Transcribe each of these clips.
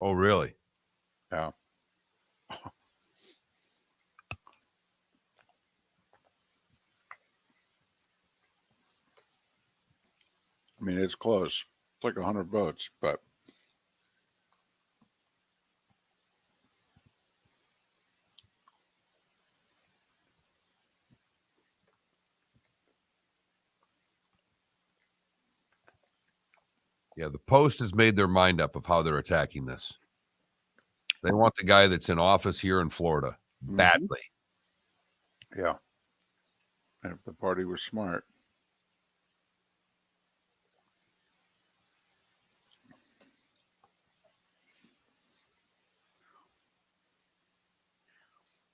Oh, really? Yeah. I mean, it's close. It's like 100 votes, but Yeah, the Post has made their mind up of how they're attacking this. They want the guy that's in office here in Florida badly. Yeah. And if the party was smart.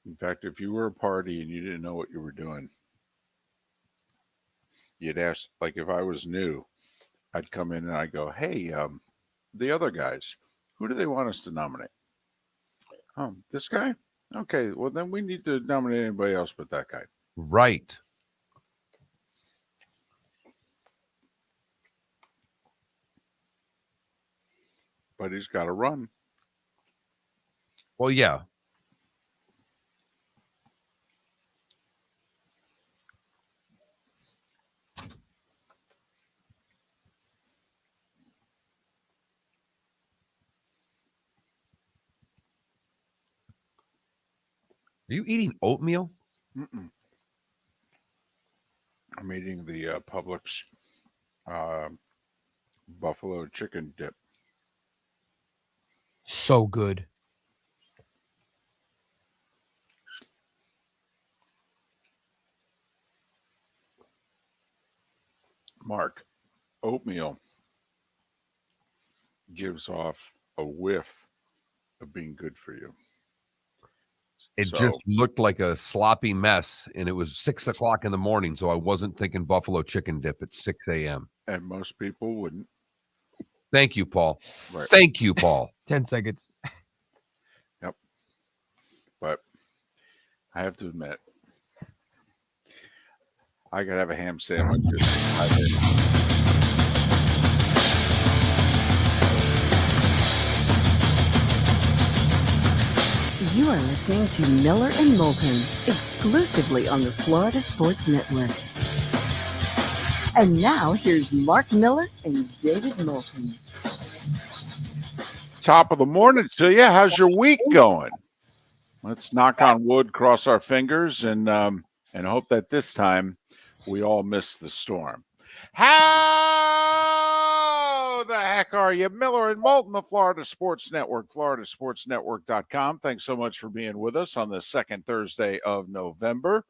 In fact, if you were a party and you didn't know what you were doing, you'd ask, like if I was new, I'd come in and I'd go, hey, the other guys, who do they want us to nominate? This guy? Okay, well, then we need to nominate anybody else but that guy. Right. But he's got to run. Well, yeah. Are you eating oatmeal? Mm-mm. I'm eating the Publix buffalo chicken dip. So good. Mark, oatmeal gives off a whiff of being good for you. It just looked like a sloppy mess, and it was 6 o'clock in the morning, so I wasn't thinking buffalo chicken dip at 6 a.m. And most people wouldn't. Thank you, Paul. Right. Thank you, Paul. 10 seconds. Yep. But I have to admit, I got to have a ham sandwich. You are listening to Miller and Moulton, exclusively on the Florida Sports Network. And now, here's Mark Miller and David Moulton. Top of the morning to you. How's your week going? Let's knock on wood, cross our fingers, and hope that this time we all miss the storm. How the heck are you? Miller and Moulton, the Florida Sports Network, floridasportsnetwork.com. Thanks so much for being with us on the second Thursday of November.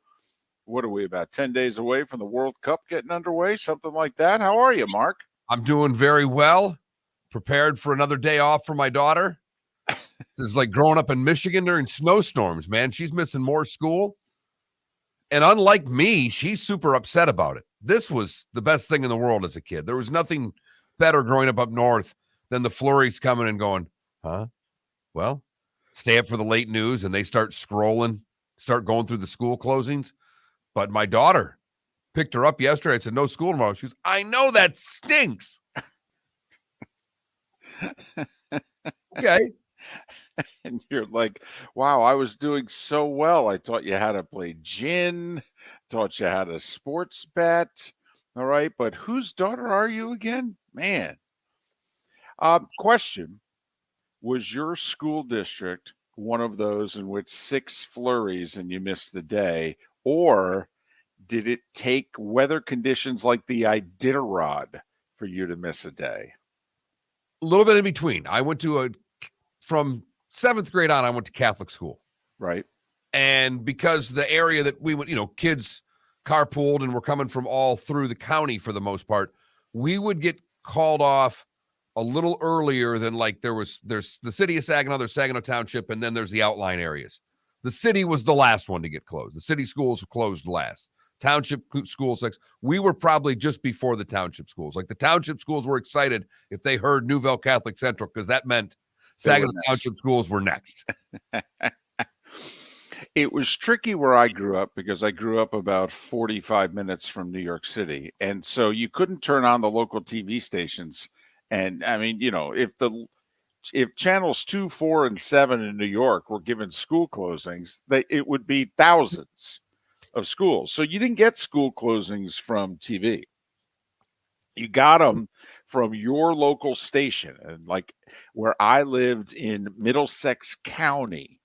What are we, about 10 days away from the World Cup getting underway? Something like that. How are you, Mark? I'm doing very well. Prepared for another day off for my daughter. This is like growing up in Michigan during snowstorms, man. She's missing more school. And unlike me, she's super upset about it. This was the best thing in the world as a kid. There was nothing better growing up north than the flurries coming and going, huh? Well, stay up for the late news, and they start scrolling, start going through the school closings. But my daughter picked her up yesterday. I said, no school tomorrow. She goes, I know that stinks. Okay. And you're like, wow, I was doing so well. I taught you how to play gin, taught you how to sports bet. All right. But whose daughter are you again? Man. Question. Was your school district one of those in which 6 flurries and you missed the day? Or did it take weather conditions like the Iditarod for you to miss a day? A little bit in between. I went to from 7th grade on, I went to Catholic school. Right. And because the area that we went, kids carpooled and were coming from all through the county for the most part, we would get called off a little earlier than there's the city of Saginaw, there's Saginaw Township, and then there's the outlying areas. The city was the last one to get closed. The city schools were closed last. Township schools, we were probably just before the township schools. Like the township schools were excited if they heard Newville Catholic Central, because that meant Saginaw Township schools were next. It was tricky where I grew up because I grew up about 45 minutes from New York City. And so you couldn't turn on the local TV stations. And I mean, if the if channels 2, 4, and 7 in New York were given school closings, it would be thousands of schools. So you didn't get school closings from TV. You got them from your local station. And like where I lived in Middlesex County,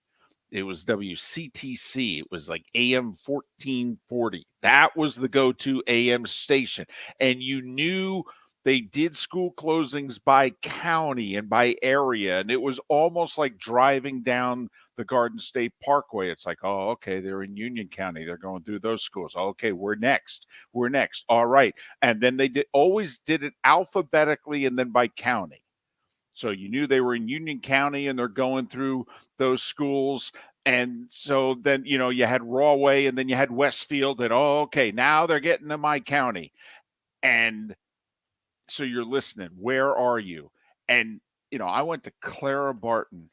it was WCTC. It was like AM 1440. That was the go-to AM station. And you knew they did school closings by county and by area. And it was almost like driving down the Garden State Parkway. It's like, oh, okay, they're in Union County. They're going through those schools. Okay, we're next. All right. And then they always did it alphabetically and then by county. So you knew they were in Union County and they're going through those schools. And so then, you had Rahway and then you had Westfield and, okay, now they're getting to my county. And so you're listening. Where are you? And, I went to Clara Barton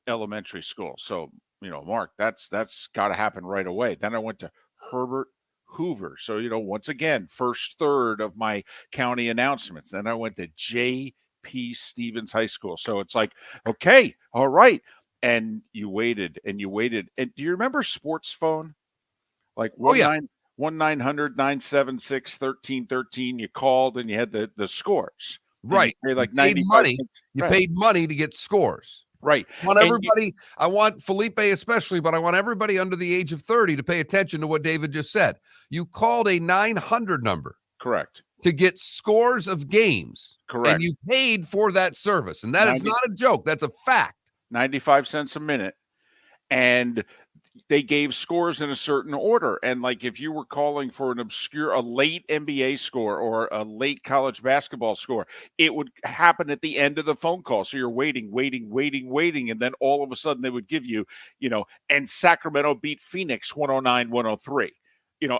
Elementary School. So, Mark, that's got to happen right away. Then I went to Herbert Hoover. So, once again, first third of my county announcements. Then I went to J.P. Stevens High School. So it's like, okay, all right. And you waited and you waited. And do you remember sports phone? Like 1-976-1313. You called and you had the scores. Right. You paid like paid 95 money. cents. You Right. paid money to get scores. Right. I want Felipe especially, but I want everybody under the age of 30 to pay attention to what David just said. You called a 900 number. Correct. To get scores of games. Correct. And you paid for that service. And that is not a joke. That's a fact. 95 cents a minute. And they gave scores in a certain order. And like if you were calling for a late NBA score or a late college basketball score, it would happen at the end of the phone call. So you're waiting. And then all of a sudden they would give you, and Sacramento beat Phoenix 109-103,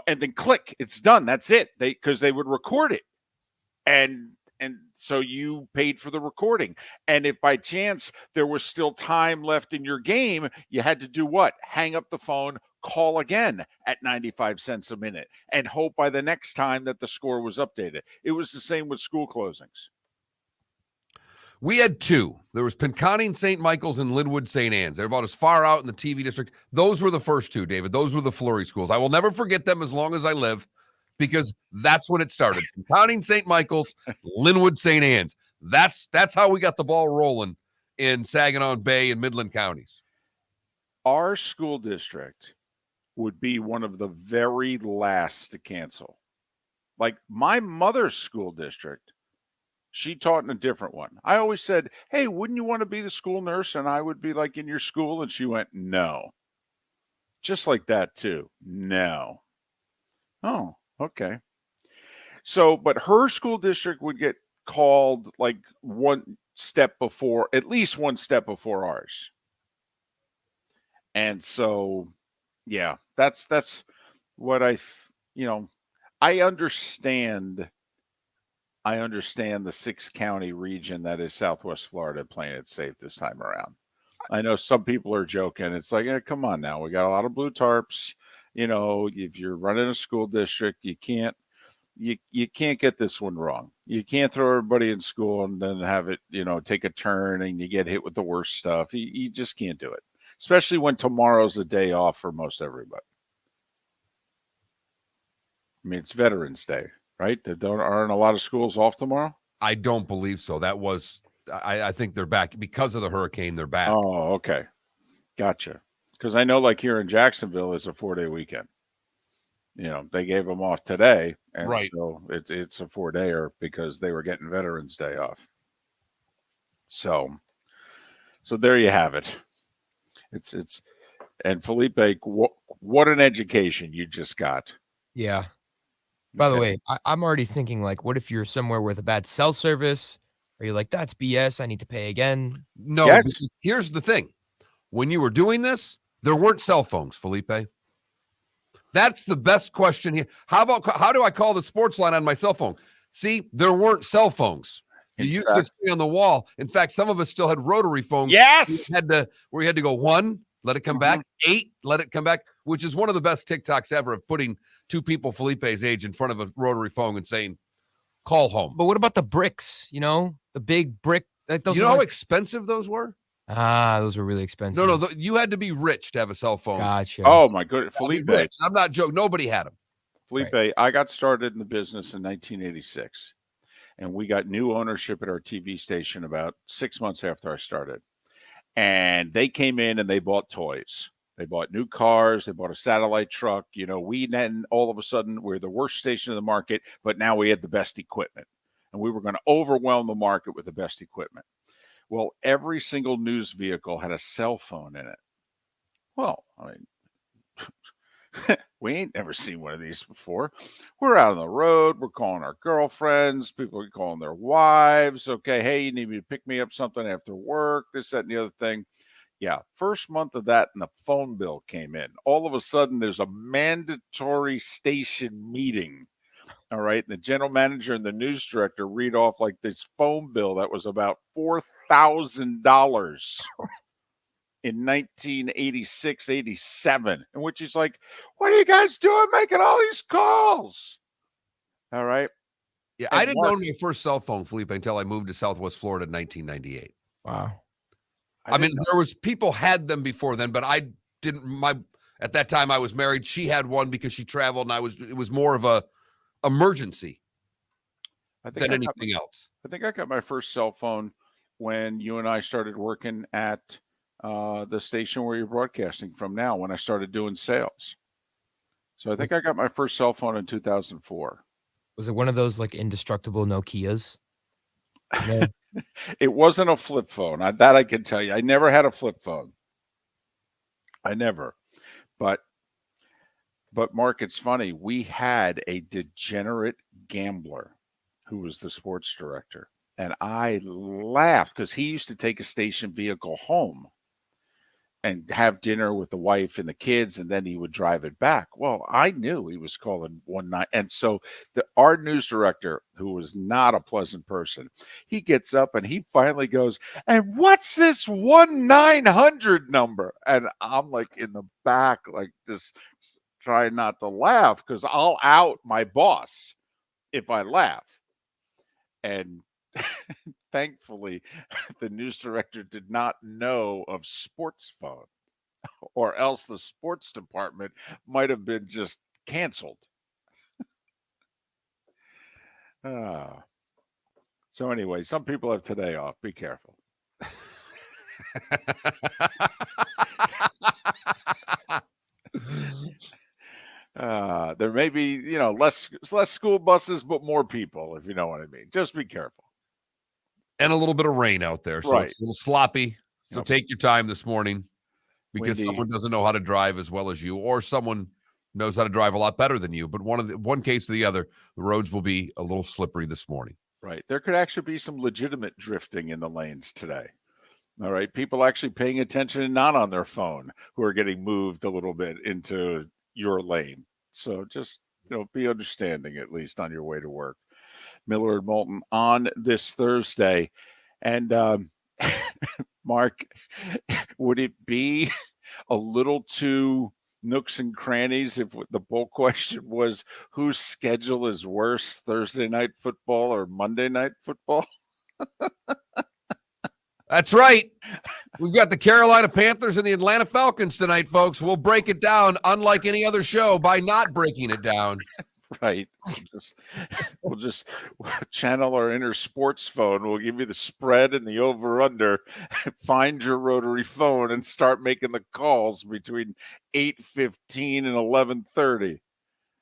and then click, it's done. That's it. Because they would record it. And so you paid for the recording. And if by chance there was still time left in your game, you had to do what? Hang up the phone, call again at 95 cents a minute, and hope by the next time that the score was updated. It was the same with school closings. We had two. There was Pinconning St. Michael's and Linwood St. Anne's. They're about as far out in the TV district. Those were the first two, David. Those were the Flurry schools. I will never forget them as long as I live, because that's when it started. Pinconning St. Michael's, Linwood St. Anne's. That's how we got the ball rolling in Saginaw Bay and Midland counties. Our school district would be one of the very last to cancel. Like my mother's school district, she taught in a different one. I always said, hey, wouldn't you want to be the school nurse? And I would be like in your school. And she went, no. Just like that too. No. Oh, okay. So, but her school district would get called like at least one step before ours. And so, yeah, that's what I understand the 6-county region that is Southwest Florida playing it safe this time around. I know some people are joking. It's like, come on now. We got a lot of blue tarps. If you're running a school district, you can't get this one wrong. You can't throw everybody in school and then have it, take a turn and you get hit with the worst stuff. You just can't do it, especially when tomorrow's a day off for most everybody. I mean, it's Veterans Day, right? Aren't a lot of schools off tomorrow? I don't believe so. I think they're back because of the hurricane. They're back. Oh, okay. Gotcha. Because I know like here in Jacksonville, it's a 4-day weekend. They gave them off today. And right. So it's a 4-dayer because they were getting Veterans Day off. So there you have it. It's and Felipe, what an education you just got. Yeah. By the way, I'm already thinking like, what if you're somewhere with a bad cell service? Are you like, that's BS, I need to pay again? No, yes. Here's the thing. When you were doing this, there weren't cell phones, Felipe. That's the best question here. How do I call the sports line on my cell phone? See, there weren't cell phones. You used to stay on the wall. In fact, some of us still had rotary phones. Yes. Where you had to go 1, let it come back, 8, let it come back, which is one of the best TikToks ever of putting two people Felipe's age in front of a rotary phone and saying, call home. But what about the bricks, the big brick Like, those You know are how like, expensive those were? those were really expensive. No, you had to be rich to have a cell phone. Gotcha. Oh my goodness, I mean, Felipe. rich. I'm not joking. Nobody had them. Felipe, I got started in the business in 1986, and we got new ownership at our TV station about 6 months after I started. And they came in and they bought toys. They bought new cars. They bought a satellite truck. You know, we then all of a sudden we're the worst station in the market, but now we had the best equipment. And we were going to overwhelm the market with the best equipment. Well, every single news vehicle had a cell phone in it. Well, I mean, we ain't never seen one of these before. We're out on the road. We're calling our girlfriends. People are calling their wives. Okay, hey, you need me to pick me up something after work, this, that, and the other thing. Yeah, first month of that, and the phone bill came in. All of a sudden, there's a mandatory station meeting. All right, and the general manager and the news director read off like this phone bill that was about $4,000 in 1986, 87, in which he's like, what are you guys doing making all these calls? All right. Yeah, And I didn't Mark- own my first cell phone, Felipe, until I moved to Southwest Florida in 1998. Wow. I mean, there was people had them before then, but I didn't. At that time I was married. She had one because she traveled, and it was more of a emergency than anything else. I think I got my first cell phone when you and I started working at the station where you're broadcasting from now, when I started doing sales. So I think I got my first cell phone in 2004. Was it one of those like indestructible Nokias? No. It wasn't a flip phone. That I can tell you. I never had a flip phone. I never. But Mark, it's funny. We had a degenerate gambler who was the sports director. And I laughed because he used to take a station vehicle home and have dinner with the wife and the kids, and then he would drive it back. Well, I knew he was calling one night. And so our news director, who was not a pleasant person, he gets up and he finally goes, and what's this 1-900 number? And I'm like in the back, like this, trying not to laugh because I'll out my boss if I laugh. And thankfully, the news director did not know of sports phone, or else the sports department might have been just canceled. So anyway, some people have today off. Be careful. There may be, less school buses, but more people, if you know what I mean. Just be careful. And a little bit of rain out there, so Right. it's a little sloppy. So take your time this morning, because Windy. someone doesn't know how to drive as well as you, or someone knows how to drive a lot better than you. But one case or the other, the roads will be a little slippery this morning. Right. There could actually be some legitimate drifting in the lanes today. All right. People actually paying attention and not on their phone, who are getting moved a little bit into your lane. So just, be understanding, at least on your way to work. Miller and Moulton on this Thursday. And Mark, would it be a little too nooks and crannies if the poll question was, whose schedule is worse, Thursday night football or Monday night football? That's right. We've got the Carolina Panthers and the Atlanta Falcons tonight, folks. We'll break it down, unlike any other show, by not breaking it down. Right. We'll just channel our inner sports phone. We'll give you the spread and the over-under. Find your rotary phone and start making the calls between 8:15 and 11:30.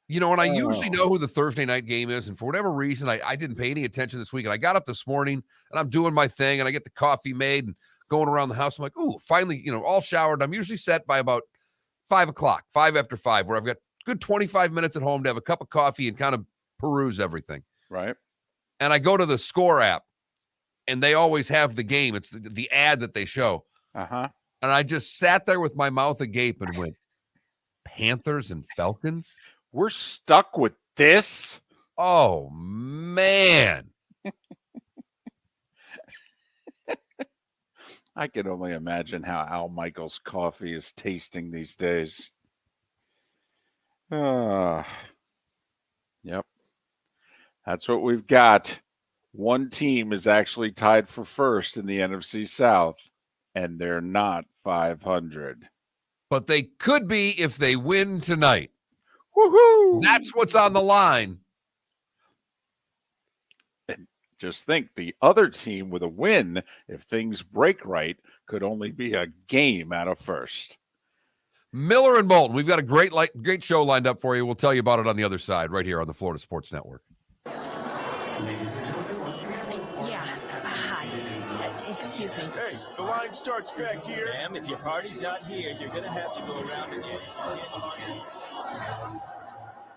And I usually know who the Thursday night game is, and for whatever reason, I didn't pay any attention this week. And I got up this morning, and I'm doing my thing, and I get the coffee made and going around the house. I'm like, ooh, finally, all showered. I'm usually set by about 5 o'clock, 5 after 5, where I've got good 25 minutes at home to have a cup of coffee and kind of peruse everything. Right. And I go to the Score app, and they always have the game. It's the ad that they show. Uh-huh. And I just sat there with my mouth agape and went, Panthers and Falcons? We're stuck with this? Oh, man. I can only imagine how Al Michaels' coffee is tasting these days. Yep. That's what we've got. One team is actually tied for first in the NFC South, and they're not 500. But they could be if they win tonight. Woohoo! That's what's on the line. And just think, the other team with a win, if things break right, could only be a game out of first. Miller and Moulton, we've got a great show lined up for you. We'll tell you about it on the other side, right here on the Florida Sports Network. Excuse me. Hey, the line starts back here. Ma'am, if your party's not here, you're going to have to go around again.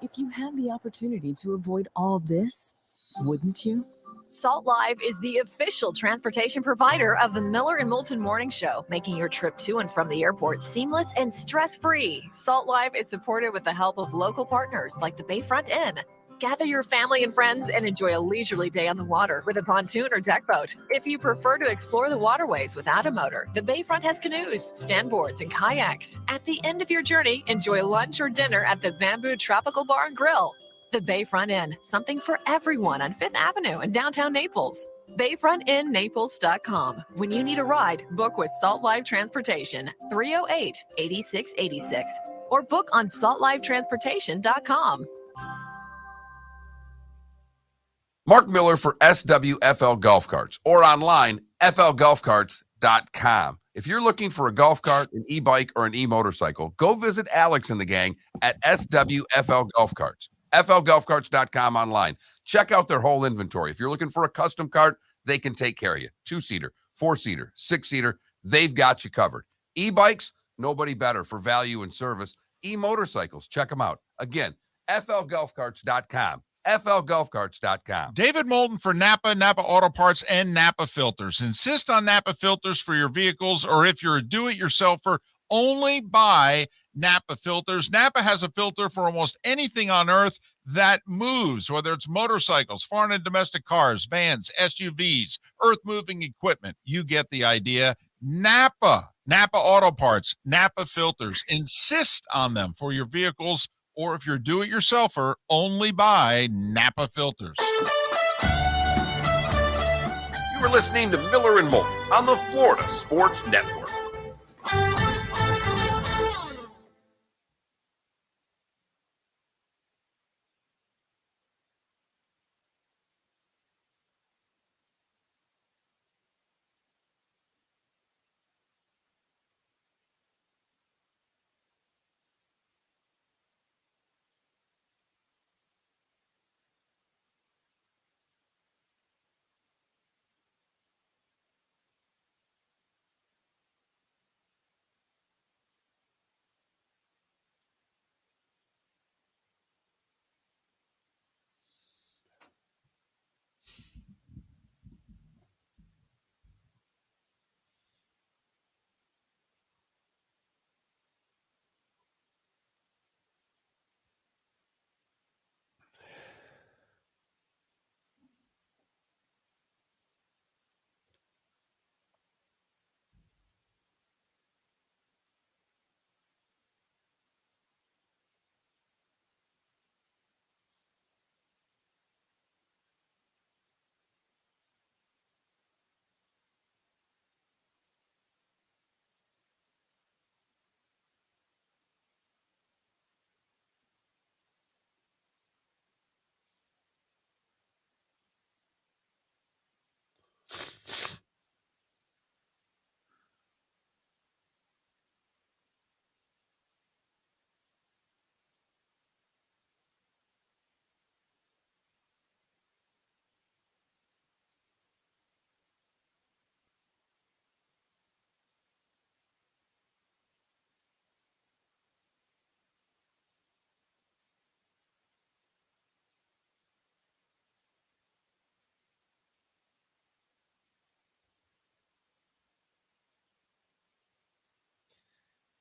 If you had the opportunity to avoid all this, wouldn't you? Salt Live is the official transportation provider of the Miller and Moulton Morning Show, making your trip to and from the airport seamless and stress-free. Salt Live is supported with the help of local partners like the Bayfront Inn. Gather your family and friends and enjoy a leisurely day on the water with a pontoon or deck boat. If you prefer to explore the waterways without a motor, the Bayfront has canoes, standboards, and kayaks. At the end of your journey, enjoy lunch or dinner at the Bamboo Tropical Bar and Grill. The Bayfront Inn, something for everyone on 5th Avenue in downtown Naples. BayfrontInNaples.com. When you need a ride, book with Salt Live Transportation, 308-8686, or book on saltlivetransportation.com. Mark Miller for SWFL Golf Carts, or online, flgolfcarts.com. If you're looking for a golf cart, an e-bike, or an e-motorcycle, go visit Alex and the gang at SWFL Golf Carts. flgolfcarts.com online. Check out their whole inventory. If you're looking for a custom cart, they can take care of you. 2-seater, 4-seater, 6-seater, they've got you covered. E-bikes, nobody better for value and service. E-motorcycles, check them out. Again, flgolfcarts.com. flgolfcarts.com. David Moulton for Napa Auto Parts, and Napa Filters. Insist on Napa filters for your vehicles, or if you're a do-it-yourselfer, only buy Napa filters. Napa has a filter for almost anything on earth that moves, whether it's motorcycles, foreign and domestic cars, vans, SUVs, earth-moving equipment. You get the idea. Napa Auto Parts, Napa filters. Insist on them for your vehicles, or if you're do-it-yourselfer, only buy Napa filters. You were listening to Miller and Moulton on the Florida Sports Network.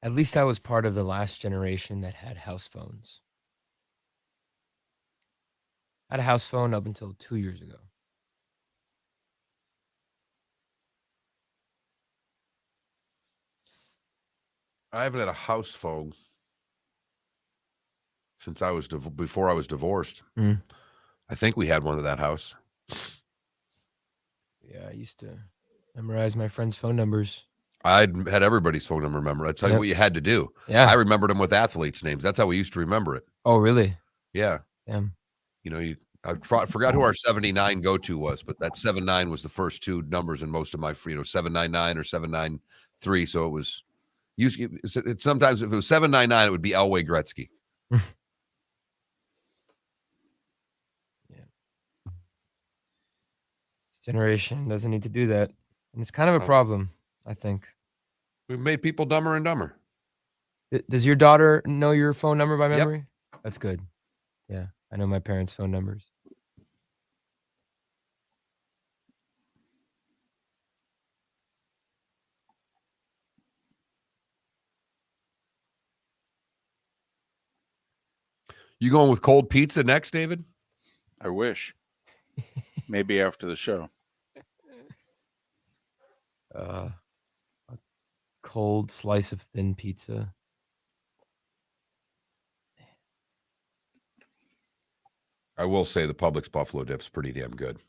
At least I was part of the last generation that had house phones. I had a house phone up until 2 years ago. I haven't had a house phone since I was before I was divorced. Mm. I think we had one at that house. Yeah, I used to memorize my friends' phone numbers. I had everybody's phone number remembered. I'd tell you what you had to do. Yeah. I remembered them with athletes' names. That's how we used to remember it. Oh, really? Yeah. Damn. You know, I forgot who our 79 go-to was, but that 79 was the first two numbers in most of my, 799 or 793. So it was, sometimes if it was 799, it would be Elway Gretzky. Yeah. This generation doesn't need to do that. And it's kind of a problem, I think. We've made people dumber and dumber. Does your daughter know your phone number by Yep. memory? That's good. Yeah, I know my parents' phone numbers. You going with cold pizza next, David? I wish. Maybe after the show. A cold slice of thin pizza. I will say the Publix buffalo dip's pretty damn good.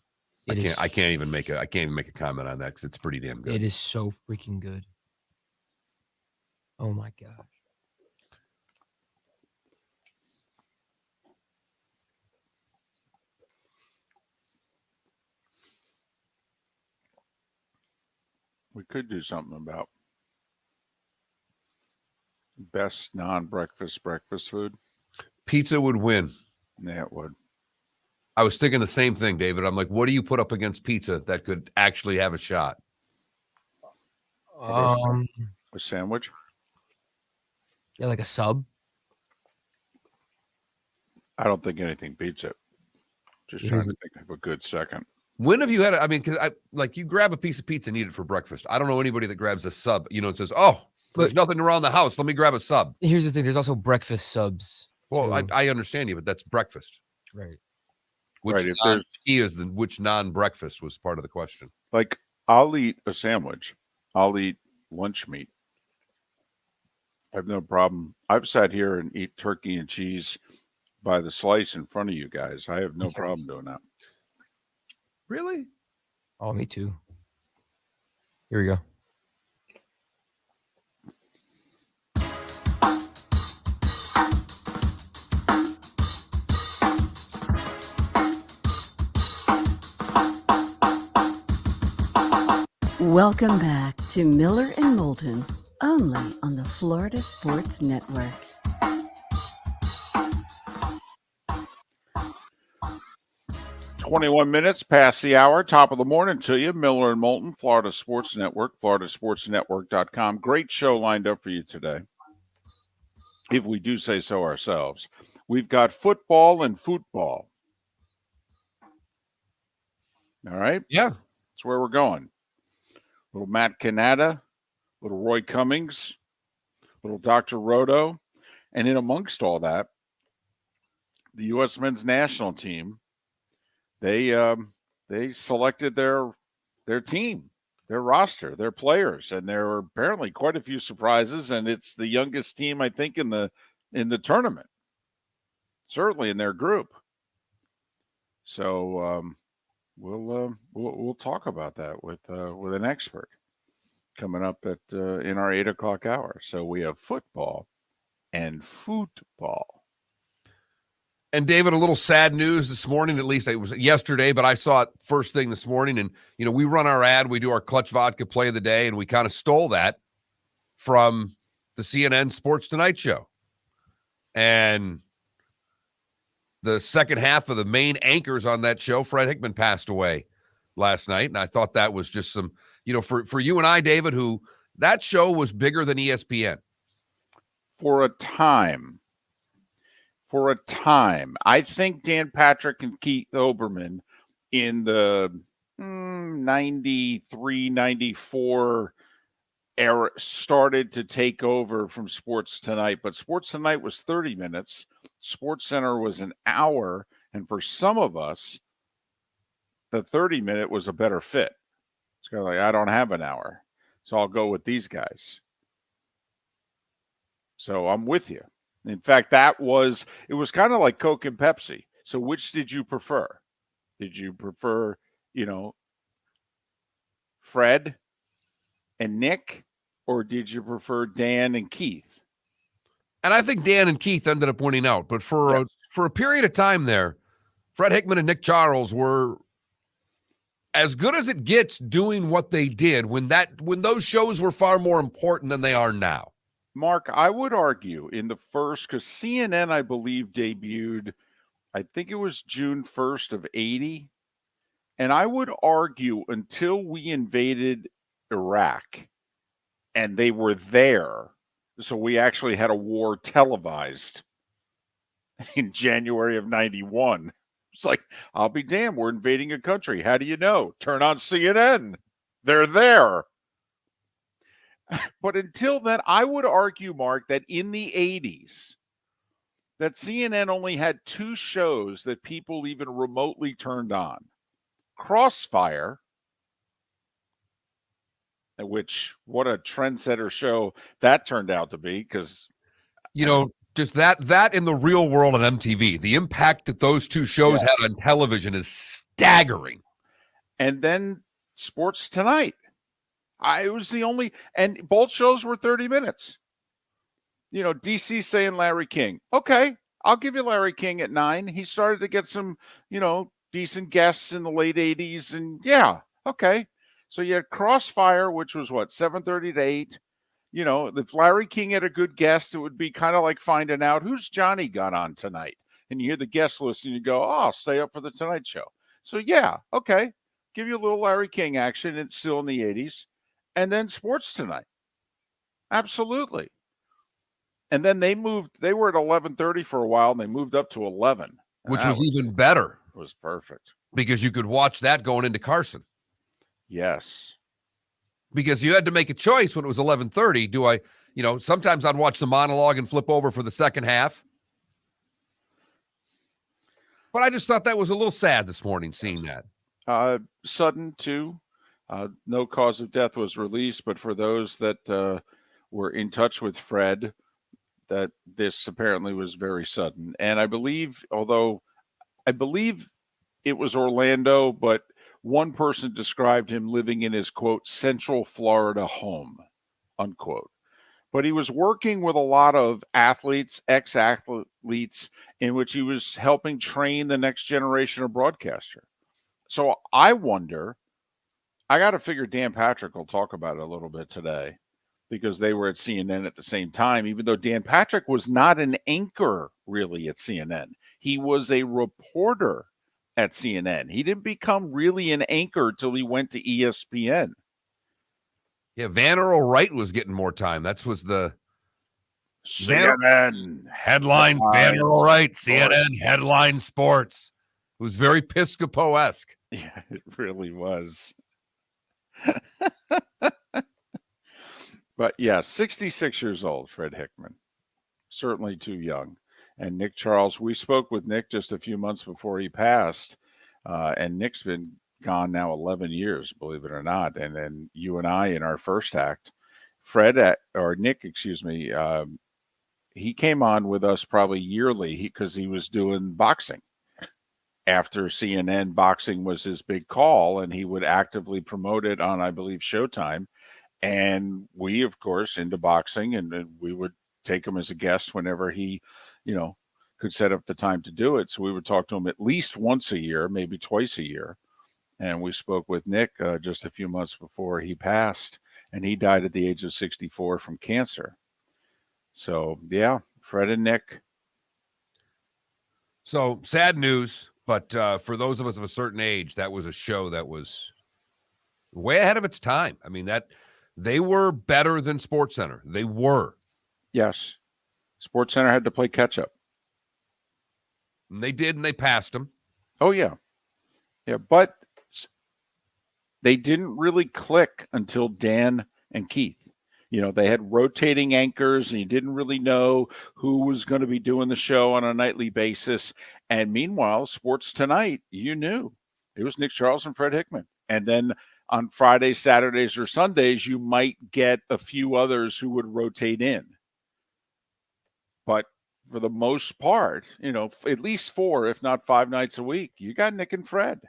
I can't even make a comment on that because it's pretty damn good. It is so freaking good. Oh my gosh. We could do something about best non-breakfast breakfast food. Pizza would win. Yeah, it would. I was thinking the same thing, David. I'm like, what do you put up against pizza that could actually have a shot? A sandwich? Yeah, like a sub. I don't think anything beats it. Just trying to think of a good second. When have you had because you grab a piece of pizza and eat it for breakfast. I don't know anybody that grabs a sub, and says, oh, there's nothing around the house. Let me grab a sub. Here's the thing. There's also breakfast subs. Well, I understand you, but that's breakfast. Right. Which non-breakfast was part of the question. Like, I'll eat a sandwich. I'll eat lunch meat. I have no problem. I've sat here and eat turkey and cheese by the slice in front of you guys. I have no problem doing that. Really? Oh, me too. Here we go. Welcome back to Miller and Moulton, only on the Florida Sports Network. "21 minutes past the hour, top of the morning to you. Miller and Moulton, Florida Sports Network, floridasportsnetwork.com. Great show lined up for you today, if we do say so ourselves. We've got football and football. All right? Yeah. That's where we're going. Little Matt Cannata, little Roy Cummings, little Dr. Roto. And in amongst all that, the U.S. men's national team, they selected their team, their roster, their players, and there were apparently quite a few surprises, and it's the youngest team, I think, in the tournament, certainly in their group. So we'll talk about that with an expert coming up at in our 8 o'clock hour. So we have football and football. And David, a little sad news this morning, at least it was yesterday, but I saw it first thing this morning. And, we run our ad, we do our Clutch Vodka play of the day, and we kind of stole that from the CNN Sports Tonight show. And the second half of the main anchors on that show, Fred Hickman, passed away last night. And I thought that was just some, for you and I, David, who that show was bigger than ESPN. For a time. I think Dan Patrick and Keith Olbermann in the 93, 94 era started to take over from Sports Tonight, but Sports Tonight was 30 minutes. Sports Center was an hour, and for some of us, the 30-minute was a better fit. It's kind of like, I don't have an hour, so I'll go with these guys. So I'm with you. In fact, it was kind of like Coke and Pepsi. So which did you prefer? Did you prefer, Fred and Nick, or did you prefer Dan and Keith? And I think Dan and Keith ended up winning out. But for a period of time there, Fred Hickman and Nick Charles were as good as it gets doing what they did when those shows were far more important than they are now. Mark, I would argue in the first, because CNN, I believe, debuted, I think it was June 1st of 80. And I would argue until we invaded Iraq and they were there, so we actually had a war televised in January of 91. It's like, I'll be damned, we're invading a country. How do you know? Turn on CNN. They're there. But until then, I would argue, Mark, that in the 80s, that CNN only had two shows that people even remotely turned on. Crossfire, which what a trendsetter show that turned out to be, because just that in the real world on MTV, the impact that those two shows had on television is staggering. And then Sports Tonight. It was the only, and both shows were 30 minutes. DC saying Larry King. Okay, I'll give you Larry King at 9. He started to get some, decent guests in the late 80s. And okay. So you had Crossfire, which was 7:30 to 8. If Larry King had a good guest, it would be kind of like finding out who's Johnny got on tonight. And you hear the guest list and you go, I'll stay up for the Tonight Show. So okay. Give you a little Larry King action. It's still in the 80s. And then Sports Tonight. Absolutely. And then they were at 11:30 for a while and they moved up to 11. Which was even better. It was perfect. Because you could watch that going into Carson. Yes. Because you had to make a choice when it was 11:30. Do I, sometimes I'd watch the monologue and flip over for the second half. But I just thought that was a little sad this morning, seeing that. Sudden, too. No cause of death was released, but for those that were in touch with Fred, that this apparently was very sudden. And I believe it was Orlando, but one person described him living in his, quote, Central Florida home, unquote. But he was working with a lot of athletes, ex-athletes, in which he was helping train the next generation of broadcaster. So I wonder, I got to figure Dan Patrick will talk about it a little bit today, because they were at CNN at the same time, even though Dan Patrick was not an anchor really at CNN. He was a reporter at CNN. He didn't become really an anchor till he went to ESPN. Yeah, Van Earl Wright was getting more time. That was the CNN headline. Van Earl Wright, CNN headline sports. It was very Piscopo-esque. Yeah, it really was. But 66 years old, Fred Hickman. Certainly too young. And Nick Charles, we spoke with Nick just a few months before he passed. And Nick's been gone now 11 years, believe it or not. And then you and I in our first act, Nick, he came on with us probably yearly because he was doing boxing. After CNN, boxing was his big call, and he would actively promote it on, I believe, Showtime. And we, of course, into boxing, and we would take him as a guest whenever he, could set up the time to do it. So we would talk to him at least once a year, maybe twice a year. And we spoke with Nick just a few months before he passed, and he died at the age of 64 from cancer. So, Fred and Nick. So sad news, but for those of us of a certain age, that was a show that was way ahead of its time. I mean, they were better than SportsCenter. They were. Yes. SportsCenter had to play catch up. And they did, and they passed them. Oh, yeah. Yeah, but they didn't really click until Dan and Keith. They had rotating anchors, and you didn't really know who was going to be doing the show on a nightly basis. And meanwhile, Sports Tonight, you knew. It was Nick Charles and Fred Hickman. And then on Fridays, Saturdays, or Sundays, you might get a few others who would rotate in. But for the most part, at least 4, if not 5 nights a week, you got Nick and Fred.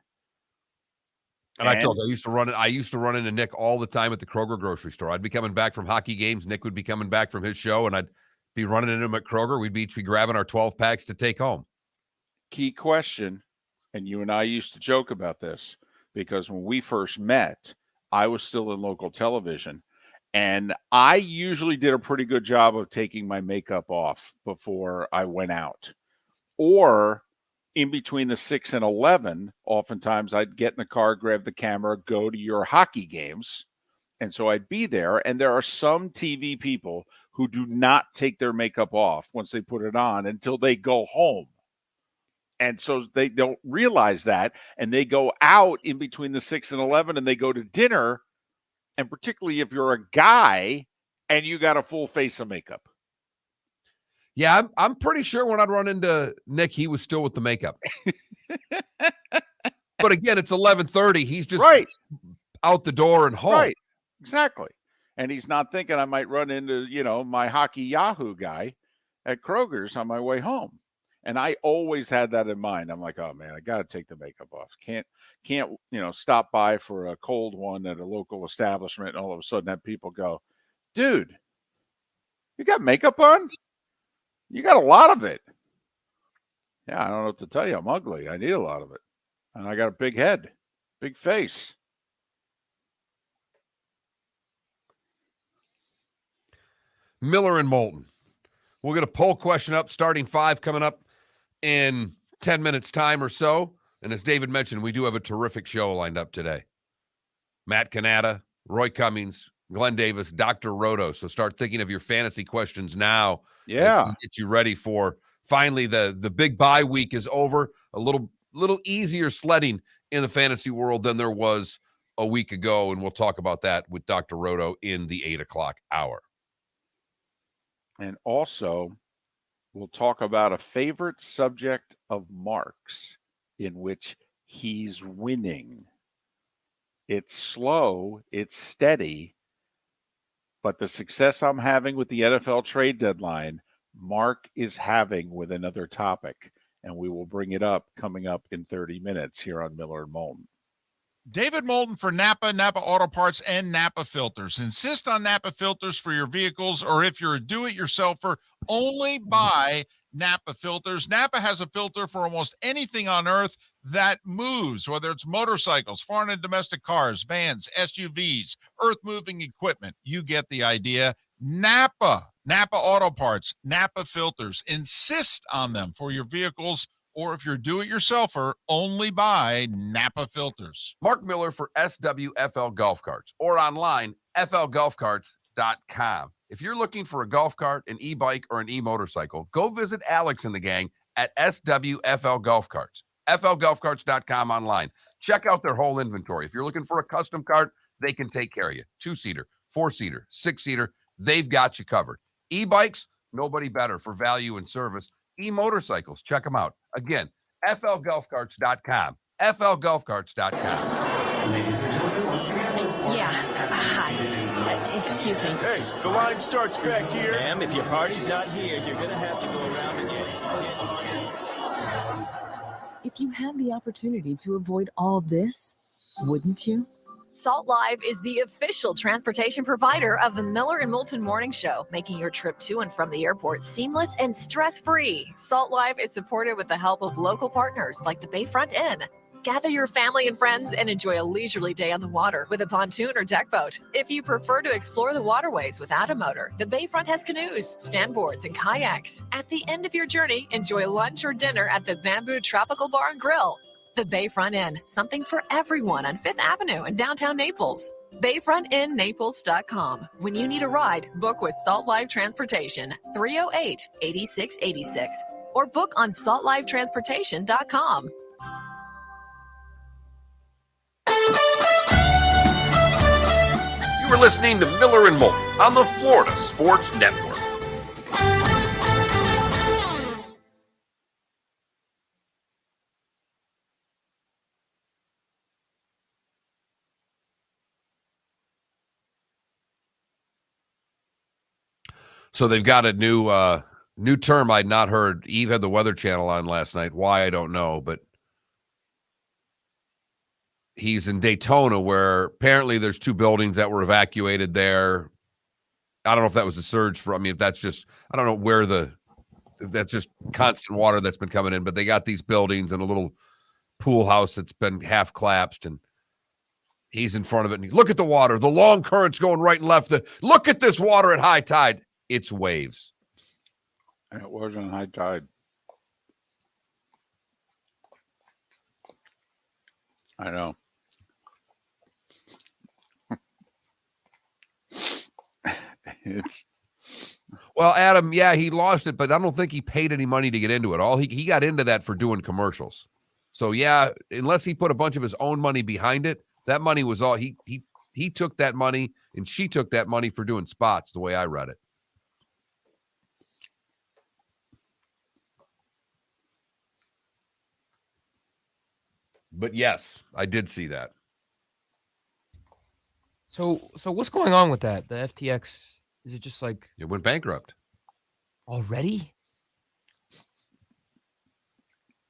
And I told you, I used to run into Nick all the time at the Kroger grocery store. I'd be coming back from hockey games. Nick would be coming back from his show, and I'd be running into him at Kroger. We'd each be grabbing our 12 packs to take home. Key question, and you and I used to joke about this, because when we first met, I was still in local television, and I usually did a pretty good job of taking my makeup off before I went out. Or in between the 6 and 11, oftentimes I'd get in the car, grab the camera, go to your hockey games. And so I'd be there. And there are some TV people who do not take their makeup off once they put it on until they go home. And so they don't realize that. And they go out in between the 6 and 11 and they go to dinner. And particularly if you're a guy and you got a full face of makeup. Yeah, I'm pretty sure when I'd run into Nick, he was still with the makeup. But again, it's 11:30. He's just out the door and home. Right, exactly. And he's not thinking I might run into, my hockey Yahoo guy at Kroger's on my way home. And I always had that in mind. I'm like, oh man, I got to take the makeup off. Can't, stop by for a cold one at a local establishment and all of a sudden have people go, dude, you got makeup on? You got a lot of it. Yeah, I don't know what to tell you. I'm ugly. I need a lot of it. And I got a big head, big face. Miller and Moulton. We'll get a poll question up, starting 5 coming up in 10 minutes time or so. And as David mentioned, we do have a terrific show lined up today. Matt Cannata, Roy Cummings, Glenn Davis, Dr. Roto. So start thinking of your fantasy questions now. Yeah. Get you ready for finally the big bye week is over. A little easier sledding in the fantasy world than there was a week ago. And we'll talk about that with Dr. Roto in the 8 o'clock hour. And also, we'll talk about a favorite subject of Mark's in which he's winning. It's slow, it's steady, but the success I'm having with the NFL trade deadline, Mark is having with another topic, and we will bring it up coming up in 30 minutes here on Miller and Moulton. David Moulton for Napa Auto Parts, and Napa Filters. Insist on Napa filters for your vehicles, or if you're a do-it-yourselfer, only buy Napa filters. Napa has a filter for almost anything on earth that moves, whether it's motorcycles, foreign and domestic cars, vans, SUVs, earth-moving equipment. You get the idea. Napa Auto Parts, Napa filters. Insist on them for your vehicles, or if you're a do-it-yourselfer, only buy Napa filters. Mark Miller for SWFL Golf Carts, or online, flgolfcarts.com. If you're looking for a golf cart, an e-bike, or an e-motorcycle, go visit Alex and the gang at SWFL Golf Carts. flgolfcarts.com online. Check out their whole inventory. If you're looking for a custom cart, they can take care of you. 2-seater, 4-seater, 6-seater, they've got you covered. E-bikes, nobody better for value and service. E-motorcycles, check them out. Again, flgolfcarts.com. flgolfcarts.com. Ladies and gentlemen, once again. Yeah. Hi. Excuse me. Hey, the line starts back here. Ma'am, if your party's not here, you're going to have to go around and get it. If you had the opportunity to avoid all this, wouldn't you? Salt Live is the official transportation provider of the Miller and Moulton Morning Show, making your trip to and from the airport seamless and stress-free. Salt Live is supported with the help of local partners like the Bayfront Inn. Gather your family and friends and enjoy a leisurely day on the water with a pontoon or deck boat. If you prefer to explore the waterways without a motor, the Bayfront has canoes, standboards, and kayaks. At the end of your journey, enjoy lunch or dinner at the Bamboo Tropical Bar and Grill. The Bayfront Inn, something for everyone on 5th Avenue in downtown Naples. BayfrontInNaples.com. When you need a ride, book with Salt Live Transportation, 308-8686, or book on saltlivetransportation.com. You were listening to Miller and Moulton on the Florida Sports Network. So they've got a new term I'd not heard. Eve had the Weather Channel on last night. Why, I don't know, but he's in Daytona, where apparently there's 2 buildings that were evacuated there. I don't know if that was a surge for, I mean, if that's just, I don't know where if that's just constant water that's been coming in, but they got these buildings and a little pool house that's been half collapsed, and he's in front of it. And look at the water. The long current's going right and left. Look at this water at high tide. It's waves. It wasn't high tide. I know. It's Well, Adam, yeah, he lost it, but I don't think he paid any money to get into it. All he got into that for doing commercials. So yeah, unless he put a bunch of his own money behind it, that money was all he took that money, and she took that money for doing spots, the way I read it. But yes, I did see that. So what's going on with that? The FTX, is it just like It went bankrupt. already?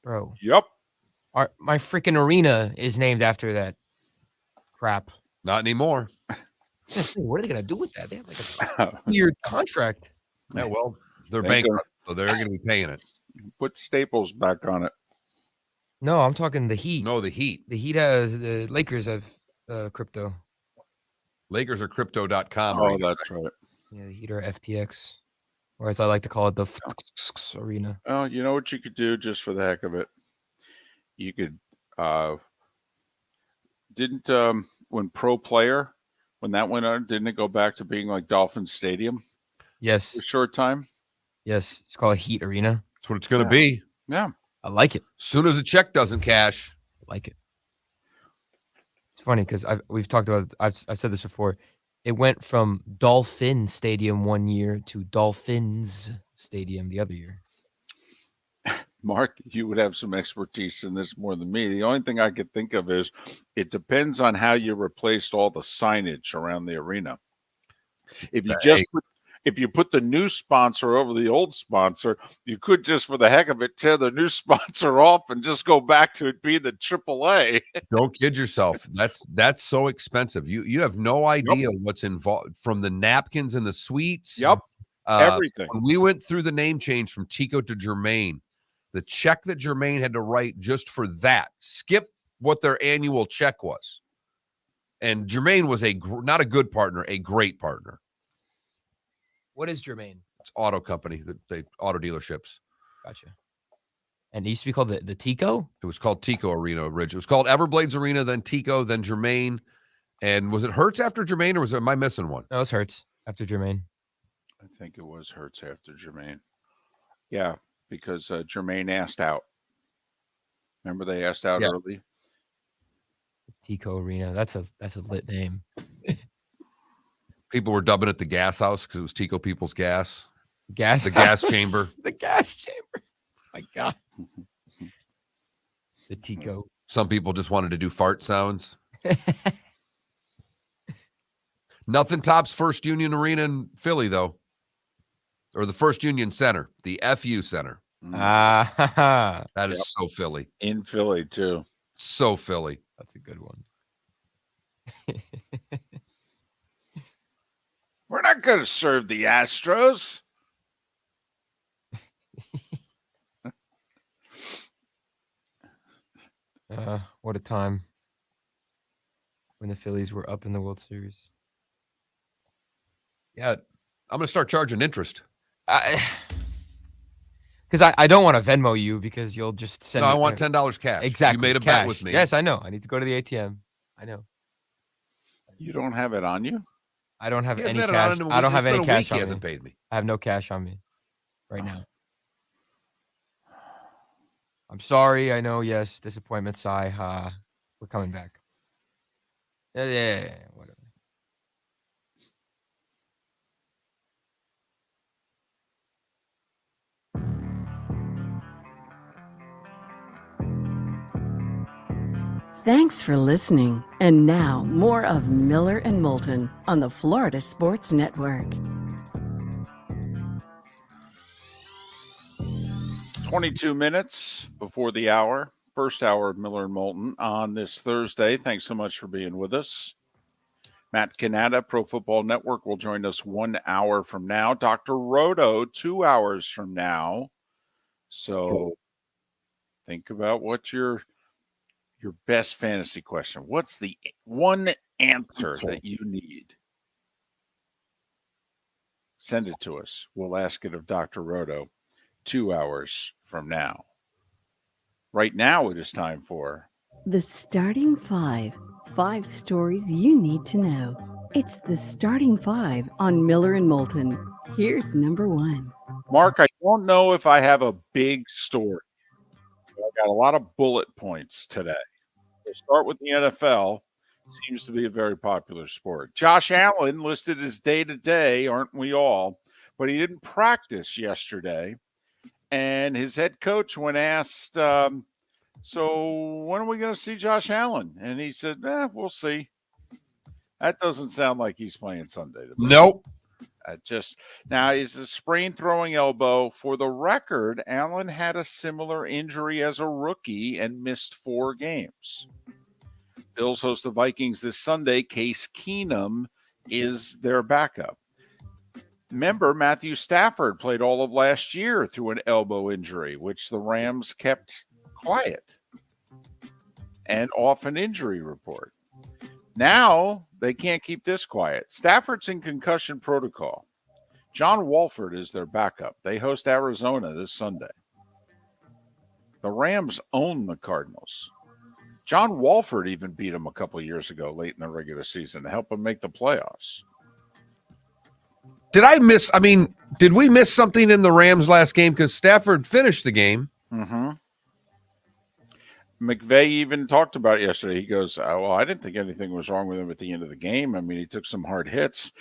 Bro, yep. my freaking arena is named after that crap. Not anymore. What are they gonna do with that? They have like a weird contract. Yeah, well, they're Bank bankrupt, so they're going to be paying it. Put staples back on it. No, I'm talking the Heat. No, the Heat. The Heat has the Lakers have crypto. Lakers are crypto.com. Oh, that's right. Yeah, the Heat are FTX, or as I like to call it, the arena. Oh, you know what you could do just for the heck of it? You could when Pro Player, when that went on, didn't it go back to being like Dolphin Stadium Yes, for a short time? yes, it's called Heat Arena. That's what it's going to be. Yeah. I like it. As soon as the check doesn't cash. I like it. It's funny because we've talked about. I've said this before. It went from Dolphin Stadium one year to Dolphins Stadium the other year. Mark, you would have some expertise in this more than me. The only thing I could think of is it depends on how you replaced all the signage around the arena. If you put the new sponsor over the old sponsor, you could just for the heck of it tear the new sponsor off and just go back to it being the AAA. Don't kid yourself. That's so expensive. You have no idea what's involved, from the napkins and the suites. Yep. Everything. When we went through the name change from Tico to Jermaine, the check that Jermaine had to write just for that, skip what their annual check was. And Jermaine was not a good partner, a great partner. What is Jermaine? It's auto company, the auto dealerships. Gotcha. And it used to be called the Tico? It was called Tico Arena originally. It was called Everblades Arena, then Tico, then Jermaine. And was it Hertz after Jermaine, or am I missing one? No, it's Hertz after Jermaine. I think it was Hertz after Jermaine. Yeah, because Jermaine asked out. Remember they asked out early? Tico Arena. That's a lit name. People were dubbing it the gas house because it was Tico People's gas. The gas chamber. The gas chamber. My God. The Tico. Some people just wanted to do fart sounds. Nothing tops First Union Arena in Philly, though. Or the First Union Center, the FU Center. That That is so Philly. In Philly, too. So Philly. That's a good one. We're not going to serve the Astros. What a time when the Phillies were up in the World Series. Yeah, I'm going to start charging interest. Because I don't want to Venmo you because you'll just send No, me I want $10 cash. Exactly. You made a cash. bet with me. Yes, I know. I need to go to the ATM. I know. You don't have it on you? I don't have He any hasn't had it cash. on him. I don't It's have been any a cash week. He on hasn't me. paid me. I have no cash on me right now. I'm sorry. I know. Yes, disappointment sigh. We're coming back. Yeah, whatever. Thanks for listening. And now, more of Miller and Moulton on the Florida Sports Network. 22 minutes before the hour. first hour of Miller and Moulton on this Thursday. Thanks so much for being with us. Matt Cannata, Pro Football Network, will join us 1 hour from now. Dr. Roto, 2 hours from now. So think about what your best fantasy question. What's the one answer that you need? Send it to us. We'll ask it of Dr. Roto 2 hours from now. Right now, it is time for The Starting Five. 5 stories you need to know. It's the Starting Five on Miller and Moulton. Here's number 1. Mark. I don't know if I have a big story. I got a lot of bullet points today. We'll start with the NFL. Seems to be a very popular sport. Josh Allen listed as day-to-day, aren't we all? But he didn't practice yesterday. And his head coach, when asked, so when are we going to see Josh Allen? And he said, we'll see. That doesn't sound like he's playing Sunday. To me. Nope. Now, he's a sprained throwing elbow. For the record, Allen had a similar injury as a rookie and missed 4 games. Bills host the Vikings this Sunday. Case Keenum is their backup. Remember, Matthew Stafford played all of last year through an elbow injury, which the Rams kept quiet and off an injury report. Now they can't keep this quiet. Stafford's in concussion protocol. John Wolford is their backup. They host Arizona this Sunday. The Rams own the Cardinals. John Wolford even beat them a couple of years ago late in the regular season to help them make the playoffs. Did we miss something in the Rams last game? Because Stafford finished the game. Mm-hmm. McVay even talked about it yesterday. He goes, I didn't think anything was wrong with him at the end of the game. I mean, he took some hard hits.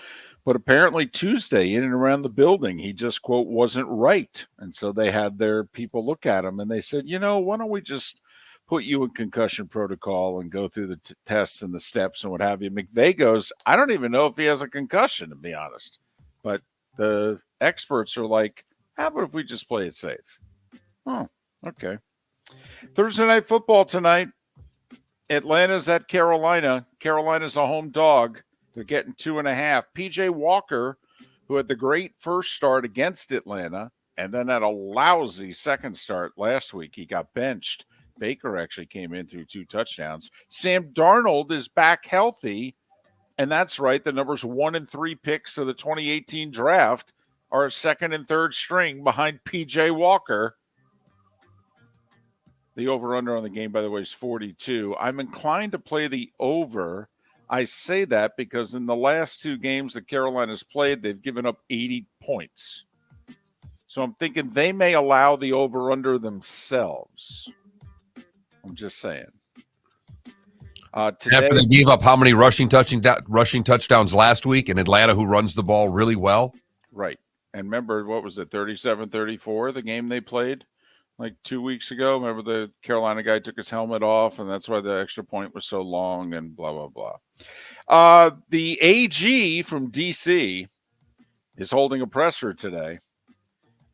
But apparently Tuesday, in and around the building, he just, quote, wasn't right. And so they had their people look at him, and they said, why don't we just put you in concussion protocol and go through the tests and the steps and what have you. McVay goes, I don't even know if he has a concussion, to be honest. But the experts are like, how about if we just play it safe? Oh, okay. Thursday Night Football tonight. Atlanta's at Carolina. Carolina's a home dog. They're getting 2.5. PJ Walker, who had the great first start against Atlanta and then had a lousy second start last week. He got benched. Baker actually came in through 2 touchdowns. Sam Darnold is back healthy, and that's right. The numbers 1 and 3 picks of the 2018 draft are second and third string behind P.J. Walker. The over-under on the game, by the way, is 42. I'm inclined to play the over. I say that because in the last 2 games that Carolina's played, they've given up 80 points. So I'm thinking they may allow the over-under themselves. I'm just saying. Today, After they gave up how many rushing touchdowns last week in Atlanta, who runs the ball really well? Right. And remember, what was it, 37-34, the game they played like 2 weeks ago? Remember the Carolina guy took his helmet off, and that's why the extra point was so long and blah, blah, blah. The AG from D.C. is holding a presser today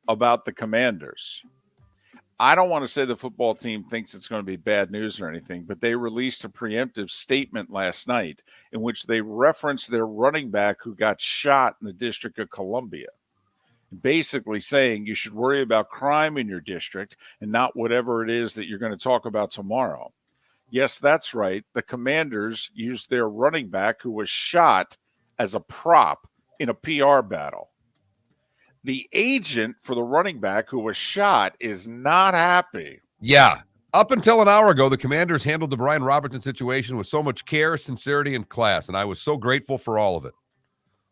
about the Commanders. I don't want to say the football team thinks it's going to be bad news or anything, but they released a preemptive statement last night in which they referenced their running back who got shot in the District of Columbia, basically saying you should worry about crime in your district and not whatever it is that you're going to talk about tomorrow. Yes, that's right. The Commanders used their running back who was shot as a prop in a PR battle. The agent for the running back who was shot is not happy. Yeah. Up until an hour ago, the Commanders handled the Brian Robertson situation with so much care, sincerity, and class, and I was so grateful for all of it.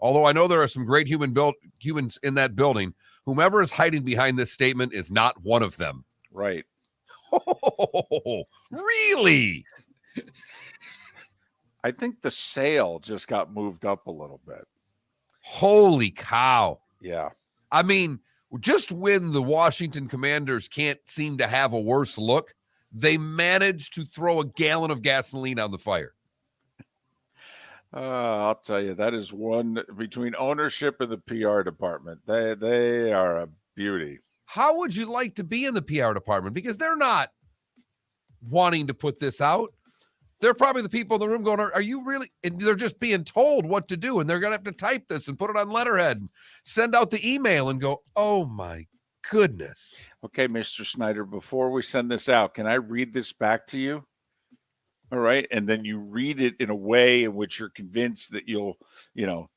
Although I know there are some great humans in that building, whomever is hiding behind this statement is not one of them. Right. Oh, really? I think the sale just got moved up a little bit. Holy cow. Yeah. I mean, just when the Washington Commanders can't seem to have a worse look, they managed to throw a gallon of gasoline on the fire. I'll tell you, that is one between ownership and the PR department. They are a beauty. How would you like to be in the PR department? Because they're not wanting to put this out. They're probably the people in the room going, are you really? And they're just being told what to do. And they're going to have to type this and put it on letterhead and send out the email and go, oh my goodness. Okay, Mr. Snyder, before we send this out, can I read this back to you? All right. And then you read it in a way in which you're convinced that you'll,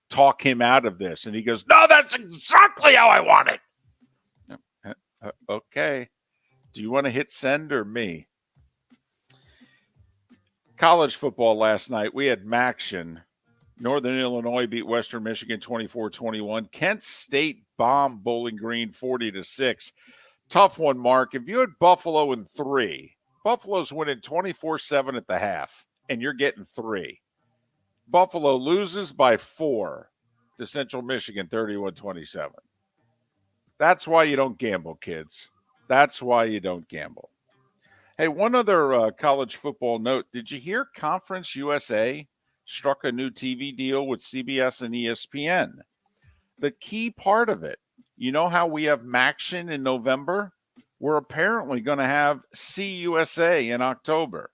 talk him out of this. And he goes, no, that's exactly how I want it. Okay. Do you want to hit send or me? College football last night, we had Maction. Northern Illinois beat Western Michigan 24-21. Kent State bombed Bowling Green 40-6. Tough one, Mark. If you had Buffalo in 3, Buffalo's winning 24-7 at the half, and you're getting 3. Buffalo loses by 4 to Central Michigan 31-27. That's why you don't gamble, kids. That's why you don't gamble. Hey, one other college football note. Did you hear Conference USA struck a new TV deal with CBS and ESPN? The key part of it, you know how we have Maction in November? We're apparently going to have CUSA in October.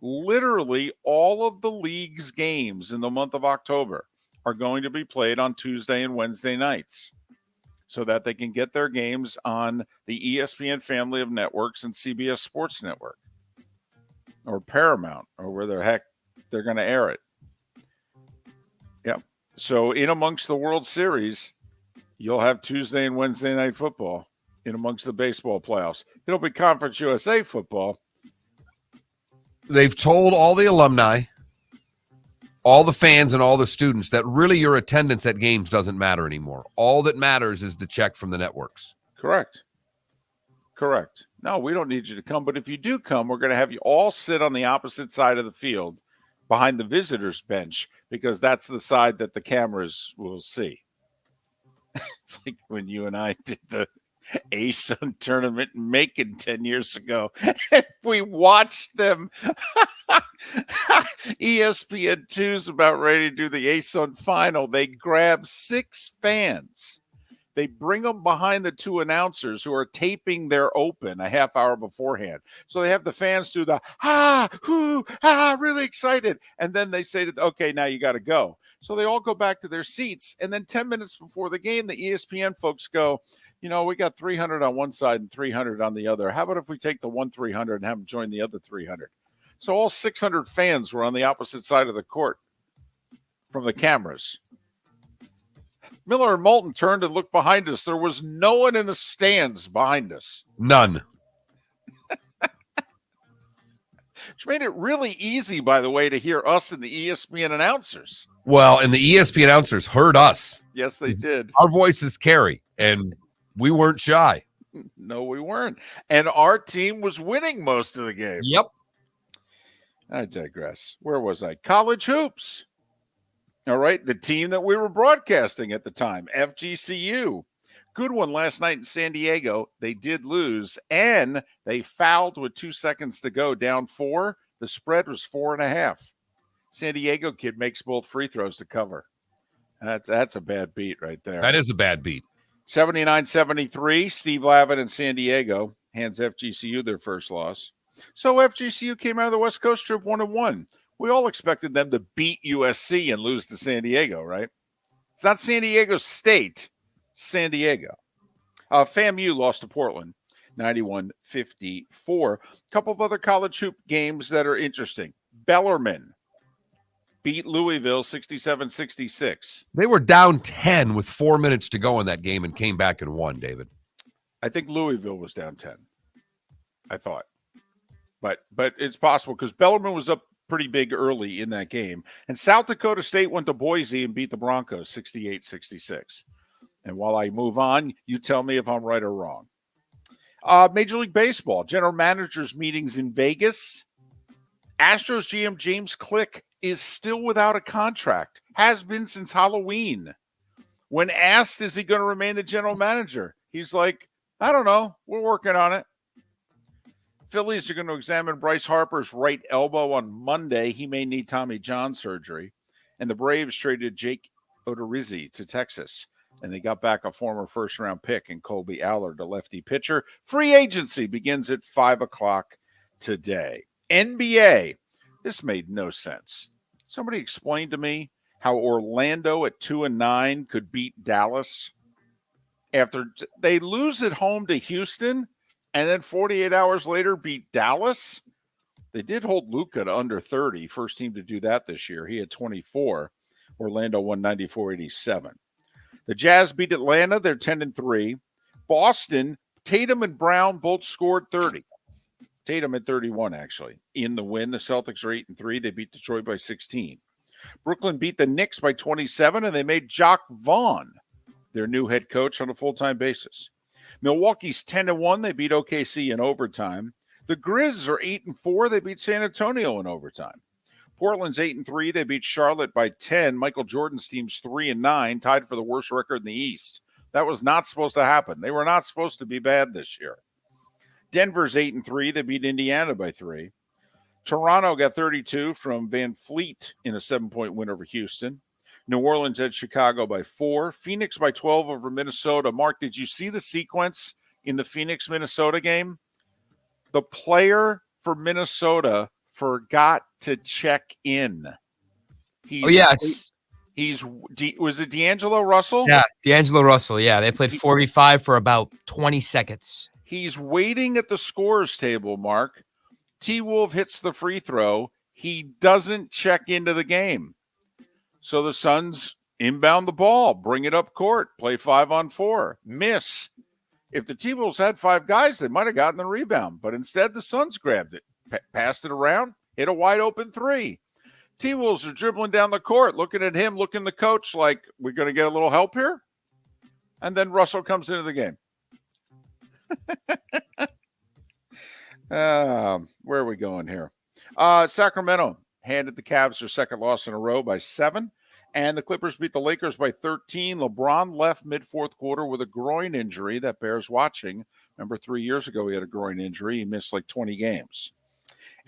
Literally all of the league's games in the month of October are going to be played on Tuesday and Wednesday nights, so that they can get their games on the ESPN family of networks and CBS Sports Network or Paramount or where the heck they're going to air it. Yep. So in amongst the World Series, you'll have Tuesday and Wednesday night football in amongst the baseball playoffs. It'll be Conference USA football. They've told all the alumni, all the fans, and all the students that really your attendance at games doesn't matter anymore. All that matters is the check from the networks. Correct. No, we don't need you to come. But if you do come, we're going to have you all sit on the opposite side of the field behind the visitors' bench, because that's the side that the cameras will see. It's like when you and I did the ASUN tournament in Macon 10 years ago, and we watched them. ESPN2's about ready to do the ASUN final. They grab 6 fans. They bring them behind the 2 announcers who are taping their open a half hour beforehand. So they have the fans do the really excited. And then they say, okay, now you got to go. So they all go back to their seats. And then 10 minutes before the game, the ESPN folks go, we got 300 on one side and 300 on the other. How about if we take the 300 and have them join the other 300? So all 600 fans were on the opposite side of the court from the cameras. Miller and Moulton turned and looked behind us. There was no one in the stands behind us. None. Which made it really easy, by the way, to hear us and the ESPN announcers. Well, and the ESPN announcers heard us. Yes, they did. Our voices carry, and we weren't shy. No, we weren't. And our team was winning most of the game. Yep. I digress. Where was I? College hoops. All right. The team that we were broadcasting at the time, FGCU. Good one last night in San Diego. They did lose, and they fouled with 2 seconds to go, down 4. The spread was 4.5. San Diego kid makes both free throws to cover. That's a bad beat right there. That is a bad beat. 79-73, Steve Lavin in San Diego hands FGCU their first loss. So FGCU came out of the West Coast trip 1-1. We all expected them to beat USC and lose to San Diego, right? It's not San Diego State, San Diego. FAMU lost to Portland, 91-54. A couple of other college hoop games that are interesting. Bellarmine beat Louisville 67-66. They were down 10 with 4 minutes to go in that game and came back and won, David. I think Louisville was down 10, I thought. But it's possible because Bellarmine was up pretty big early in that game. And South Dakota State went to Boise and beat the Broncos 68-66. And while I move on, you tell me if I'm right or wrong. Major League Baseball, general managers meetings in Vegas. Astros GM James Click is still without a contract, has been since Halloween. When asked, is he going to remain the general manager? He's like, I don't know. We're working on it. Phillies are going to examine Bryce Harper's right elbow on Monday. He may need Tommy John surgery. And the Braves traded Jake Odorizzi to Texas. And they got back a former first-round pick in Colby Allard, a lefty pitcher. Free agency begins at 5 o'clock today. NBA. This made no sense. Somebody explained to me how Orlando at 2-9 could beat Dallas after they lose at home to Houston and then 48 hours later beat Dallas. They did hold Luka to under 30, first team to do that this year. He had 24. Orlando won 94-87. The Jazz beat Atlanta. They're 10-3. Boston, Tatum and Brown both scored 30. Tatum at 31, actually. In the win, the Celtics are 8-3. They beat Detroit by 16. Brooklyn beat the Knicks by 27, and they made Jacques Vaughn their new head coach on a full-time basis. Milwaukee's 10-1. They beat OKC in overtime. The Grizz are 8-4. They beat San Antonio in overtime. Portland's 8-3. They beat Charlotte by 10. Michael Jordan's team's 3-9, tied for the worst record in the East. That was not supposed to happen. They were not supposed to be bad this year. Denver's 8-3. They beat Indiana by 3. Toronto got 32 from Van Fleet in a 7-point win over Houston. New Orleans had Chicago by 4. Phoenix by 12 over Minnesota. Mark, did you see the sequence in the Phoenix-Minnesota game? The player for Minnesota forgot to check in. Was it D'Angelo Russell? Yeah, D'Angelo Russell. Yeah, they played 4v5 for about 20 seconds. He's waiting at the scorer's table, Mark. T-Wolf hits the free throw. He doesn't check into the game. So the Suns inbound the ball, bring it up court, play 5-on-4, miss. If the T-Wolves had 5 guys, they might have gotten the rebound. But instead, the Suns grabbed it, passed it around, hit a wide-open 3. T-Wolves are dribbling down the court, looking at him, looking the coach like, we're going to get a little help here? And then Russell comes into the game. Where are we going here? Sacramento handed the Cavs their second loss in a row by 7. And the Clippers beat the Lakers by 13. LeBron left mid-fourth quarter with a groin injury that bears watching. Remember, 3 years ago he had a groin injury. He missed like 20 games.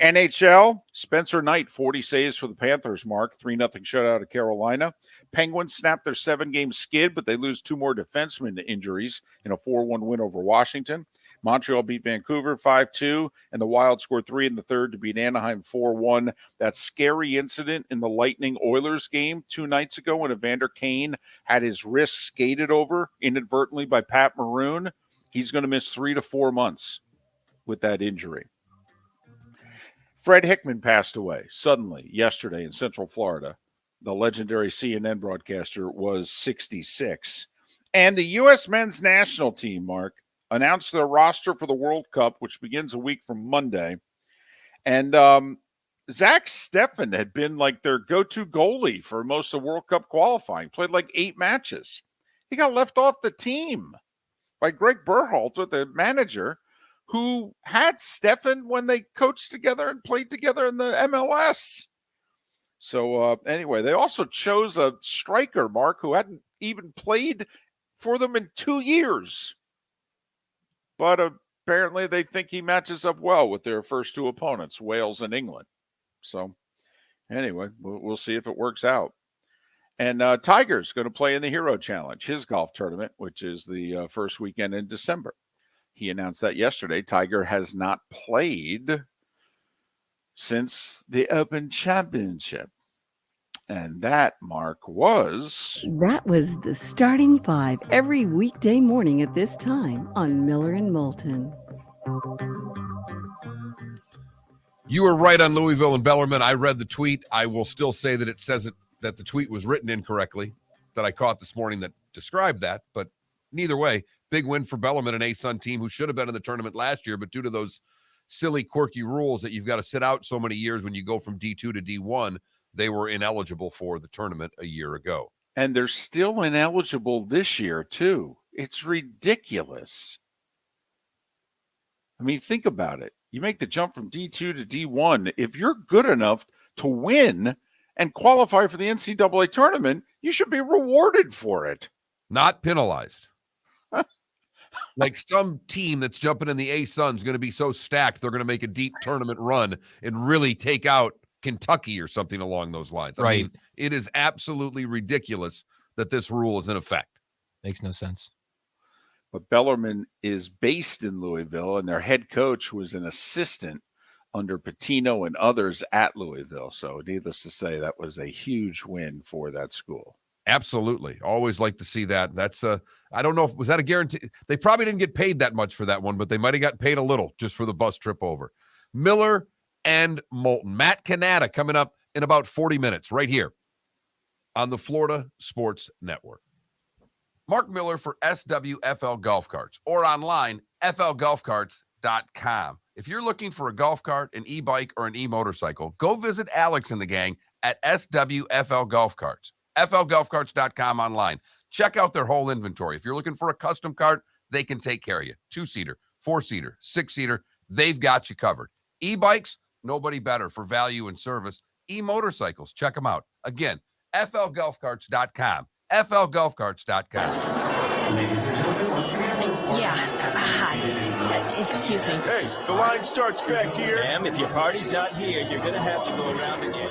NHL, Spencer Knight, 40 saves for the Panthers, Mark. 3-0 shutout of Carolina. Penguins snapped their 7-game skid, but they lose 2 more defensemen to injuries in a 4-1 win over Washington. Montreal beat Vancouver 5-2, and the Wild scored 3 in the third to beat Anaheim 4-1. That scary incident in the Lightning Oilers game 2 nights ago when Evander Kane had his wrist skated over inadvertently by Pat Maroon, he's going to miss 3 to 4 months with that injury. Fred Hickman passed away suddenly yesterday in Central Florida. The legendary CNN broadcaster was 66. And the U.S. men's national team, Mark, announced their roster for the World Cup, which begins a week from Monday. And Zach Steffen had been like their go-to goalie for most of World Cup qualifying, played like 8 matches. He got left off the team by Greg Berhalter, the manager, who had Steffen when they coached together and played together in the MLS. So anyway, they also chose a striker, Mark, who hadn't even played for them in 2 years. But apparently they think he matches up well with their first 2 opponents, Wales and England. So anyway, we'll see if it works out. And Tiger's going to play in the Hero Challenge, his golf tournament, which is the first weekend in December. He announced that yesterday. Tiger has not played since the Open Championship. And that, Mark, was... That was the starting 5 every weekday morning at this time on Miller and Moulton. You were right on Louisville and Bellarmine. I read the tweet. I will still say that it says that the tweet was written incorrectly, that I caught this morning that described that. But neither way, big win for Bellarmine, an A-Sun team who should have been in the tournament last year, but due to those silly, quirky rules that you've got to sit out so many years when you go from D2 to D1, they were ineligible for the tournament a year ago. And they're still ineligible this year, too. It's ridiculous. I mean, think about it. You make the jump from D2 to D1. If you're good enough to win and qualify for the NCAA tournament, you should be rewarded for it. Not penalized. Like some team that's jumping in the A-Sun is going to be so stacked, they're going to make a deep tournament run and really take out Kentucky or something along those lines. I mean, it is absolutely ridiculous that this rule is in effect. Makes no sense. But Bellarmine is based in Louisville, and their head coach was an assistant under Pitino and others at Louisville. So needless to say, that was a huge win for that school. Absolutely. Always like to see that. That's I don't know if was that a guarantee. They probably didn't get paid that much for that one, but they might have got paid a little just for the bus trip over. Miller and Moulton. Matt Cannata coming up in about 40 minutes right here on the Florida Sports Network. Mark Miller for SWFL Golf Carts or online flgolfcarts.com. If you're looking for a golf cart, an e-bike, or an e-motorcycle, go visit Alex and the gang at SWFL Golf Carts. flgolfcarts.com online. Check out their whole inventory. If you're looking for a custom cart, they can take care of you. 2-seater, 4-seater, 6-seater, they've got you covered. E-bikes, nobody better for value and service. E-motorcycles, check them out. Again, flgolfcarts.com. flgolfcarts.com. Ladies and gentlemen, once again. Yeah. Hi. Excuse me. Hey, the line starts back here. Ma'am, if your party's not here, you're going to have to go around again.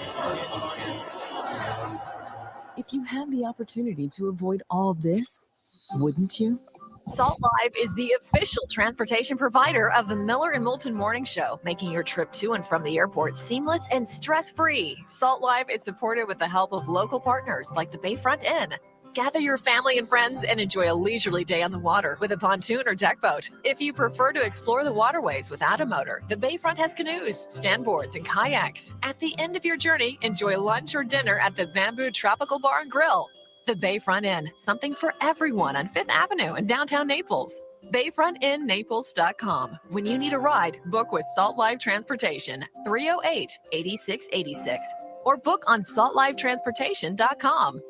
If you had the opportunity to avoid all this, wouldn't you? Salt Live is the official transportation provider of the Miller and Moulton Morning Show, making your trip to and from the airport seamless and stress-free. Salt Live is supported with the help of local partners like the Bayfront Inn. Gather your family and friends and enjoy a leisurely day on the water with a pontoon or deck boat. If you prefer to explore the waterways without a motor, the Bayfront has canoes, standboards, and kayaks. At the end of your journey, enjoy lunch or dinner at the Bamboo Tropical Bar and Grill. The Bayfront Inn, something for everyone on 5th Avenue in downtown Naples. BayfrontInNaples.com. When you need a ride, book with Salt Live Transportation, 308-8686, or book on saltlivetransportation.com.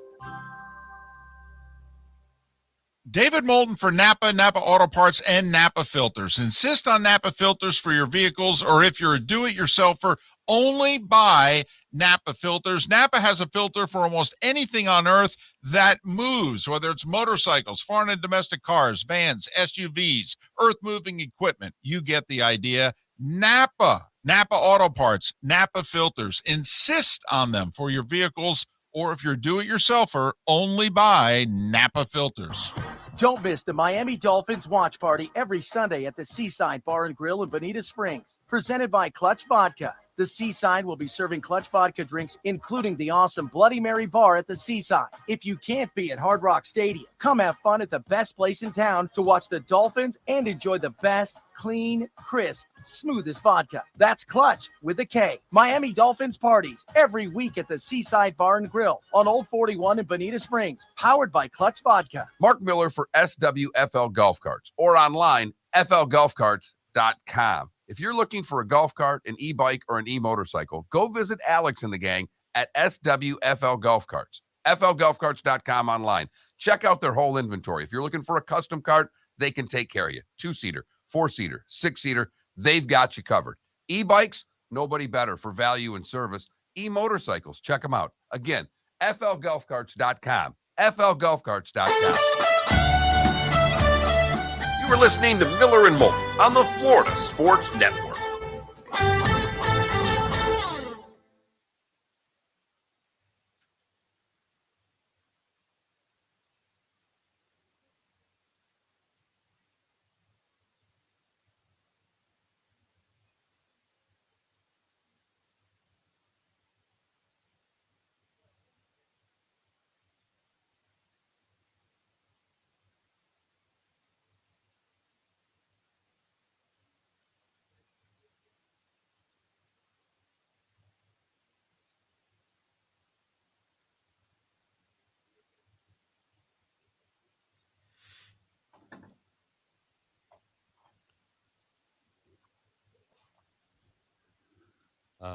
David Moulton for Napa Auto Parts, and Napa Filters. Insist on Napa filters for your vehicles, or if you're a do-it-yourselfer, only buy Napa filters. Napa has a filter for almost anything on earth that moves, whether it's motorcycles, foreign and domestic cars, vans, SUVs, earth-moving equipment. You get the idea. Napa Auto Parts, Napa filters. Insist on them for your vehicles, or if you're a do-it-yourselfer, only buy Napa filters. Don't miss the Miami Dolphins watch party every Sunday at the Seaside Bar and Grill in Bonita Springs, presented by Clutch Vodka. The Seaside will be serving Clutch Vodka drinks, including the awesome Bloody Mary bar at the Seaside. If you can't be at Hard Rock Stadium, come have fun at the best place in town to watch the Dolphins and enjoy the best, clean, crisp, smoothest vodka. That's Clutch with a K. Miami Dolphins parties every week at the Seaside Bar and Grill on Old 41 in Bonita Springs, powered by Clutch Vodka. Mark Miller for SWFL Golf Carts or online flgolfcarts.com. If you're looking for a golf cart, an e-bike, or an e-motorcycle, go visit Alex and the gang at SWFL Golf Carts. flgolfcarts.com online. Check out their whole inventory. If you're looking for a custom cart, they can take care of you. 2-seater, 4-seater, 6-seater, they've got you covered. E-bikes, nobody better for value and service. E-motorcycles, check them out. Again, flgolfcarts.com. flgolfcarts.com. We're listening to Miller and Moulton on the Florida Sports Network.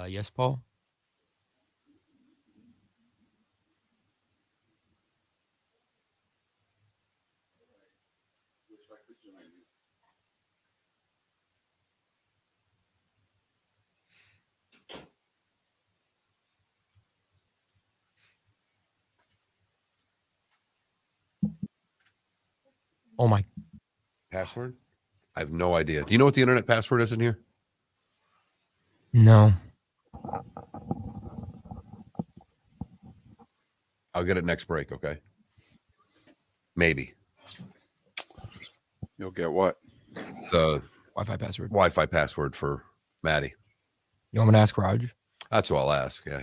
Yes, Paul? Oh my. Password? I have no idea. Do you know what the internet password is in here? No. I'll get it next break, okay? Maybe. You'll get what? The Wi-Fi password. Wi-Fi password for Maddie. You want me to ask Raj? That's what I'll ask. Yeah.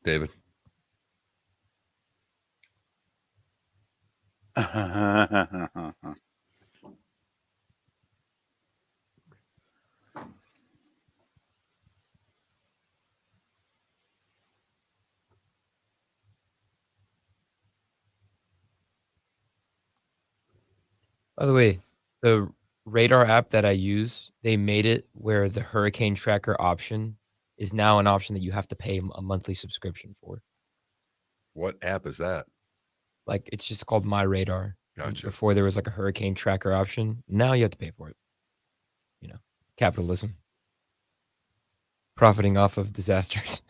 David. By the way, the radar app that I use, they made it where the hurricane tracker option is now an option that you have to pay a monthly subscription for. What app is that? Like, it's just called My Radar. Gotcha. Before there was like a hurricane tracker option. Now you have to pay for it. You know, capitalism. Profiting off of disasters.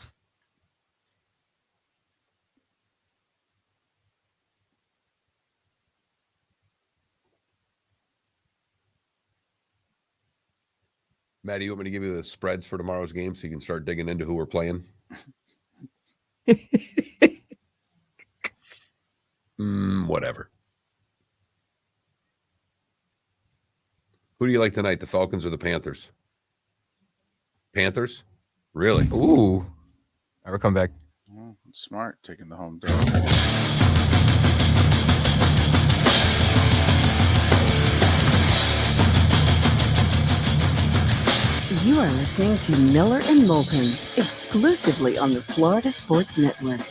Matt, do you want me to give you the spreads for tomorrow's game so you can start digging into who we're playing? Whatever. Who do you like tonight, the Falcons or the Panthers? Panthers? Really? Ooh. I will come back. Well, smart, taking the home dog. You are listening to Miller and Moulton, exclusively on the Florida Sports Network.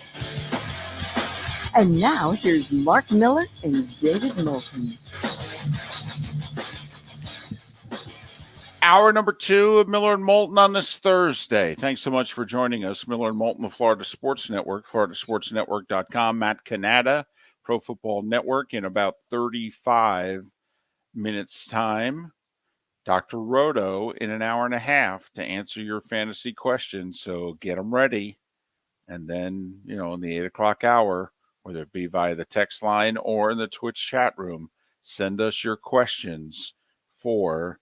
And now, here's Mark Miller and David Moulton. Hour number 2 of Miller and Moulton on this Thursday. Thanks so much for joining us. Miller and Moulton, the Florida Sports Network, floridasportsnetwork.com. Matt Cannata, Pro Football Network, in about 35 minutes' time. Dr. Roto in an hour and a half to answer your fantasy questions. So get them ready. And then, in the 8 o'clock hour, whether it be via the text line or in the Twitch chat room, send us your questions for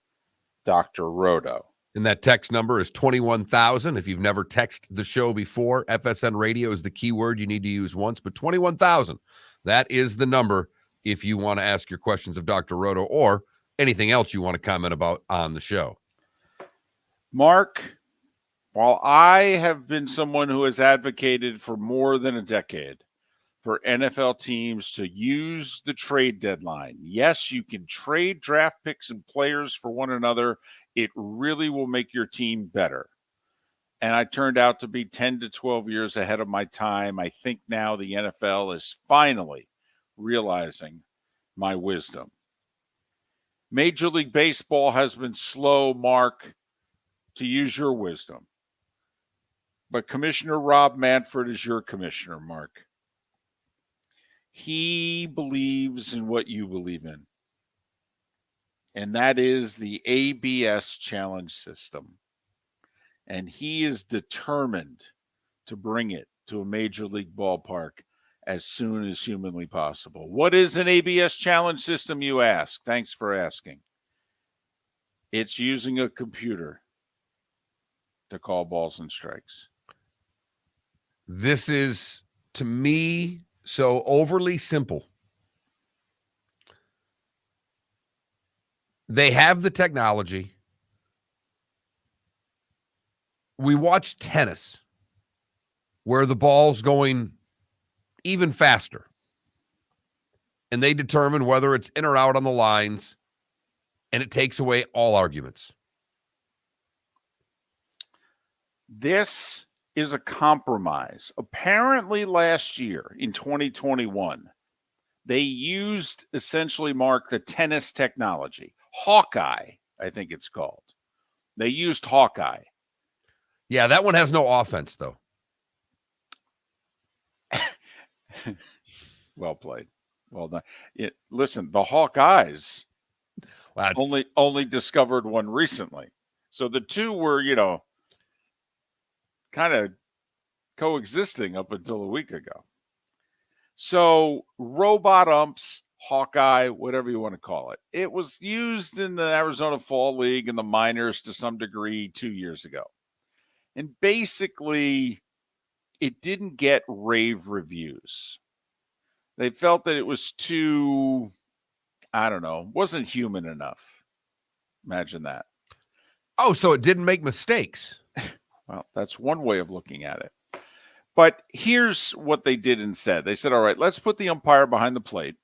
Dr. Roto. And that text number is 21,000. If you've never texted the show before, FSN radio is the keyword you need to use once, but 21,000. That is the number if you want to ask your questions of Dr. Roto or anything else you want to comment about on the show. Mark, while I have been someone who has advocated for more than a decade for NFL teams to use the trade deadline, yes, you can trade draft picks and players for one another. It really will make your team better. And I turned out to be 10 to 12 years ahead of my time. I think now the NFL is finally realizing my wisdom. Major League Baseball has been slow, Mark, to use your wisdom. But Commissioner Rob Manfred is your commissioner, Mark. He believes in what you believe in. And that is the ABS challenge system. And he is determined to bring it to a major league ballpark as soon as humanly possible. What is an ABS challenge system, you ask? Thanks for asking. It's using a computer to call balls and strikes. This is, to me, so overly simple. They have the technology. We watch tennis. where the ball's going even faster. And they determine whether it's in or out on the lines, and it takes away all arguments. This is a compromise. Apparently last year in 2021, they used essentially, Mark, the tennis technology. Hawkeye, I think it's called. They used Hawkeye. Yeah, that one has no offense, though. Well played. Well done. Listen, the Hawkeyes only discovered one recently. So the two were, kind of coexisting up until a week ago. So robot umps, Hawkeye, whatever you want to call it. It was used in the Arizona Fall League and the minors to some degree 2 years ago. And basically, it didn't get rave reviews. They felt that it was too, wasn't human enough. Imagine that. Oh, so it didn't make mistakes. Well, that's one way of looking at it. But here's what they did instead. They said, all right, let's put the umpire behind the plate,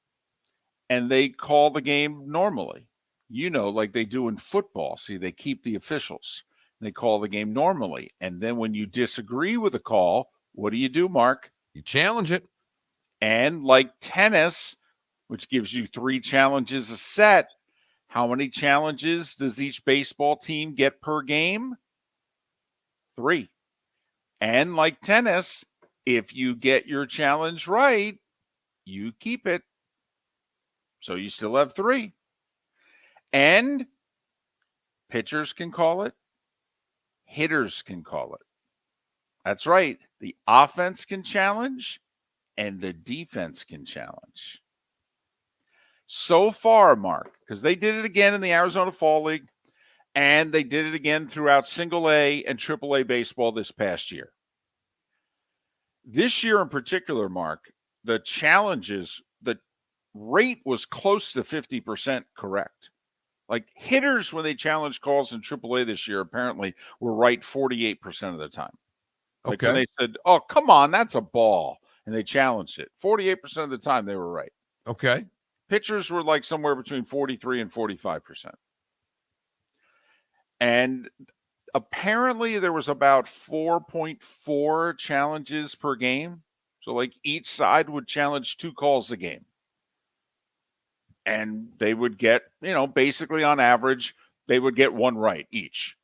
and they call the game normally. Like they do in football. See, they keep the officials. They call the game normally. And then when you disagree with a call, what do, Mark? You challenge it. And like tennis, which gives you 3 challenges a set, how many challenges does each baseball team get per game? 3. And like tennis, if you get your challenge right, you keep it. So you still have 3. And pitchers can call it. Hitters can call it. That's right. The offense can challenge and the defense can challenge. So far, Mark, because they did it again in the Arizona Fall League, and they did it again throughout single A and triple A baseball this past year. This year in particular, Mark, the challenges, the rate was close to 50% correct. Like hitters, when they challenged calls in triple A this year, apparently were right 48% of the time. Like when they said, oh, come on, that's a ball. And they challenged it. 48% of the time they were right. Okay. Pitchers were like somewhere between 43 and 45%. And apparently there was about 4.4 challenges per game. So like each side would challenge 2 calls a game. And they would get, basically on average, they would get 1 right each.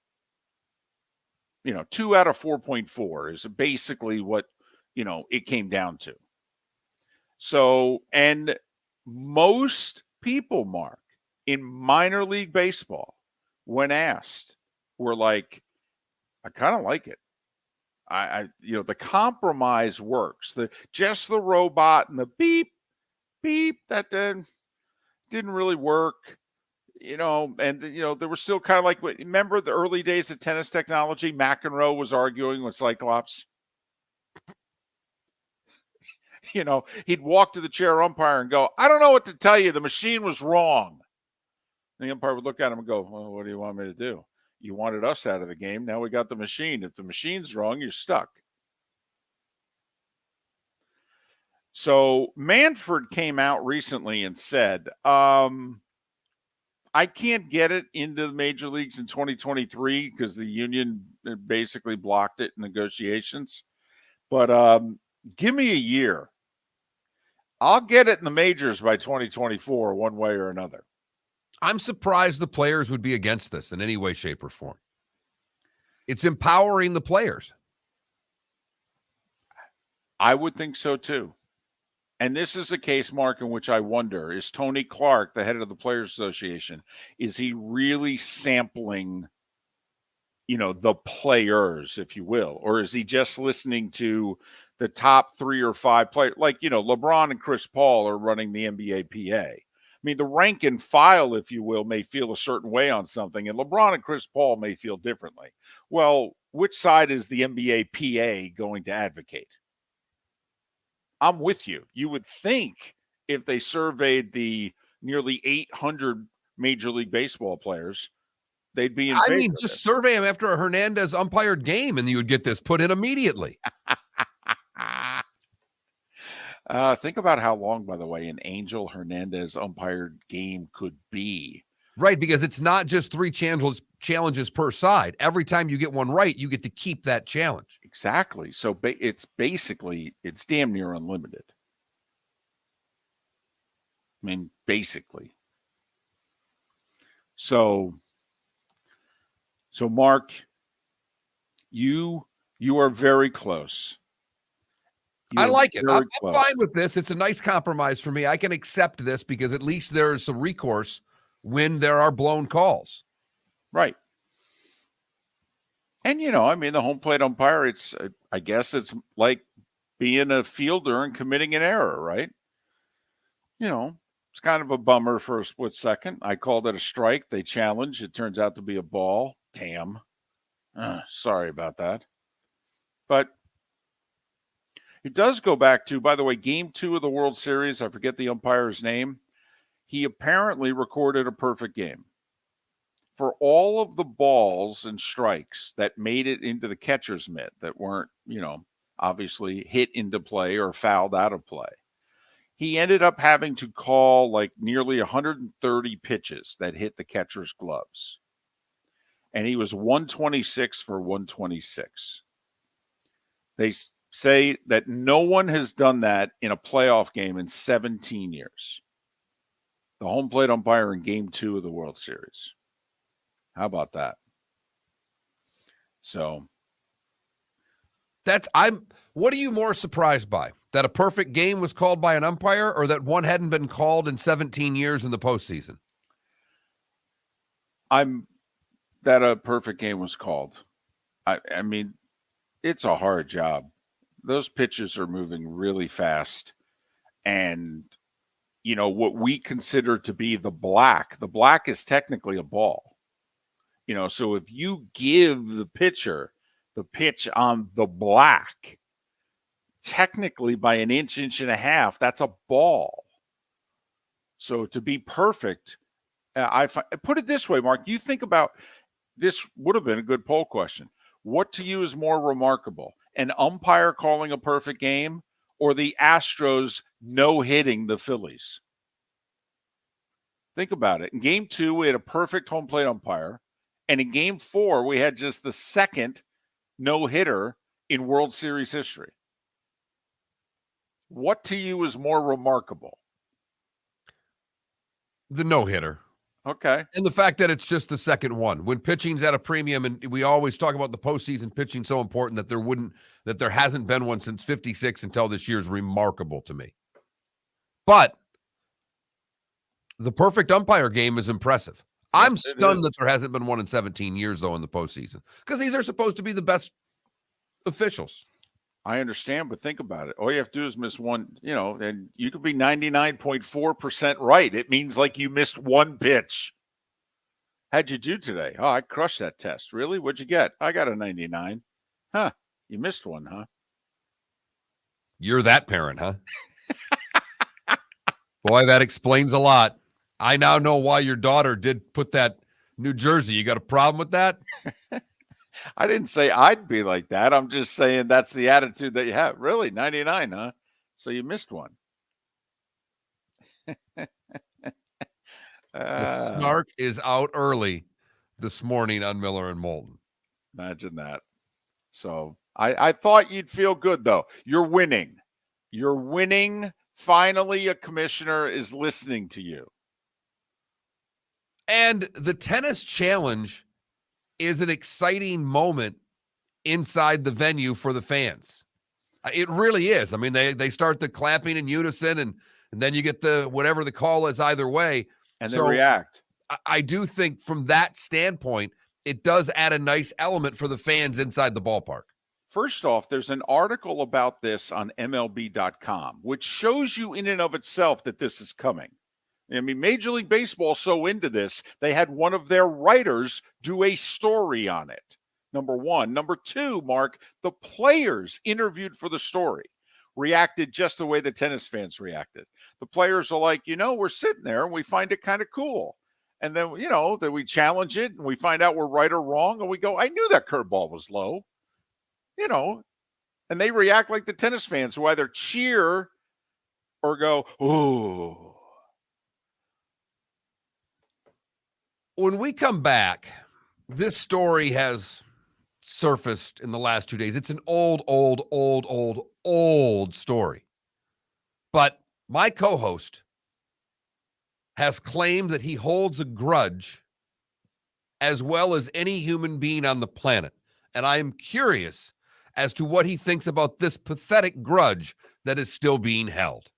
2 out of 4.4 is basically what, it came down to. So, and most people, Mark, in minor league baseball, when asked, were like, I kind of like it. The compromise works. Just the robot and the beep, beep, that didn't really work. There were still kind of like, remember the early days of tennis technology? McEnroe was arguing with Cyclops. He'd walk to the chair umpire and go, I don't know what to tell you. The machine was wrong. And the umpire would look at him and go, well, what do you want me to do? You wanted us out of the game. Now we got the machine. If the machine's wrong, you're stuck. So Manfred came out recently and said, I can't get it into the major leagues in 2023 because the union basically blocked it in negotiations. But give me a year. I'll get it in the majors by 2024, one way or another. I'm surprised the players would be against this in any way, shape, or form. It's empowering the players. I would think so, too. And this is a case, Mark, in which I wonder, is Tony Clark, the head of the Players Association, is he really sampling, the players, if you will? Or is he just listening to the top 3 or 5 players? Like, LeBron and Chris Paul are running the NBA PA. I mean, the rank and file, if you will, may feel a certain way on something, and LeBron and Chris Paul may feel differently. Well, which side is the NBA PA going to advocate? I'm with you. You would think if they surveyed the nearly 800 Major League Baseball players, they'd be in favor. I mean, just survey them after a Hernandez umpired game, and you would get this put in immediately. Think about how long, by the way, an Angel Hernandez umpired game could be. Right, because it's not just 3 challenges per side. Every time you get one right, you get to keep that challenge. Exactly. So it's damn near unlimited. I mean, basically. So Mark, you are very close. I like it. I'm fine with this. It's a nice compromise for me. I can accept this because at least there's some recourse when there are blown calls. Right. And, the home plate umpire, I guess it's like being a fielder and committing an error, right? It's kind of a bummer for a split second. I called it a strike. They challenged. It turns out to be a ball. Damn. Sorry about that. But it does go back to, by the way, Game 2 of the World Series. I forget the umpire's name. He apparently recorded a perfect game. For all of the balls and strikes that made it into the catcher's mitt that weren't, obviously hit into play or fouled out of play, he ended up having to call like nearly 130 pitches that hit the catcher's gloves. And he was 126 for 126. They say that no one has done that in a playoff game in 17 years. The home plate umpire in Game 2 of the World Series. How about that? So what are you more surprised by? That a perfect game was called by an umpire or that one hadn't been called in 17 years in the postseason? That a perfect game was called. I mean, it's a hard job. Those pitches are moving really fast. And, what we consider to be the black is technically a ball. So if you give the pitcher the pitch on the black, technically by an inch and a half, that's a ball. So to be perfect, I put it this way, Mark, you think about this would have been a good poll question. What to you is more remarkable, an umpire calling a perfect game or the Astros no-hitting the Phillies? Think about it. In Game 2, we had a perfect home plate umpire. And in Game 4, we had just the second no-hitter in World Series history. What to you is more remarkable? The no-hitter. Okay. And the fact that it's just the second one. When pitching's at a premium, and we always talk about the postseason pitching so important that there hasn't been one since 56 until this year is remarkable to me. But the perfect umpire game is impressive. Yes, I'm stunned that there hasn't been one in 17 years, though, in the postseason, because these are supposed to be the best officials. I understand, but think about it. All you have to do is miss one, and you could be 99.4% right. It means like you missed one pitch. How'd you do today? Oh, I crushed that test. Really? What'd you get? I got a 99. Huh. You missed one, huh? You're that parent, huh? Boy, that explains a lot. I now know why your daughter did put that New Jersey. You got a problem with that? I didn't say I'd be like that. I'm just saying that's the attitude that you have. Really? 99, huh? So you missed one. The snark is out early this morning on Miller and Moulton. Imagine that. So I thought you'd feel good, though. You're winning. You're winning. Finally, a commissioner is listening to you. And the tennis challenge is an exciting moment inside the venue for the fans. It really is. I mean, they start the clapping in unison, and then you get the whatever the call is either way. And they react. I do think from that standpoint, it does add a nice element for the fans inside the ballpark. First off, there's an article about this on MLB.com, which shows you in and of itself that this is coming. I mean, Major League Baseball is so into this, they had one of their writers do a story on it. Number one. Number two, Mark, the players interviewed for the story reacted just the way the tennis fans reacted. The players are like, we're sitting there and we find it kind of cool. And then, that we challenge it and we find out we're right or wrong. And we go, I knew that curveball was low, and they react like the tennis fans who either cheer or go, ooh. When we come back, this story has surfaced in the last 2 days. It's an old story. But my co-host has claimed that he holds a grudge as well as any human being on the planet. And I am curious as to what he thinks about this pathetic grudge that is still being held.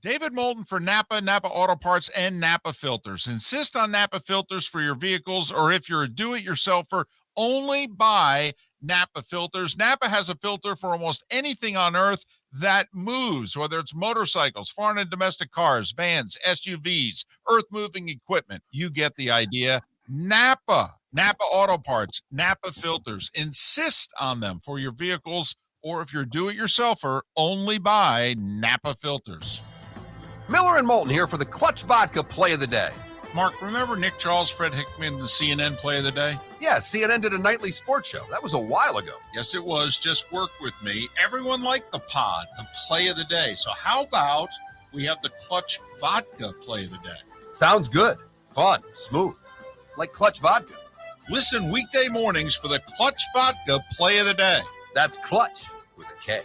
David Moulton for Napa, Napa Auto Parts, and Napa Filters. Insist on Napa filters for your vehicles, or if you're a do-it-yourselfer, only buy Napa filters. Napa has a filter for almost anything on earth that moves, whether it's motorcycles, foreign and domestic cars, vans, SUVs, earth-moving equipment. You get the idea. Napa Auto Parts, Napa filters. Insist on them for your vehicles, or if you're a do-it-yourselfer, only buy Napa filters. Miller and Moulton here for the Clutch Vodka Play of the Day. Mark, remember Nick Charles, Fred Hickman, the CNN Play of the Day? Yeah, CNN did a nightly sports show. That was a while ago. Yes, it was. Just work with me. Everyone liked the pod, the Play of the Day. So how about we have the Clutch Vodka Play of the Day? Sounds good. Fun. Smooth. Like Clutch Vodka. Listen weekday mornings for the Clutch Vodka Play of the Day. That's Clutch with a K.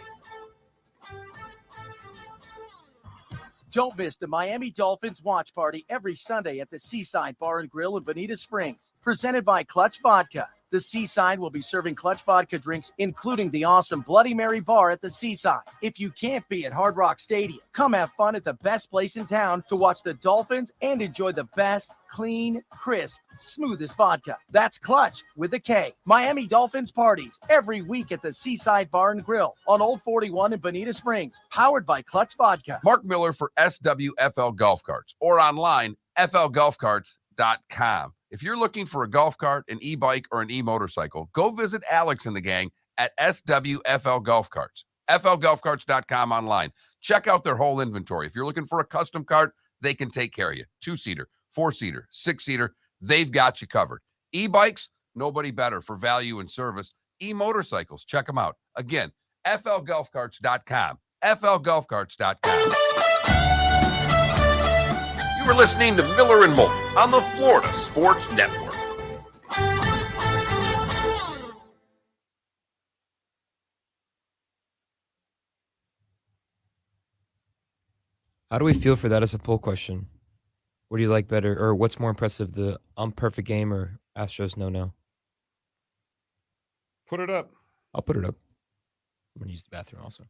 Don't miss the Miami Dolphins watch party every Sunday at the Seaside Bar and Grill in Bonita Springs. Presented by Clutch Vodka. The Seaside will be serving Clutch Vodka drinks, including the awesome Bloody Mary bar at the Seaside. If you can't be at Hard Rock Stadium, come have fun at the best place in town to watch the Dolphins and enjoy the best, clean, crisp, smoothest vodka. That's Clutch with a K. Miami Dolphins parties every week at the Seaside Bar and Grill on Old 41 in Bonita Springs. Powered by Clutch Vodka. Mark Miller for SWFL Golf Carts or online, flgolfcarts.com. If you're looking for a golf cart, an e-bike, or an e-motorcycle, go visit Alex and the gang at SWFL Golf Carts. flgolfcarts.com online. Check out their whole inventory. If you're looking for a custom cart, they can take care of you. 2-seater, 4-seater, 6-seater, they've got you covered. E-bikes, nobody better for value and service. E-motorcycles, check them out. Again, flgolfcarts.com. flgolfcarts.com. You were listening to Miller and Moulton on the Florida Sports Network. How do we feel for that as a poll question? What do you like better, or what's more impressive, the perfect game or Astros no? Put it up. I'll put it up. I'm going to use the bathroom also.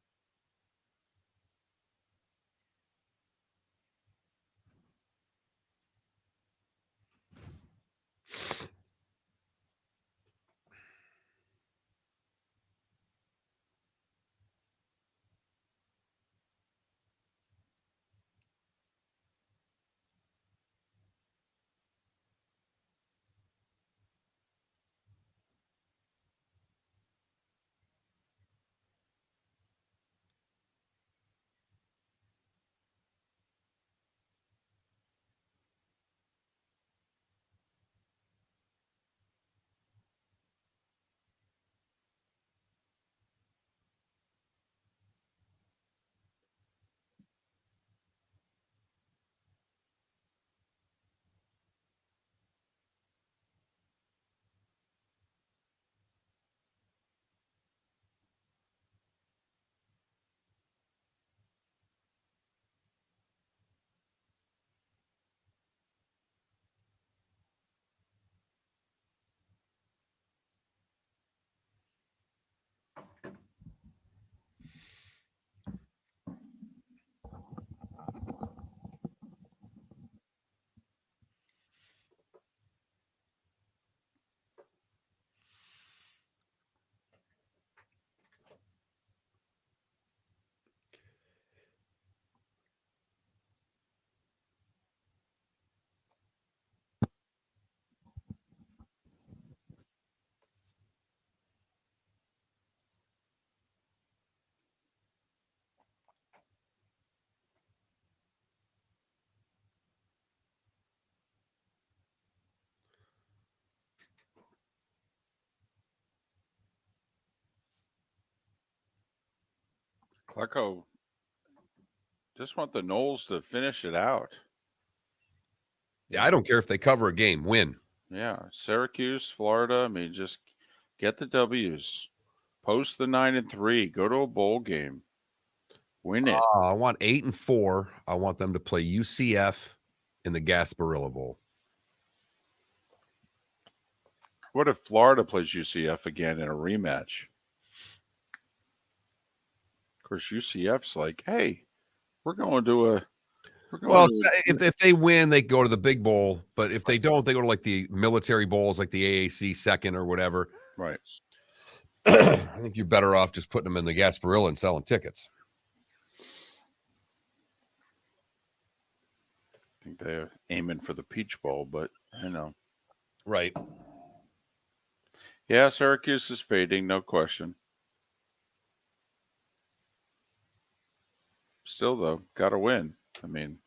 Klecko Just want the Noles to finish it out. Yeah, I don't care if they cover a game, win. Yeah, Syracuse, Florida. I mean, just get the W's. Post the 9-3. Go to a bowl game. Win it. I want 8-4. I want them to play UCF in the Gasparilla Bowl. What if Florida plays UCF again in a rematch? Of course, UCF's like, hey, we're going to a. Well, if they win, they go to the big bowl. But if they don't, they go to like the military bowls, like the AAC second or whatever. Right. I think you're better off just putting them in the Gasparilla and selling tickets. I think they're aiming for the Peach Bowl, but you know. Right. Yeah, Syracuse is fading, no question. Still, though, got to win. I mean,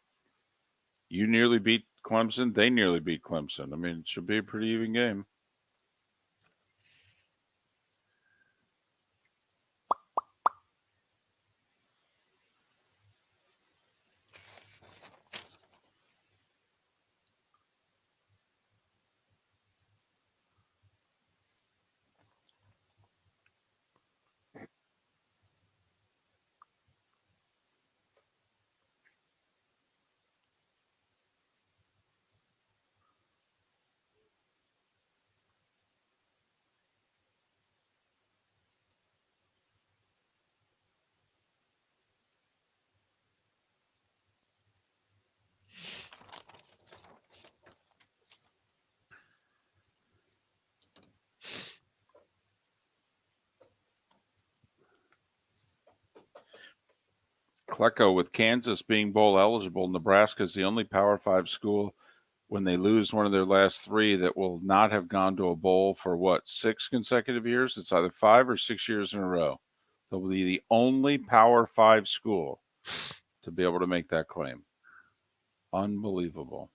you nearly beat Clemson. They nearly beat Clemson. I mean, it should be a pretty even game. Klecko, with Kansas being bowl eligible, Nebraska is the only Power 5 school when they lose one of their last three that will not have gone to a bowl for, 6 consecutive years? It's either 5 or 6 years in a row. They'll be the only Power 5 school to be able to make that claim. Unbelievable.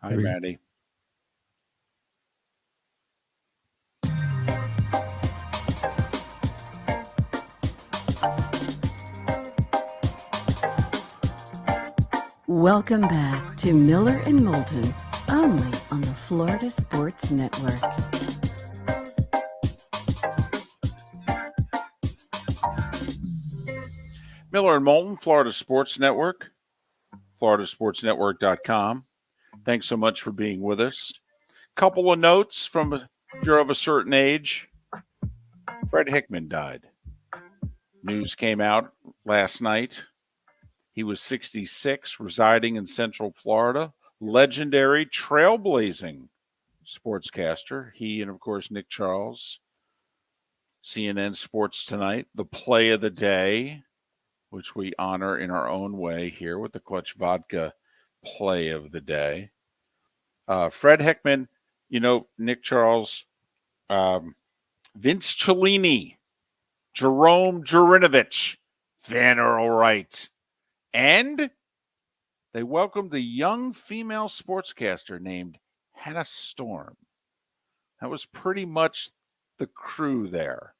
Hi, Maddie. Welcome back to Miller and Moulton, only on the Florida Sports Network. Miller and Moulton, Florida Sports Network, floridasportsnetwork.com. Thanks so much for being with us. Couple of notes from if you're of a certain age. Fred Hickman died. News came out last night. He was 66, residing in Central Florida. Legendary, trailblazing sportscaster. He and, of course, Nick Charles. CNN Sports Tonight. The play of the day, which we honor in our own way here with the Clutch Vodka play of the day. Fred Hickman, Nick Charles, Vince Cellini, Jerome Jurinovich, Van Earl Wright, and they welcomed a young female sportscaster named Hannah Storm. That was pretty much the crew there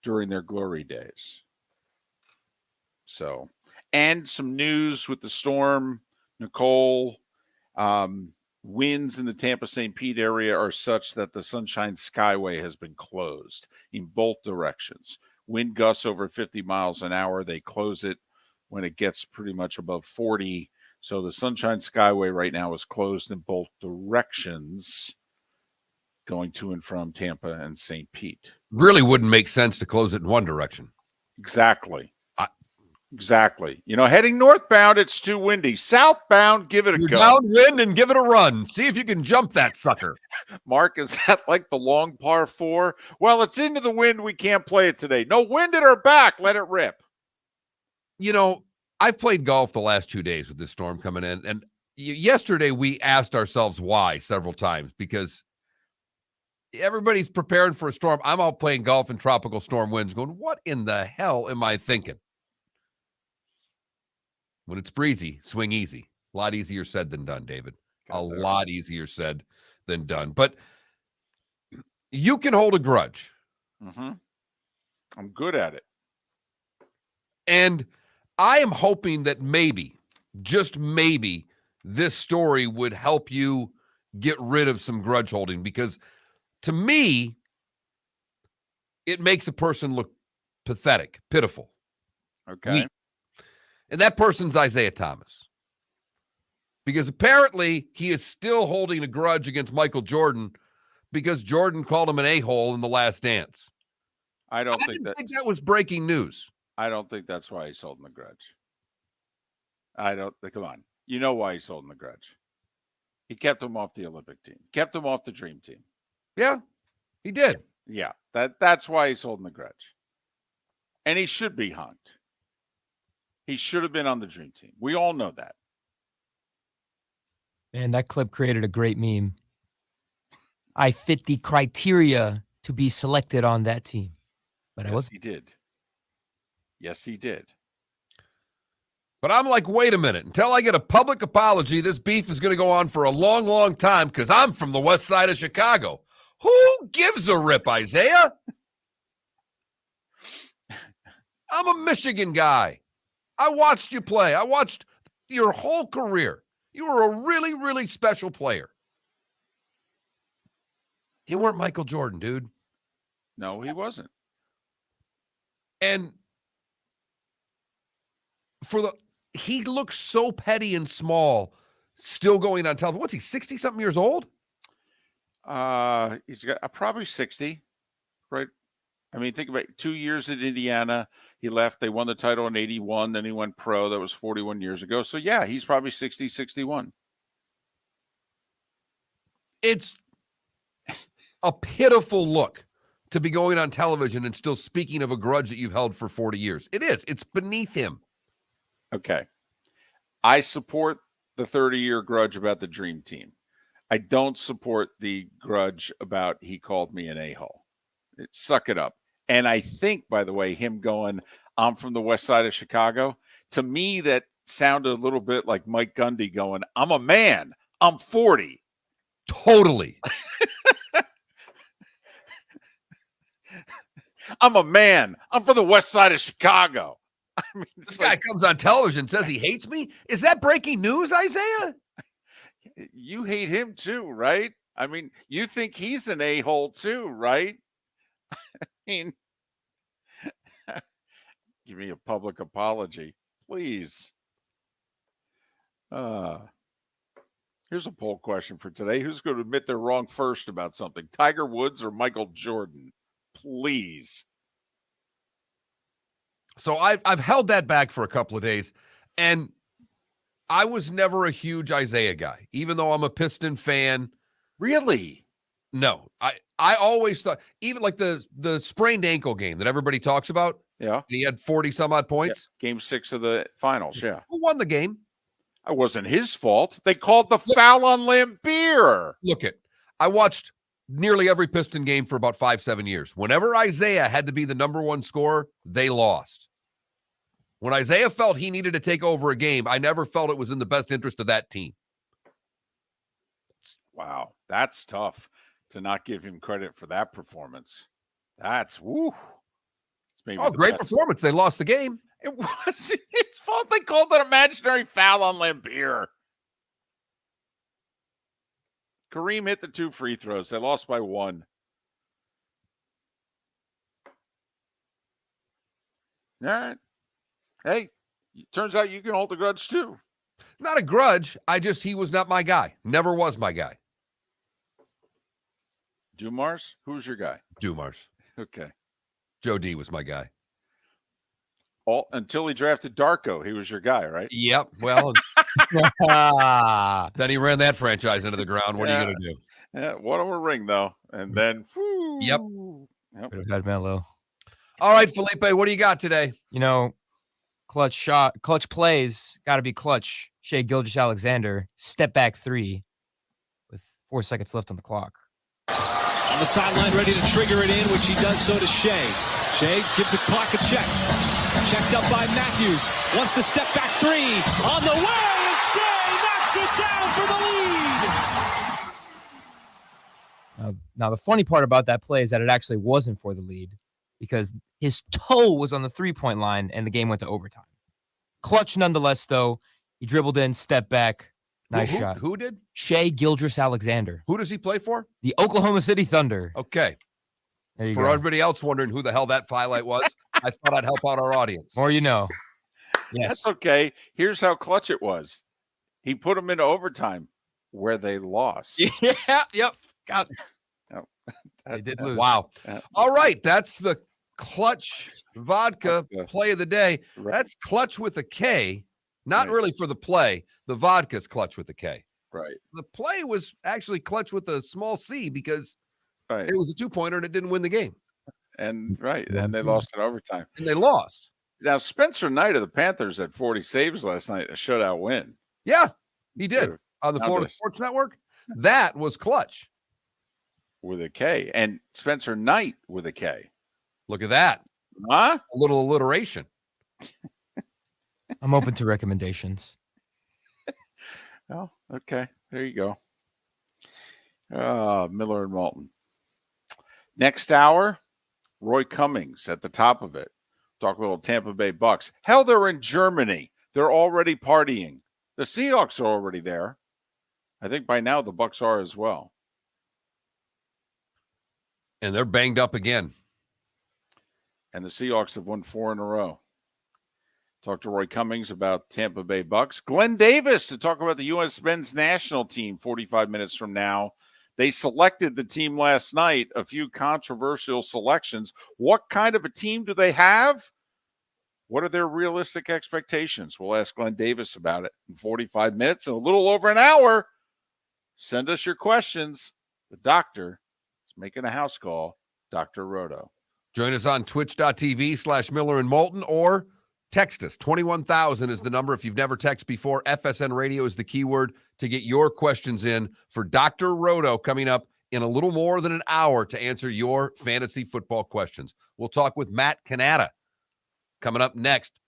during their glory days. So, and some news with the Storm, Nicole. Winds in the Tampa-St. Pete area are such that the Sunshine Skyway has been closed in both directions. Wind gusts over 50 miles an hour. They close it when it gets pretty much above 40. So the Sunshine Skyway right now is closed in both directions going to and from Tampa and St. Pete. Really wouldn't make sense to close it in one direction. Exactly. Exactly. Heading northbound, it's too windy. Southbound, give it a go. Downwind and give it a run. See if you can jump that sucker. Mark, is that like the long par 4? Well, it's into the wind. We can't play it today. No wind at our back. Let it rip. I've played golf the last 2 days with this storm coming in. And yesterday we asked ourselves why several times because everybody's prepared for a storm. I'm out playing golf in tropical storm winds going, what in the hell am I thinking? When it's breezy, swing easy. A lot easier said than done, David. A lot easier said than done. But you can hold a grudge. Mm-hmm. I'm good at it. And I am hoping that maybe, just maybe, this story would help you get rid of some grudge holding, because to me, it makes a person look pathetic, pitiful, Okay. weak. And that person's Isaiah Thomas. Because apparently he is still holding a grudge against Michael Jordan because Jordan called him an a-hole in The Last Dance. I didn't think that was breaking news. I don't think that's why he's holding the grudge. Come on. You know why he's holding the grudge. He kept him off the Olympic team. Kept him off the dream team. Yeah, he did. Yeah, that's why he's holding the grudge. And he should be hunked. He should have been on the dream team. We all know that. Man, that clip created a great meme. I fit the criteria to be selected on that team. But I wasn't. He did. Yes, he did. But I'm like, wait a minute. Until I get a public apology, this beef is going to go on for a long, long time because I'm from the west side of Chicago. Who gives a rip, Isaiah? I'm a Michigan guy. I watched you play. I watched your whole career. You were a really, really special player. You weren't Michael Jordan, dude. No, he wasn't. And he looks so petty and small, still going on television. What's he, 60-something years old? He's got probably 60, right? I mean, think about it. 2 years at Indiana. He left. They won the title in 81. Then he went pro. That was 41 years ago. So, yeah, he's probably 60, 61. It's a pitiful look to be going on television and still speaking of a grudge that you've held for 40 years. It is. It's beneath him. Okay. I support the 30-year grudge about the dream team. I don't support the grudge about he called me an a-hole. Suck it up. And I think, by the way, him going, I'm from the west side of Chicago, to me that sounded a little bit like Mike Gundy going, I'm a man. I'm 40. Totally. I'm a man. I'm from the west side of Chicago. I mean, this guy comes on television and says he hates me. Is that breaking news, Isaiah? You hate him too, right? I mean, you think he's an a-hole too, right? I mean, give me a public apology, please. Here's a poll question for today. Who's going to admit they're wrong first about something? Tiger Woods or Michael Jordan? Please. So I've held that back for a couple of days, and I was never a huge Isaiah guy, even though I'm a Piston fan. Really? No, I always thought, even like the sprained ankle game that everybody talks about. Yeah. And he had 40 some odd points. Yeah. Game 6 of the finals. Yeah. Who won the game? It wasn't his fault. They called the foul on Lambeer. Look I watched nearly every Piston game for about 5-7 years. Whenever Isaiah had to be the number one scorer, they lost. When Isaiah felt he needed to take over a game, I never felt it was in the best interest of that team. Wow, that's tough to not give him credit for that performance. That's woo. Great performance. They lost the game. It wasn't his fault. They called an imaginary foul on Lambeer. Kareem hit the 2 free throws. They lost by 1. All right. Hey, turns out you can hold the grudge too. Not a grudge. He was not my guy. Never was my guy. Dumars? Who's your guy? Dumars. Okay. Joe D was my guy. Until he drafted Darko, he was your guy, right? Yep. Well, then he ran that franchise into the ground. What are you going to do? Yeah, won him a ring, though. And then, whoo, Yep. Could have had Melo. All right, Felipe, what do you got today? You know, clutch shot, clutch plays, got to be clutch. Shai Gilgeous-Alexander, step back 3 with 4 seconds left on the clock. On the sideline, ready to trigger it in, which he does so to Shai. Shai gives the clock a check. Checked up by Matthews. Wants the step back three. On the way, and Shea knocks it down for the lead. Now, the funny part about that play is that it actually wasn't for the lead because his toe was on the three-point line and the game went to overtime. Clutch nonetheless, though. He dribbled in, stepped back. Nice shot. Who did? Shea Gilgeous-Alexander. Who does he play for? The Oklahoma City Thunder. Okay. There you For go. everybody else wondering who the hell that highlight was, I thought I'd help out our audience. More you know. Yes. That's okay. Here's how clutch it was. He put them into overtime where they lost. Yeah. Yep. Got it. No, They did lose. Wow. All right. That's the Clutch Vodka play of the day. Right. That's Clutch with a K. Not Right. really for the play. The vodka's Clutch with a K. Right. The play was actually Clutch with a small C because Right. it was a two-pointer and it didn't win the game. And they lost in overtime. And they lost. Now, Spencer Knight of the Panthers had 40 saves last night, a shutout win. Yeah, he did. On the Now Florida this- Sports Network. That was Clutch. With a K. And Spencer Knight with a K. Look at that. Huh? A little alliteration. I'm open to recommendations. Oh, okay. There you go. Miller and Moulton. Next hour, Roy Cummings at the top of it. Talk a little Tampa Bay Bucks. Hell, they're in Germany. They're already partying. The Seahawks are already there. I think by now the Bucks are as well. And they're banged up again. And the Seahawks have won 4 in a row. Talk to Roy Cummings about Tampa Bay Bucks. Glenn Davis to talk about the U.S. men's national team 45 minutes from now. They selected the team last night, a few controversial selections. What kind of a team do they have? What are their realistic expectations? We'll ask Glenn Davis about it in 45 minutes and a little over an hour. Send us your questions. The doctor is making a house call, Dr. Roto. Join us on twitch.tv/Miller and Moulton or text us. 21,000 is the number. If you've never texted before, FSN radio is the keyword to get your questions in for Dr. Roto coming up in a little more than an hour to answer your fantasy football questions. We'll talk with Matt Cannata coming up next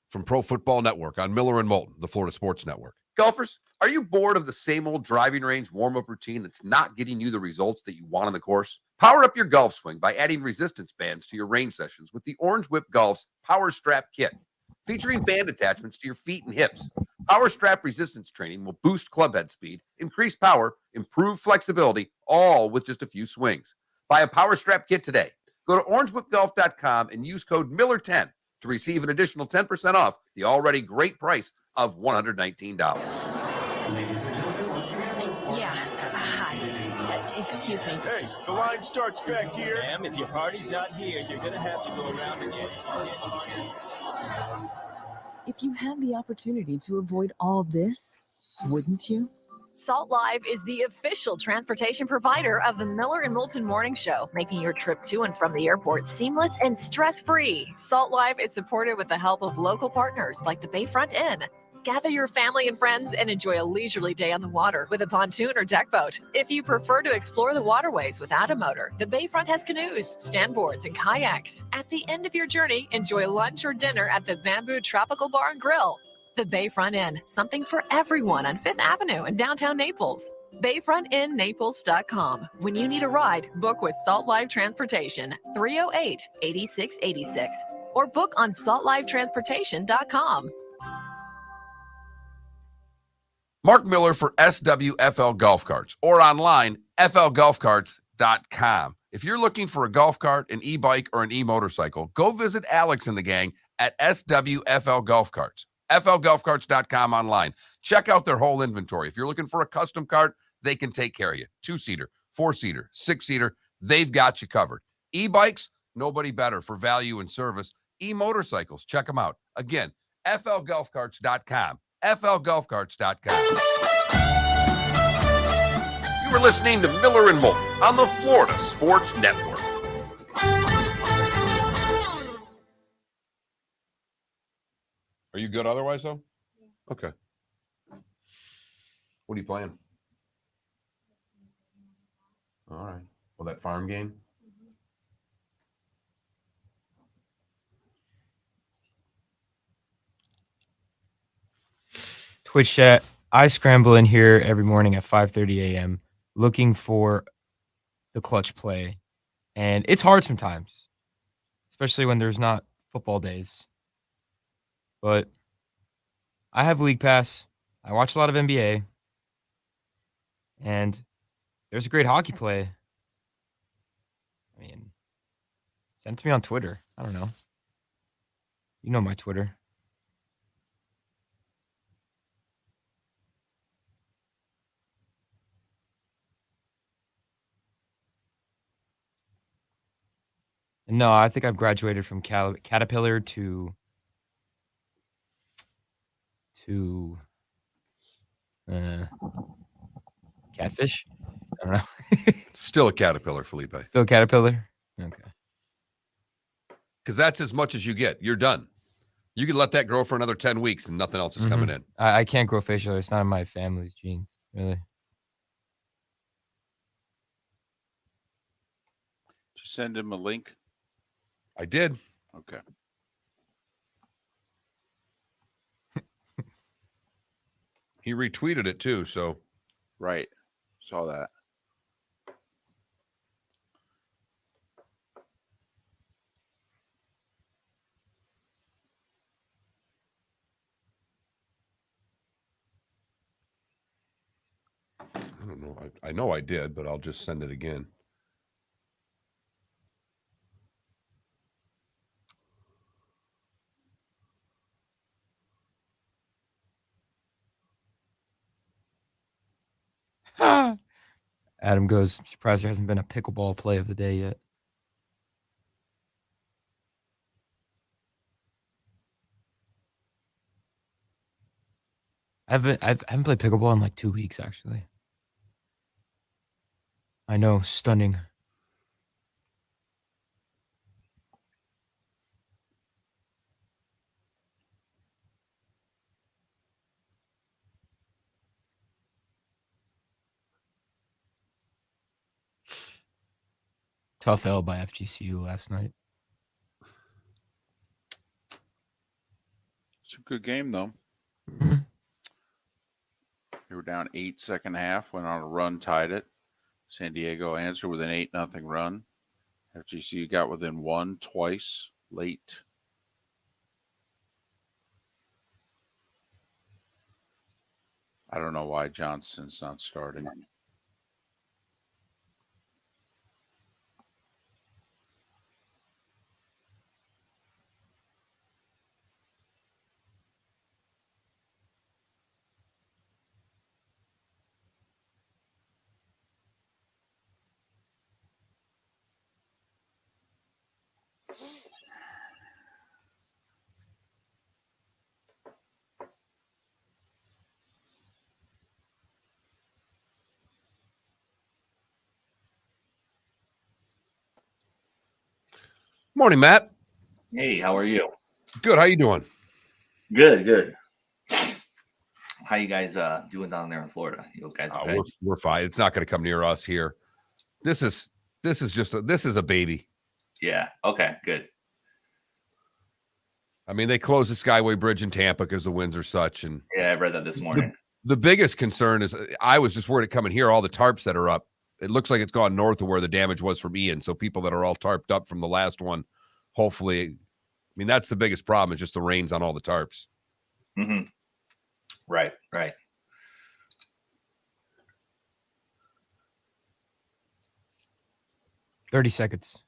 from Pro Football Network on Miller and Moulton, the Florida Sports Network. Golfers, are you bored of the same old driving range warm-up routine that's not getting you the results that you want on the course? Power up your golf swing by adding resistance bands to your range sessions with the Orange Whip Golf's Power Strap Kit. Featuring band attachments to your feet and hips, Power Strap resistance training will boost club head speed, increase power, improve flexibility, all with just a few swings. Buy a Power Strap Kit today. Go to orangewhipgolf.com and use code Miller10 to receive an additional 10% off the already great price of $119. Yeah. Hi. Excuse me. Hey, the line starts back here. Ma'am, if your party's not here, you're going to have to go around again. If you had the opportunity to avoid all this, wouldn't you? Salt Live is the official transportation provider of the Miller and Moulton Morning Show, making your trip to and from the airport seamless and stress-free. Salt Live is supported with the help of local partners like the Bayfront Inn. Gather your family and friends and enjoy a leisurely day on the water with a pontoon or deck boat. If you prefer to explore the waterways without a motor, the Bayfront has canoes, standboards, and kayaks. At the end of your journey, enjoy lunch or dinner at the Bamboo Tropical Bar and Grill. The Bayfront Inn, something for everyone on 5th Avenue in downtown Naples. BayfrontInNaples.com. When you need a ride, book with Salt Live Transportation, 308-8686, or book on saltlivetransportation.com. Mark Miller for SWFL Golf Carts or online, flgolfcarts.com. If you're looking for a golf cart, an e-bike, or an e-motorcycle, go visit Alex and the gang at SWFL Golf Carts. flgolfcarts.com online. Check out their whole inventory. If you're looking for a custom cart, they can take care of you. 2-seater, 4-seater, 6-seater, they've got you covered. E-bikes, nobody better for value and service. E-motorcycles, check them out. Again, flgolfcarts.com. flgolfcarts.com. You were listening to Miller and Moulton on the Florida Sports Network. Are you good otherwise, though? Okay. What are you playing? All right. Well, that farm game? Twitch chat. I scramble in here every morning at 5:30 a.m. looking for the clutch play, and it's hard sometimes, especially when there's not football days. But I have League Pass. I watch a lot of NBA, and there's a great hockey play. I mean, send it to me on Twitter. I don't know. You know my Twitter. And no, I think I've graduated from Caterpillar to Catfish. I don't know. Still a caterpillar, Felipe. Still Caterpillar. Okay. Because that's as much as you get. You're done. You can let that grow for another 10 weeks and nothing else is coming in. I can't grow facial hair. It's not in my family's genes, really. Did you send him a link? I did. Okay. He retweeted it too, so. Right. Saw that. I don't know. I know I did, but I'll just send it again. Adam goes, surprised there hasn't been a pickleball play of the day yet. I haven't played pickleball in like 2 weeks, actually. I know, stunning. Tough L by FGCU last night. It's a good game, though. Mm-hmm. They were down 8 second half, went on a run, tied it. San Diego answered with an 8-0 run. FGCU got within 1 twice late. I don't know why Johnson's not starting. Morning, Matt. Hey, how are you? Good. How you doing? Good. How you guys doing down there in Florida? You guys okay? We're fine. It's not going to come near us here. This is a baby. Yeah. Okay. Good. I mean, they closed the Skyway Bridge in Tampa because the winds are such. And yeah, I read that this morning. The biggest concern is I was just worried it coming here. All the tarps that are up. It looks like it's gone north of where the damage was from Ian. So people that are all tarped up from the last one, hopefully, I mean, that's the biggest problem is just the rains on all the tarps. Mm-hmm. Right. 30 seconds.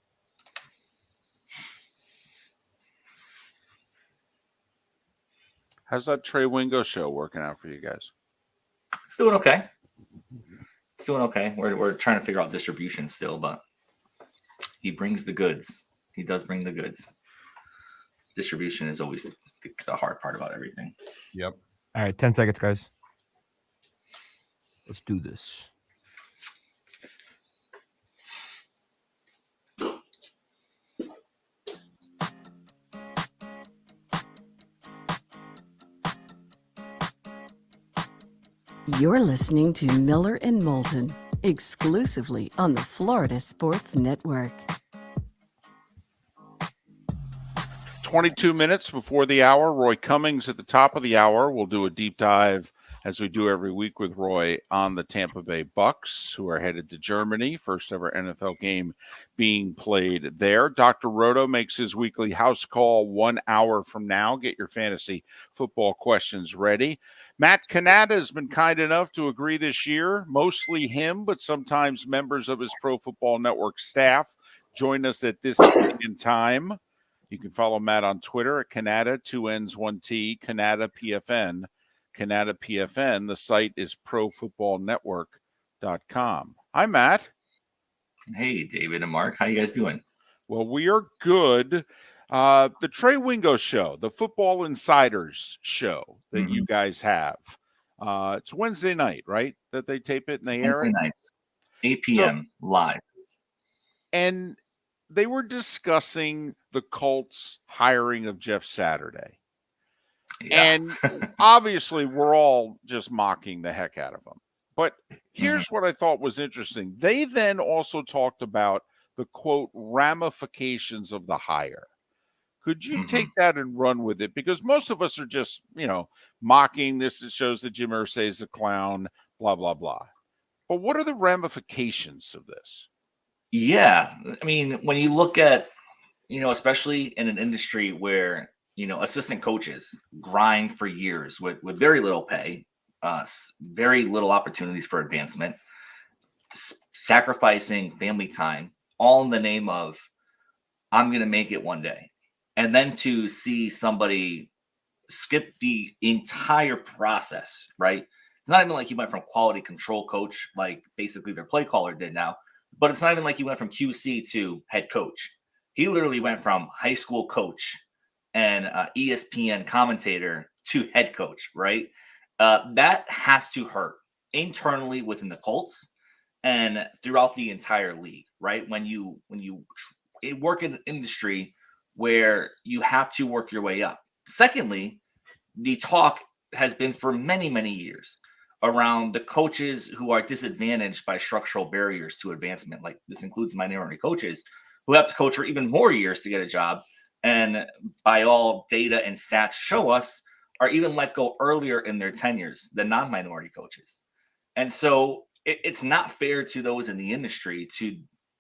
How's that Trey Wingo show working out for you guys? It's doing okay. We're trying to figure out distribution still, but he brings the goods. He does bring the goods. Distribution is always the hard part about everything. Yep. All right, 10 seconds, guys. Let's do this. You're listening to Miller and Moulton, exclusively on the Florida Sports Network. 22 minutes before the hour. Roy Cummings at the top of the hour. We'll do a deep dive, as we do every week with Roy, on the Tampa Bay Bucks, who are headed to Germany. First ever NFL game being played there. Dr. Roto makes his weekly house call 1 hour from now. Get your fantasy football questions ready. Matt Cannata has been kind enough to agree this year, mostly him, but sometimes members of his Pro Football Network staff join us at this date and time. You can follow Matt on Twitter at Cannata, 2 N's, 1 T, Cannata PFN. Cannata PFN. The site is profootballnetwork.com. Hi, Matt. Hey, David and Mark. How you guys doing? Well, we are good. The Trey Wingo show, the Football Insiders show that you guys have. It's Wednesday night, right? That they tape it and they air it? Wednesday nights, 8 p.m. live. And they were discussing the Colts hiring of Jeff Saturday. Yeah. And obviously, we're all just mocking the heck out of him. But here's what I thought was interesting. They then also talked about the, quote, ramifications of the hire. Could you take that and run with it? Because most of us are just, mocking this. It shows that Jim Irsay is a clown, blah, blah, blah. But what are the ramifications of this? Yeah. I mean, when you look at, especially in an industry where, assistant coaches grind for years with very little pay, very little opportunities for advancement, sacrificing family time, all in the name of, I'm going to make it one day. And then to see somebody skip the entire process, right? It's not even like he went from quality control coach, like basically their play caller did now, but it's not even like he went from QC to head coach. He literally went from high school coach and ESPN commentator to head coach, right? That has to hurt internally within the Colts and throughout the entire league, right? When you work in an industry where you have to work your way up. Secondly, the talk has been for many, many years around the coaches who are disadvantaged by structural barriers to advancement. Like this includes minority coaches who have to coach for even more years to get a job. And by all data and stats show us, are even let go earlier in their tenures than non-minority coaches. And so it's not fair to those in the industry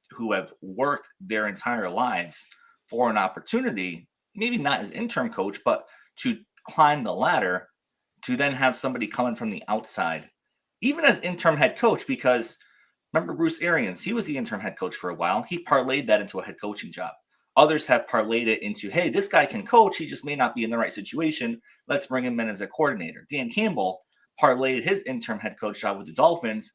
who have worked their entire lives for an opportunity, maybe not as interim coach, but to climb the ladder, to then have somebody coming from the outside, even as interim head coach, because remember Bruce Arians, he was the interim head coach for a while. He parlayed that into a head coaching job. Others have parlayed it into, hey, this guy can coach. He just may not be in the right situation. Let's bring him in as a coordinator. Dan Campbell parlayed his interim head coach job with the Dolphins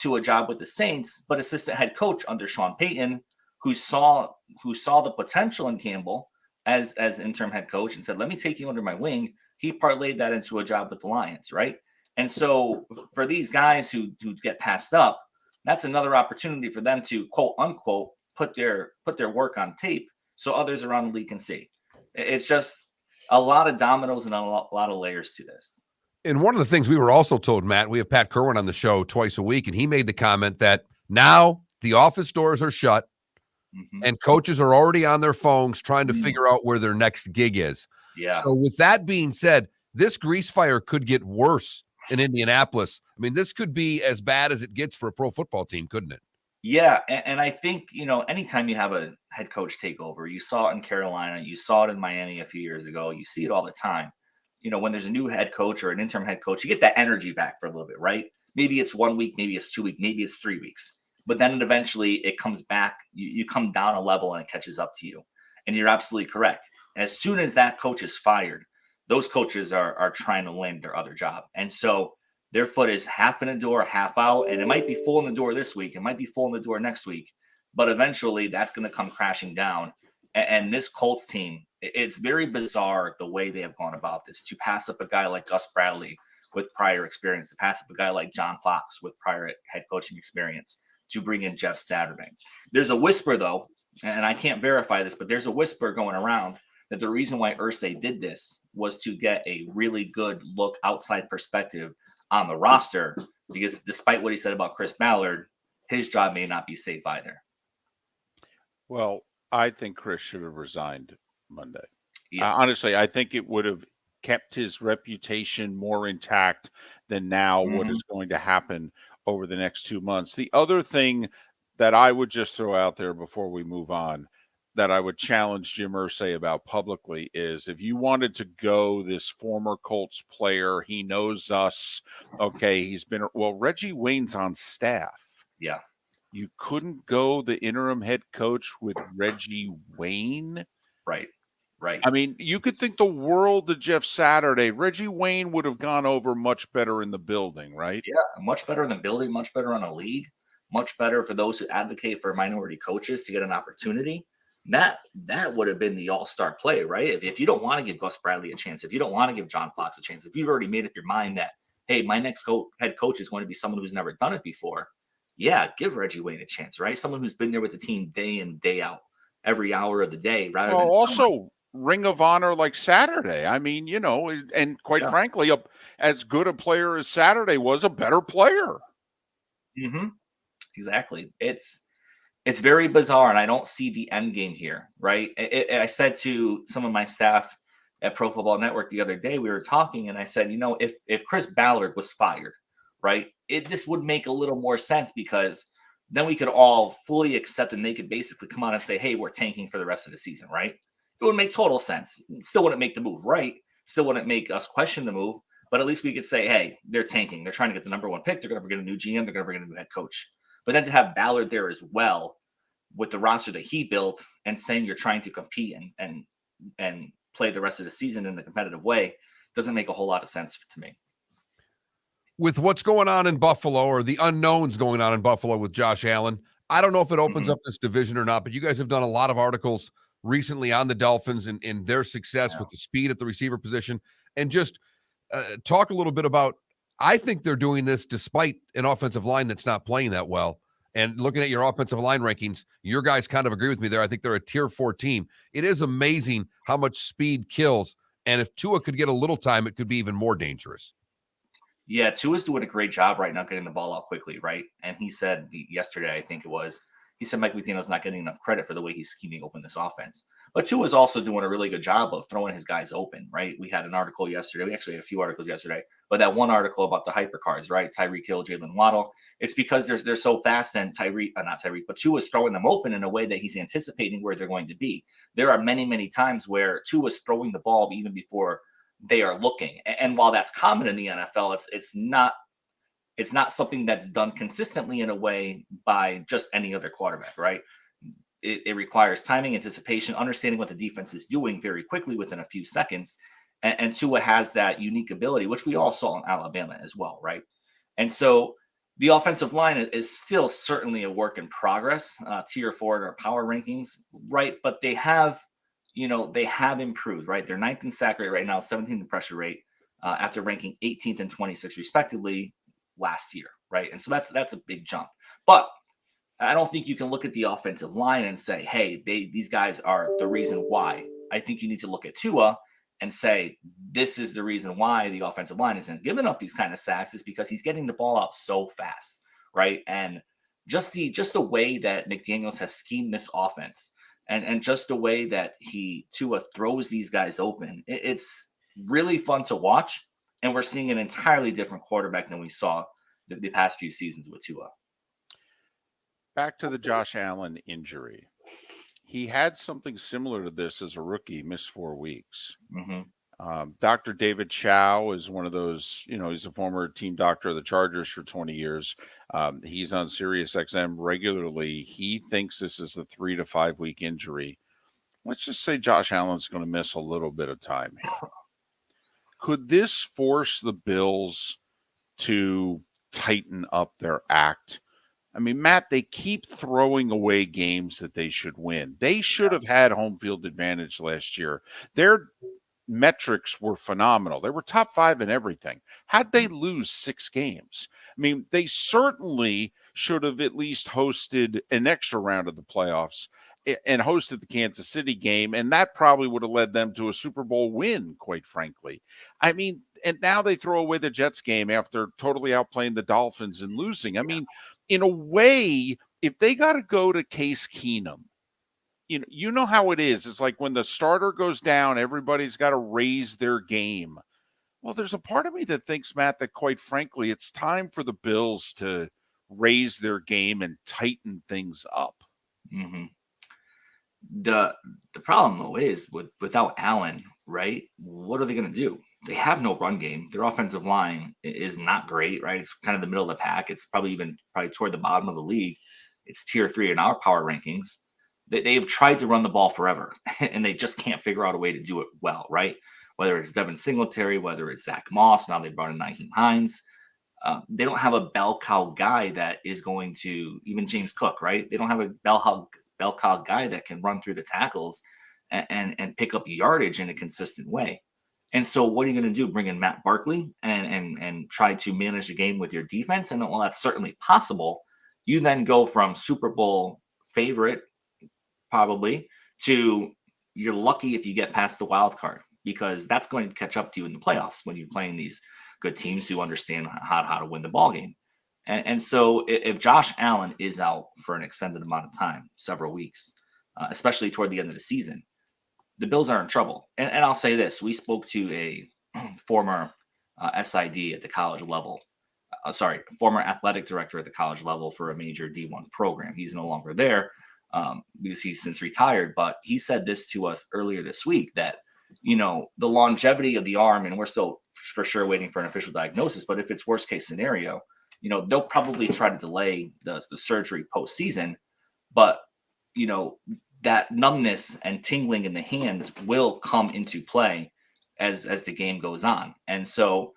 to a job with the Saints, but assistant head coach under Sean Payton, who saw the potential in Campbell as interim head coach and said, let me take you under my wing. He parlayed that into a job with the Lions, right? And so for these guys who get passed up, that's another opportunity for them to, quote unquote, put their work on tape so others around the league can see. It's just a lot of dominoes and a lot of layers to this. And one of the things we were also told, Matt, we have Pat Kerwin on the show twice a week, and he made the comment that now the office doors are shut and coaches are already on their phones trying to figure out where their next gig is. Yeah. So with that being said, this grease fire could get worse in Indianapolis. I mean, this could be as bad as it gets for a pro football team, couldn't it? Yeah, and I think, anytime you have a head coach takeover, you saw it in Carolina, you saw it in Miami a few years ago, you see it all the time. When there's a new head coach or an interim head coach, you get that energy back for a little bit, right? Maybe it's 1 week, maybe it's 2 weeks, maybe it's 3 weeks. But then eventually it comes back, you come down a level and it catches up to you. And you're absolutely correct. As soon as that coach is fired, those coaches are trying to land their other job. And so their foot is half in the door, half out, and it might be full in the door this week. It might be full in the door next week, but eventually that's going to come crashing down. And this Colts team, it's very bizarre the way they have gone about this, to pass up a guy like Gus Bradley with prior experience, to pass up a guy like John Fox with prior head coaching experience, to bring in Jeff Saturday. There's a whisper, though, and I can't verify this, but there's a whisper going around that the reason why Irsay did this was to get a really good look, outside perspective on the roster, because despite what he said about Chris Ballard, his job may not be safe either. Well, I think Chris should have resigned Monday. Yeah. Honestly, I think it would have kept his reputation more intact than now what Mhm. is going to happen over the next 2 months. The other thing that I would just throw out there before we move on that I would challenge Jim Irsay about publicly is if you wanted to go this former Colts player, he knows us. Okay, Reggie Wayne's on staff. Yeah. You couldn't go the interim head coach with Reggie Wayne. Right. Right. I mean, you could think the world of Jeff Saturday. Reggie Wayne would have gone over much better in the building, right? Yeah. Much better than building, much better on a league, much better for those who advocate for minority coaches to get an opportunity. That would have been the all-star play, right? If you don't want to give Gus Bradley a chance, if you don't want to give John Fox a chance, if you've already made up your mind that, hey, my next head coach is going to be someone who's never done it before, yeah, give Reggie Wayne a chance, right? Someone who's been there with the team day in, day out, every hour of the day, rather Well, than also Ring of Honor like Saturday. I mean, and quite frankly, as good a player as Saturday was, a better player. Mm-hmm. Exactly. It's very bizarre, and I don't see the end game here, right? I said to some of my staff at Pro Football Network the other day, we were talking, and I said, if Chris Ballard was fired, right, this would make a little more sense because then we could all fully accept and they could basically come out and say, hey, we're tanking for the rest of the season, right? It would make total sense. Still wouldn't make the move right. Still wouldn't make us question the move, but at least we could say, hey, they're tanking. They're trying to get the number one pick. They're going to bring in a new GM. They're going to bring in a new head coach. But then to have Ballard there as well with the roster that he built and saying you're trying to compete and play the rest of the season in a competitive way doesn't make a whole lot of sense to me. With what's going on in Buffalo or the unknowns going on in Buffalo with Josh Allen, I don't know if it opens up this division or not, but you guys have done a lot of articles recently on the Dolphins and their success with the speed at the receiver position. And just talk a little bit about, I think they're doing this despite an offensive line that's not playing that well. And looking at your offensive line rankings, your guys kind of agree with me there. I think they're a tier 4 team. It is amazing how much speed kills. And if Tua could get a little time, it could be even more dangerous. Yeah, Tua's doing a great job right now getting the ball out quickly, right? And he said yesterday, I think it was, he said Mike McDaniel's not getting enough credit for the way he's scheming open this offense. But Tua's also doing a really good job of throwing his guys open, right? We had an article yesterday. We actually had a few articles yesterday, but that one article about the hypercars, right? Tyreek Hill, Jalen Waddle. It's because they're so fast and but Tua's throwing them open in a way that he's anticipating where they're going to be. There are many, many times where Tua's throwing the ball even before they are looking. And while that's common in the NFL, it's not something that's done consistently in a way by just any other quarterback, right? It requires timing, anticipation, understanding what the defense is doing very quickly within a few seconds. And Tua has that unique ability, which we all saw in Alabama as well, right? And so the offensive line is still certainly a work in progress, tier 4 in our power rankings, right? But they have improved, right? They're 9th in sack rate right now, 17th in pressure rate, after ranking 18th and 26th respectively last year, right? And so that's a big jump. But I don't think you can look at the offensive line and say, hey, these guys are the reason why. I think you need to look at Tua and say, this is the reason why the offensive line isn't giving up these kind of sacks, is because he's getting the ball out so fast, right? And just the way that McDaniels has schemed this offense, and just the way that Tua throws these guys open, it's really fun to watch. And we're seeing an entirely different quarterback than we saw the past few seasons with Tua. Back to the Josh Allen injury. He had something similar to this as a rookie. He missed 4 weeks. Dr. David Chow is one of those, he's a former team doctor of the Chargers for 20 years. He's on Sirius XM regularly. He thinks this is a 3 to 5 week injury. Let's just say Josh Allen's going to miss a little bit of time here. Could this force the Bills to tighten up their act? I mean, Matt, they keep throwing away games that they should win. They should have had home field advantage last year. Their metrics were phenomenal. They were top 5 in everything. How'd they lose 6 games? I mean, they certainly should have at least hosted an extra round of the playoffs and hosted the Kansas City game, and that probably would have led them to a Super Bowl win, quite frankly. I mean, and now they throw away the Jets game after totally outplaying the Dolphins and losing. I mean, in a way, if they got to go to Case Keenum, you know how it is. It's like when the starter goes down, everybody's got to raise their game. Well, there's a part of me that thinks, Matt, that quite frankly, it's time for the Bills to raise their game and tighten things up. Mm-hmm. The problem though is without Allen, right? What are they going to do? They have no run game. Their offensive line is not great, right? It's kind of the middle of the pack. It's probably toward the bottom of the league. It's tier 3 in our power rankings. They've tried to run the ball forever, and they just can't figure out a way to do it well, right? Whether it's Devin Singletary, whether it's Zach Moss, now they brought in Nyheim Hines. They don't have a bell cow guy that is going to, even James Cook, right? They don't have a bell cow guy that can run through the tackles and pick up yardage in a consistent way. And so what are you going to do? Bring in Matt Barkley and try to manage the game with your defense? And while that's certainly possible, you then go from Super Bowl favorite probably to you're lucky if you get past the wild card, because that's going to catch up to you in the playoffs when you're playing these good teams who understand how to win the ball game. And so if Josh Allen is out for an extended amount of time, several weeks, especially toward the end of the season, the Bills are in trouble. And I'll say this. We spoke to a former SID at the college level. Former athletic director at the college level for a major D1 program. He's no longer there because he's since retired. But he said this to us earlier this week that, the longevity of the arm, and we're still for sure waiting for an official diagnosis, but if it's worst case scenario, they'll probably try to delay the surgery postseason. But, that numbness and tingling in the hand will come into play as the game goes on. And so,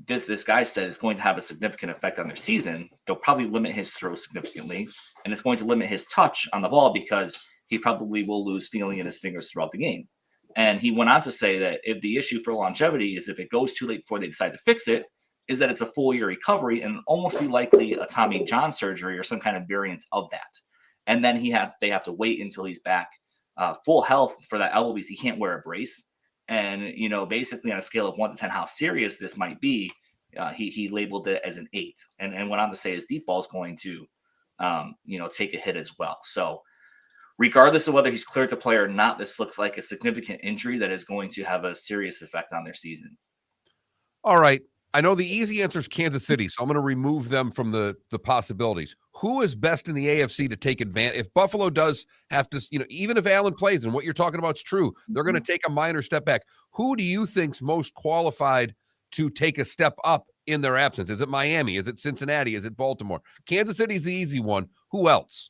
this guy said it's going to have a significant effect on their season. They'll probably limit his throw significantly, and it's going to limit his touch on the ball because he probably will lose feeling in his fingers throughout the game. And he went on to say that if the issue for longevity is if it goes too late before they decide to fix it, is that it's a full year recovery and almost be likely a Tommy John surgery or some kind of variant of that. And then they have to wait until he's back full health for that elbow because he can't wear a brace. And, basically on a scale of 1 to 10, how serious this might be, he labeled it as an 8 and went on to say his deep ball is going to, take a hit as well. So regardless of whether he's cleared to play or not, this looks like a significant injury that is going to have a serious effect on their season. All right. I know the easy answer is Kansas City, so I'm going to remove them from the possibilities. Who is best in the AFC to take advantage? If Buffalo does have to, even if Allen plays and what you're talking about is true, they're going to take a minor step back. Who do you think's most qualified to take a step up in their absence? Is it Miami? Is it Cincinnati? Is it Baltimore? Kansas City's the easy one. Who else?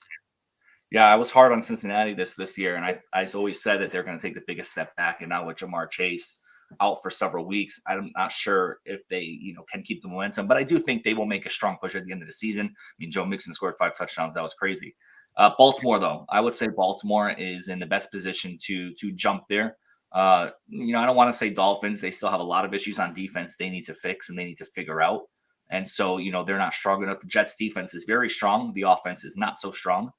Yeah, I was hard on Cincinnati this year, and I always said that they're going to take the biggest step back. And now with Jamar Chase out for several weeks, I'm not sure if they can keep the momentum, but I do think they will make a strong push at the end of the season. I mean, Joe Mixon scored 5 touchdowns. That was crazy. Baltimore, though, I would say Baltimore is in the best position to jump there. I don't want to say Dolphins. They still have a lot of issues on defense they need to fix and they need to figure out. And so, they're not strong enough. The Jets defense is very strong. The offense is not so strong.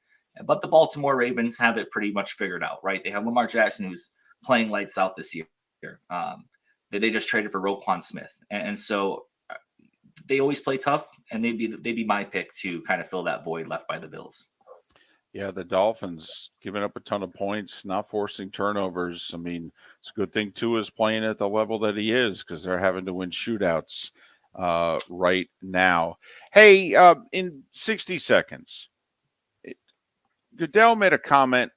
But the Baltimore Ravens have it pretty much figured out, right? They have Lamar Jackson, who's playing lights out this year. They just traded for Roquan Smith. And so they always play tough, and they'd be my pick to kind of fill that void left by the Bills. Yeah, the Dolphins giving up a ton of points, not forcing turnovers. I mean, it's a good thing Tua is playing at the level that he is because they're having to win shootouts right now. Hey, in 60 seconds, Goodell made a comment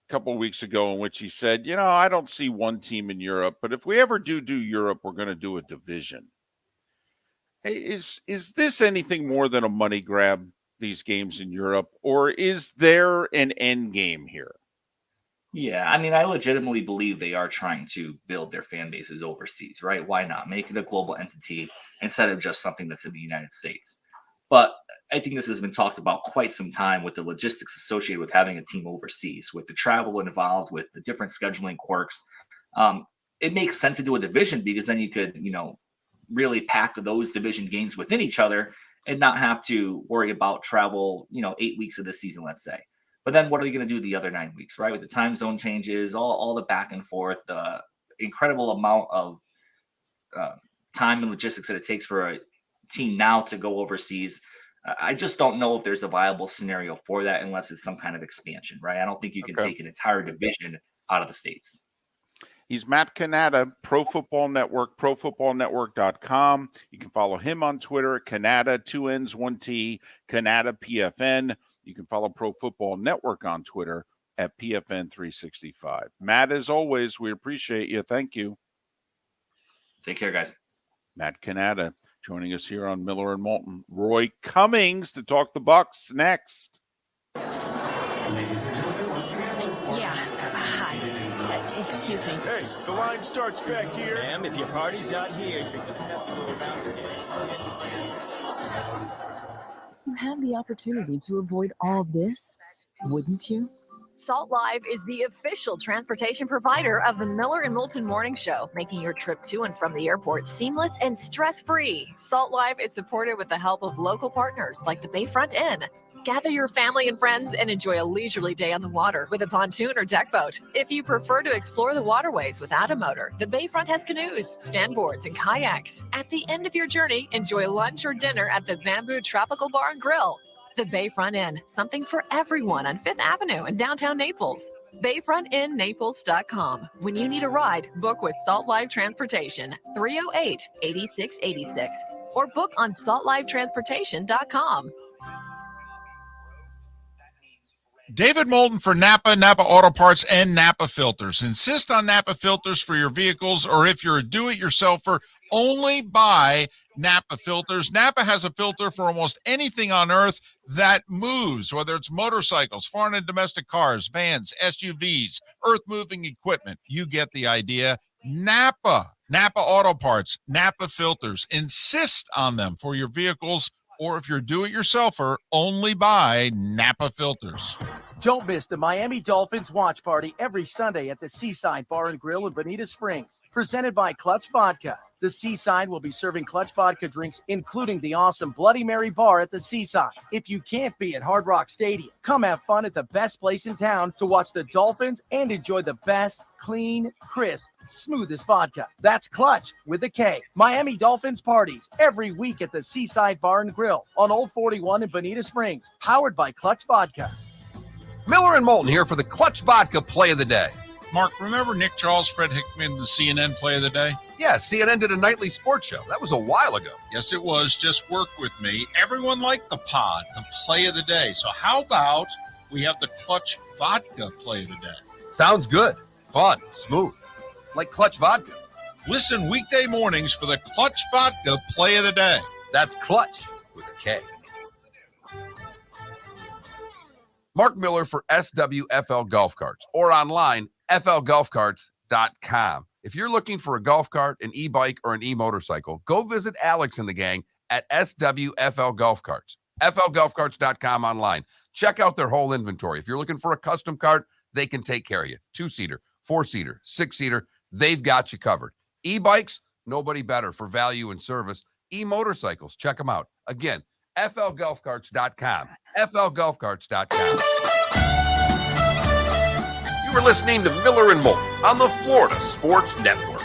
a couple of weeks ago in which he said, I don't see one team in Europe, but if we ever do Europe, we're going to do a division. Hey, is this anything more than a money grab, these games in Europe, or is there an end game here? Yeah, I mean, I legitimately believe they are trying to build their fan bases overseas, right? Why not? Make it a global entity instead of just something that's in the United States. But I think this has been talked about quite some time with the logistics associated with having a team overseas, with the travel involved, with the different scheduling quirks. It makes sense to do a division because then you could, really pack those division games within each other and not have to worry about travel, 8 weeks of the season, let's say. But then what are you going to do the other 9 weeks, right? With the time zone changes, all the back and forth, the incredible amount of time and logistics that it takes for a team now to go overseas. I just don't know if there's a viable scenario for that unless it's some kind of expansion, right? I don't think you can Okay. take an entire division out of the states. He's Matt Cannata, Pro Football Network, profootballnetwork.com. You can follow him on Twitter at Cannata, 2 N's, 1 T, Cannata PFN. You can follow Pro Football Network on Twitter at PFN365. Matt, as always, we appreciate you. Thank you. Take care, guys. Matt Cannata joining us here on Miller and Moulton. Roy Cummings to talk the Bucs next. Yeah. Hi. Excuse me. Hey, the line starts back here. Ma'am, if your party's not here, you're going to have to go around again. You had the opportunity to avoid all this, wouldn't you? Salt Live is the official transportation provider of the Miller and Moulton Morning Show, making your trip to and from the airport seamless and stress-free. Salt Live is supported with the help of local partners like the Bayfront Inn. Gather your family and friends and enjoy a leisurely day on the water with a pontoon or deck boat. If you prefer to explore the waterways without a motor, the Bayfront has canoes, standboards, and kayaks. At the end of your journey, enjoy lunch or dinner at the Bamboo Tropical Bar and Grill. The Bayfront Inn, something for everyone on 5th Avenue in downtown Naples. BayfrontInNaples.com. When you need a ride, book with Salt Live Transportation, 308-8686, or book on saltlivetransportation.com. David Moulton for Napa Auto Parts, and Napa Filters. Insist on Napa filters for your vehicles, or if you're a do-it-yourselfer, only buy Napa filters. Napa has a filter for almost anything on earth that moves, whether it's motorcycles, foreign and domestic cars, vans, SUVs, earth-moving equipment. You get the idea. Napa Auto Parts, Napa filters. Insist on them for your vehicles, or if you're a do-it-yourselfer, only buy Napa filters. Don't miss the Miami Dolphins watch party every Sunday at the Seaside Bar and Grill in Bonita Springs. Presented by Clutch Vodka. The Seaside will be serving Clutch Vodka drinks, including the awesome Bloody Mary bar at the Seaside. If you can't be at Hard Rock Stadium, come have fun at the best place in town to watch the Dolphins and enjoy the best, clean, crisp, smoothest vodka. That's Clutch with a K. Miami Dolphins parties every week at the Seaside Bar and Grill on Old 41 in Bonita Springs. Powered by Clutch Vodka. Miller and Moulton here for the Clutch Vodka Play of the Day. Mark, remember Nick Charles, Fred Hickman, the CNN Play of the Day? Yeah, CNN did a nightly sports show. That was a while ago. Yes, it was. Just work with me. Everyone liked the pod, the Play of the Day. So how about we have the Clutch Vodka Play of the Day? Sounds good. Fun. Smooth. Like Clutch Vodka. Listen weekday mornings for the Clutch Vodka Play of the Day. That's Clutch with a K. Mark Miller for SWFL Golf Carts, or online, flgolfcarts.com. If you're looking for a golf cart, an e-bike, or an e-motorcycle, go visit Alex and the gang at SWFL Golf Carts. flgolfcarts.com online. Check out their whole inventory. If you're looking for a custom cart, they can take care of you. 2-seater, 4-seater, 6-seater, they've got you covered. E-bikes, nobody better for value and service. E-motorcycles, check them out. Again, flgolfcarts.com. flgolfcarts.com. You were listening to Miller and Moulton on the Florida Sports Network.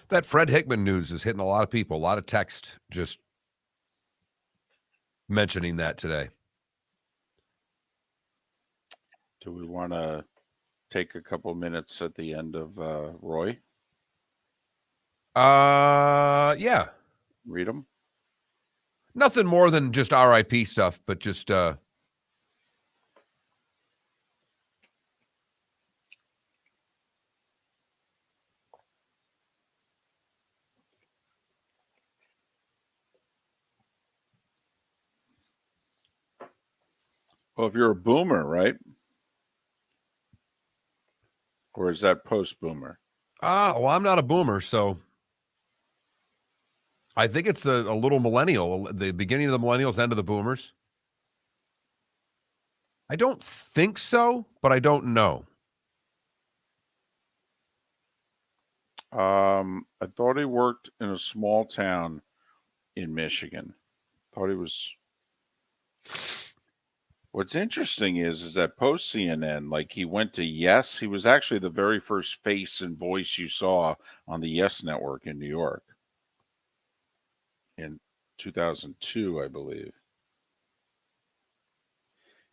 That Fred Hickman news is hitting a lot of people. A lot of text just mentioning that today. Do we want to take a couple minutes at the end of Roy? Yeah. Read them. Nothing more than just RIP stuff, but just Well, if you're a boomer, right? Or is that post-boomer? well, I'm not a boomer, so I think it's a little millennial, the beginning of the millennials, end of the boomers. I don't think so, but I don't know. I thought he worked in a small town in Michigan. Thought he was. What's interesting is that post CNN, like he went to Yes. He was actually the very first face and voice you saw on the Yes Network in New York in 2002, I believe.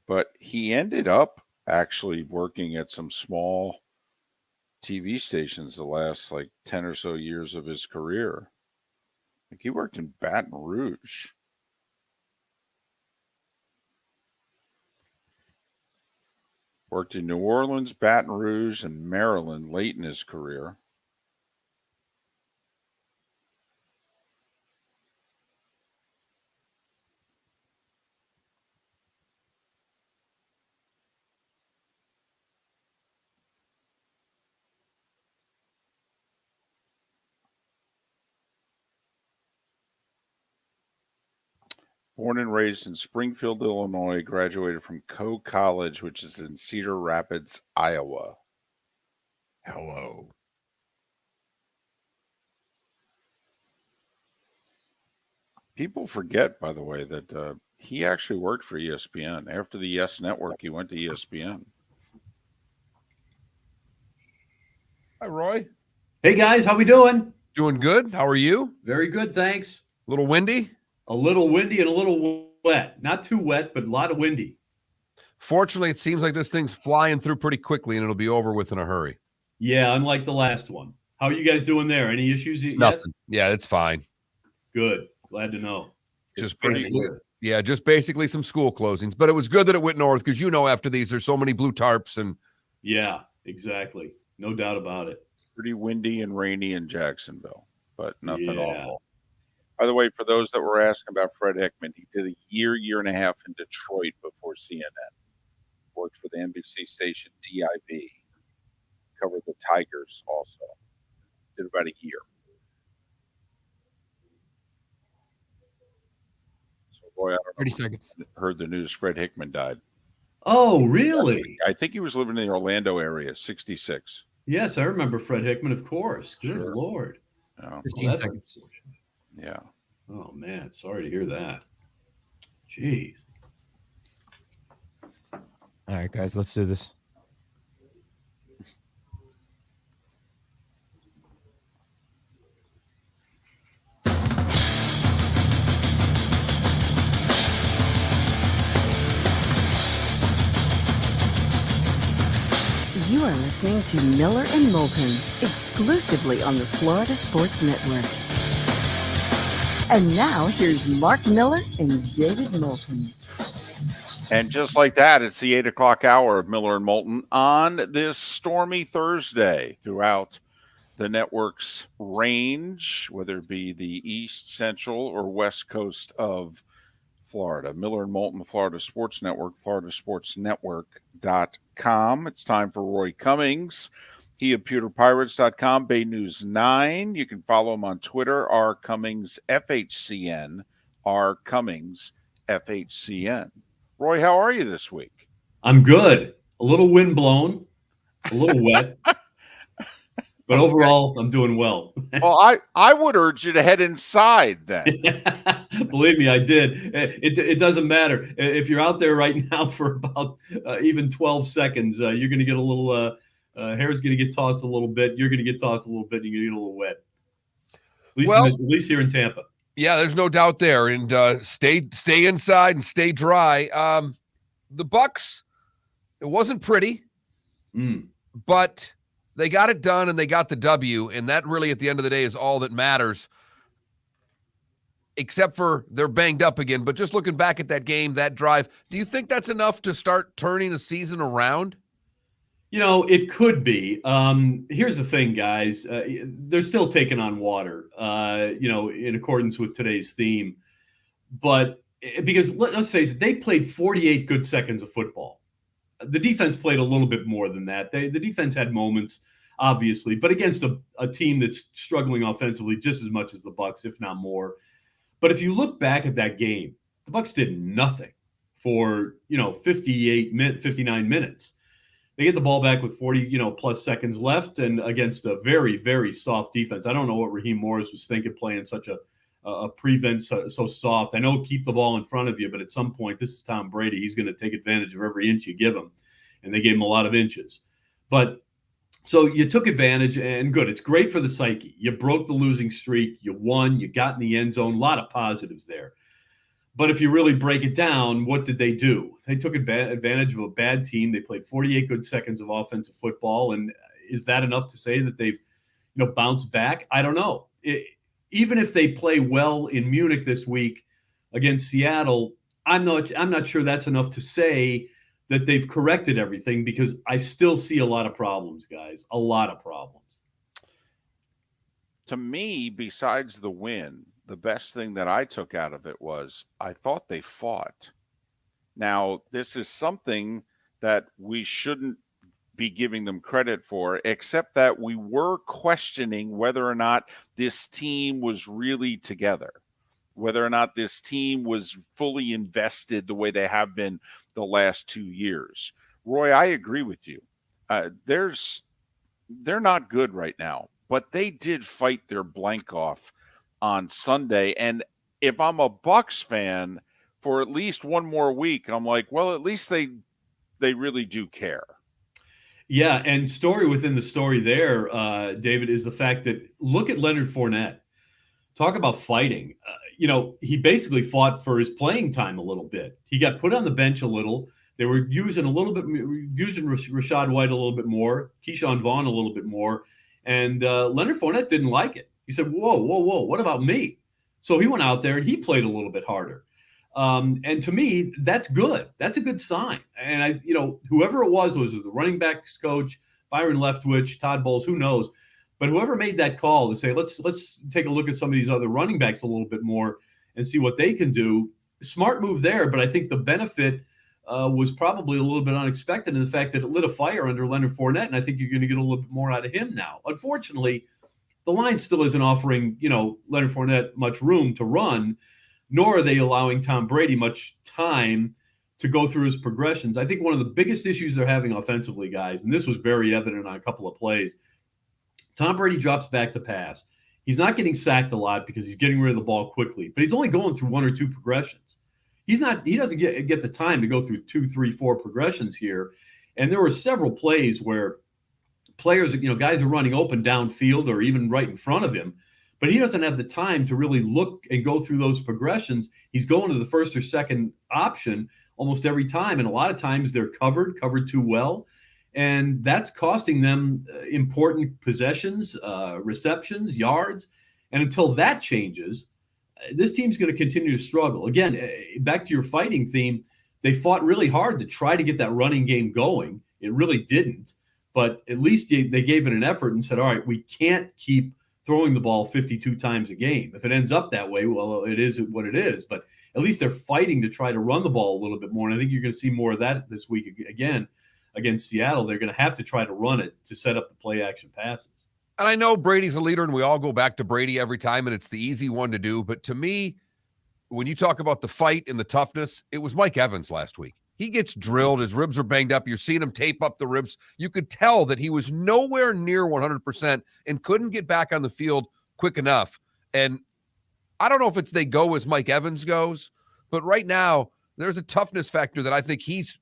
But he ended up actually working at some small TV stations the last like 10 or so years of his career. Like he worked in Baton Rouge. Worked in New Orleans, Baton Rouge, and Maryland late in his career. Born and raised in Springfield, Illinois, graduated from Coe College, which is in Cedar Rapids, Iowa. Hello. People forget, by the way, that he actually worked for ESPN. After the Yes Network, he went to ESPN. Hi, Roy. Hey, guys. How we doing? Doing good. How are you? Very good, thanks. A little windy? A little windy and a little wet. Not too wet, but a lot of windy. Fortunately, it seems like this thing's flying through pretty quickly, and it'll be over with in a hurry. Yeah, unlike the last one. How are you guys doing there? Any issues yet? Nothing. Yeah, it's fine. Good. Glad to know. Just basically some school closings. But it was good that it went north because, after these, there's so many blue tarps. And yeah, exactly. No doubt about it. Pretty windy and rainy in Jacksonville, but nothing awful. By the way, for those that were asking about Fred Hickman, he did a year and a half in Detroit before CNN. Worked for the NBC station DIV. Covered the Tigers also. Did about a year. So, Roy, I don't know. 30 seconds. Heard the news Fred Hickman died. Oh, really? I think he was living in the Orlando area, 66. Yes, I remember Fred Hickman, of course. Good Lord. 15 seconds. Yeah. Oh, man. Sorry to hear that. Jeez. All right, guys, let's do this. You are listening to Miller and Moulton, exclusively on the Florida Sports Network. And now here's Mark Miller and David Moulton. And just like that, it's the 8 o'clock hour of Miller and Moulton on this stormy Thursday throughout the network's range, whether it be the east, central, or west coast of Florida. Miller and Moulton, the Florida Sports Network, floridasportsnetwork.com. It's time for Roy Cummings. He of PewterPirates.com, Bay News 9. You can follow him on Twitter, rcummingsfhcn, rcummingsfhcn. Roy, how are you this week? I'm good. A little wind blown, a little wet, but overall, I'm doing well. Well, I would urge you to head inside then. Believe me, I did. It doesn't matter. If you're out there right now for about even 12 seconds, you're going to get a little hair's going to get tossed a little bit. You're going to get tossed a little bit. And you're going to get a little wet. At least here in Tampa. Yeah, there's no doubt there. And stay inside and stay dry. The Bucs, it wasn't pretty, but they got it done and they got the W. And that really, at the end of the day, is all that matters. Except for they're banged up again. But just looking back at that game, that drive, do you think that's enough to start turning a season around? It could be. Here's the thing, guys. They're still taking on water, in accordance with today's theme. But because let's face it, they played 48 good seconds of football. The defense played a little bit more than that. The defense had moments, obviously, but against a team that's struggling offensively just as much as the Bucs, if not more. But if you look back at that game, the Bucs did nothing for 59 minutes. They get the ball back with 40, plus seconds left, and against a very, very soft defense. I don't know what Raheem Morris was thinking playing such a prevent so soft. I know keep the ball in front of you, but at some point, this is Tom Brady. He's going to take advantage of every inch you give him, and they gave him a lot of inches. But so you took advantage, and good. It's great for the psyche. You broke the losing streak. You won. You got in the end zone. A lot of positives there. But if you really break it down, what did they do? They took advantage of a bad team. They played 48 good seconds of offensive football. And is that enough to say that they've bounced back? I don't know. Even if they play well in Munich this week against Seattle, I'm not sure that's enough to say that they've corrected everything, because I still see a lot of problems, guys. A lot of problems. To me, besides the win, the best thing that I took out of it was I thought they fought. Now, this is something that we shouldn't be giving them credit for, except that we were questioning whether or not this team was really together, whether or not this team was fully invested the way they have been the last 2 years. Roy, I agree with you. They're not good right now, but they did fight their blank off on Sunday. And if I'm a Bucs fan for at least one more week, I'm like, well, at least they really do care. Yeah, and story within the story there, David, is the fact that look at Leonard Fournette. Talk about fighting. He basically fought for his playing time a little bit. He got put on the bench a little. They were using Rachaad White a little bit more, Keyshawn Vaughn a little bit more, and Leonard Fournette didn't like it. He said, whoa, what about me? So he went out there and he played a little bit harder. And to me, that's good. That's a good sign. And whoever it was the running backs coach, Byron Leftwich, Todd Bowles, who knows? But whoever made that call to say, let's take a look at some of these other running backs a little bit more and see what they can do. Smart move there, but I think the benefit was probably a little bit unexpected in the fact that it lit a fire under Leonard Fournette, and I think you're going to get a little bit more out of him now. Unfortunately, the line still isn't offering, Leonard Fournette much room to run, nor are they allowing Tom Brady much time to go through his progressions. I think one of the biggest issues they're having offensively, guys, and this was very evident on a couple of plays, Tom Brady drops back to pass. He's not getting sacked a lot because he's getting rid of the ball quickly, but he's only going through one or two progressions. He doesn't get the time to go through 2, 3, 4 progressions here. And there were several plays where players, guys are running open downfield or even right in front of him, but he doesn't have the time to really look and go through those progressions. He's going to the first or second option almost every time. And a lot of times they're covered too well. And that's costing them important possessions, receptions, yards. And until that changes, this team's going to continue to struggle. Again, back to your fighting theme, they fought really hard to try to get that running game going. It really didn't. But at least they gave it an effort and said, all right, we can't keep throwing the ball 52 times a game. If it ends up that way, well, it is what it is. But at least they're fighting to try to run the ball a little bit more. And I think you're going to see more of that this week again against Seattle. They're going to have to try to run it to set up the play action passes. And I know Brady's a leader, and we all go back to Brady every time, and it's the easy one to do. But to me, when you talk about the fight and the toughness, it was Mike Evans last week. He gets drilled. His ribs are banged up. You're seeing him tape up the ribs. You could tell that he was nowhere near 100% and couldn't get back on the field quick enough. And I don't know if it's they go as Mike Evans goes, but right now there's a toughness factor that I think he's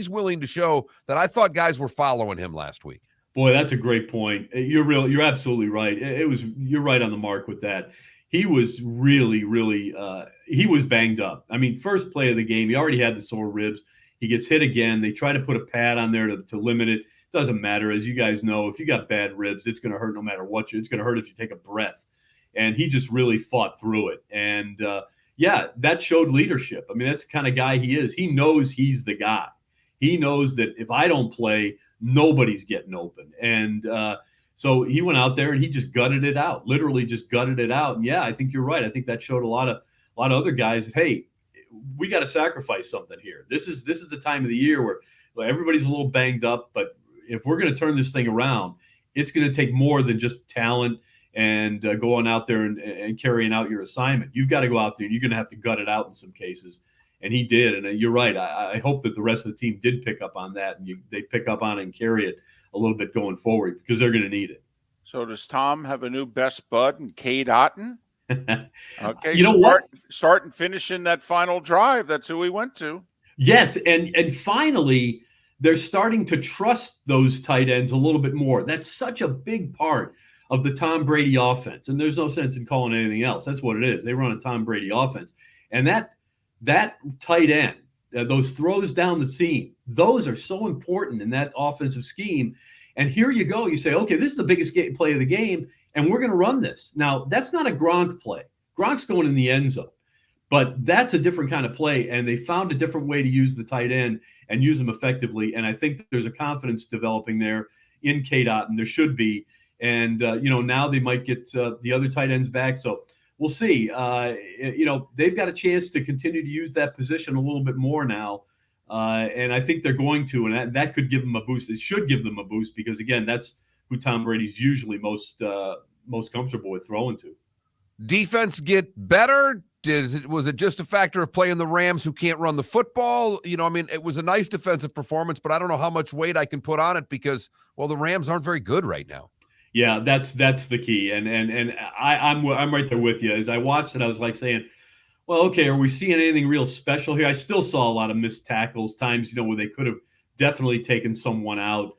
willing to show that I thought guys were following him last week. Boy, that's a great point. You're absolutely right. You're right on the mark with that. He was really, really, he was banged up. I mean, first play of the game, he already had the sore ribs. He gets hit again. They try to put a pad on there to limit it. Doesn't matter. As you guys know, if you got bad ribs, it's going to hurt no matter what. It's going to hurt if you take a breath. And he just really fought through it. And, that showed leadership. I mean, that's the kind of guy he is. He knows he's the guy. He knows that if I don't play, nobody's getting open. And so he went out there and he just gutted it out, literally just gutted it out. And yeah, I think you're right. I think that showed a lot of other guys. Hey, we got to sacrifice something here. This is the time of the year where everybody's a little banged up, but if we're going to turn this thing around, it's going to take more than just talent and going out there and carrying out your assignment. You've got to go out there and you're going to have to gut it out in some cases. And he did. And you're right. I hope that the rest of the team did pick up on that and they pick up on it and carry it a little bit going forward because they're going to need it. So does Tom have a new best bud in Cade Otton? Okay, You know what? start and finish in that final drive. That's who we went to. Yes, and finally, they're starting to trust those tight ends a little bit more. That's such a big part of the Tom Brady offense, and there's no sense in calling it anything else. That's what it is. They run a Tom Brady offense, and that tight end, those throws down the seam, those are so important in that offensive scheme. And here you go. You say, okay, this is the biggest play of the game, and we're going to run this. Now, that's not a Gronk play. Gronk's going in the end zone. But that's a different kind of play, and they found a different way to use the tight end and use them effectively. And I think there's a confidence developing there in K-Dot, and there should be. And, now they might get the other tight ends back. So we'll see. They've got a chance to continue to use that position a little bit more now. And I think they're going to, and that could give them a boost. It should give them a boost because, again, that's who Tom Brady's usually most comfortable with throwing to. Defense get better? Was it just a factor of playing the Rams who can't run the football? It was a nice defensive performance, but I don't know how much weight I can put on it because, the Rams aren't very good right now. Yeah, that's the key. And I'm right there with you. As I watched it, I was like saying, well, okay, are we seeing anything real special here? I still saw a lot of missed tackles, times, where they could have definitely taken someone out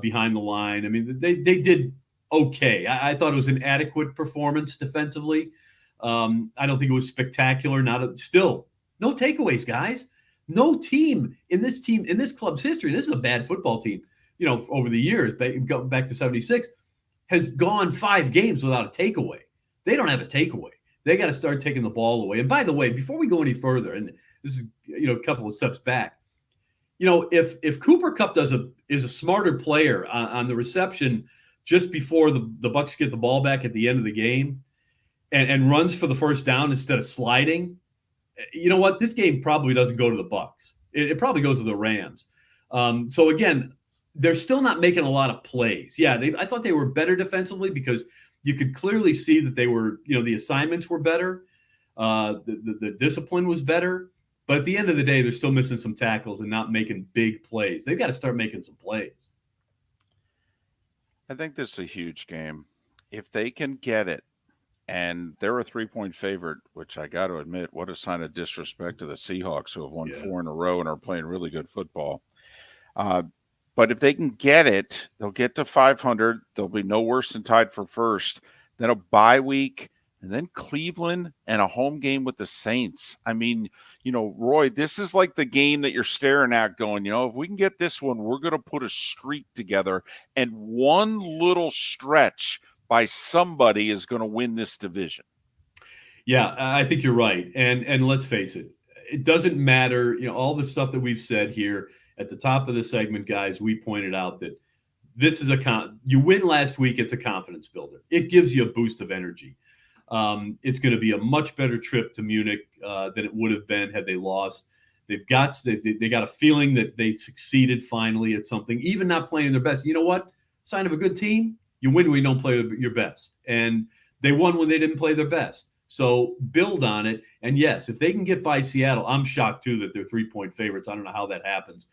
behind the line. I mean, they did okay. I thought it was an adequate performance defensively. I don't think it was spectacular. Still, no takeaways, guys. No team in this club's history. This is a bad football team. Over the years, back to 76, has gone 5 games without a takeaway. They don't have a takeaway. They got to start taking the ball away. And by the way, before we go any further, and this is a couple of steps back, if Cooper Kupp is a smarter player on the reception just before the Bucs get the ball back at the end of the game, and runs for the first down instead of sliding, you know what? This game probably doesn't go to the Bucs. It probably goes to the Rams. So again, they're still not making a lot of plays. Yeah, I thought they were better defensively because you could clearly see that they were, the assignments were better. The discipline was better. But at the end of the day, they're still missing some tackles and not making big plays. They've got to start making some plays. I think this is a huge game. If they can get it, and they're a 3-point favorite, which I got to admit, what a sign of disrespect to the Seahawks, who have won 4 in a row and are playing really good football. But if they can get it, they'll get to 500. They'll be no worse than tied for first. Then a bye week, and then Cleveland and a home game with the Saints. I mean, Roy, this is like the game that you're staring at going, if we can get this one, we're going to put a streak together. And one little stretch by somebody is going to win this division. Yeah, I think you're right. And let's face it, it doesn't matter, all the stuff that we've said here at the top of the segment, guys, we pointed out that this is you win last week, it's a confidence builder. It gives you a boost of energy. It's going to be a much better trip to Munich than it would have been had they lost. They got a feeling that they succeeded finally at something, even not playing their best. You know what? Sign of a good team. You win when you don't play your best. And they won when they didn't play their best. So build on it. And yes, if they can get by Seattle, I'm shocked too that they're 3-point favorites. I don't know how that happens.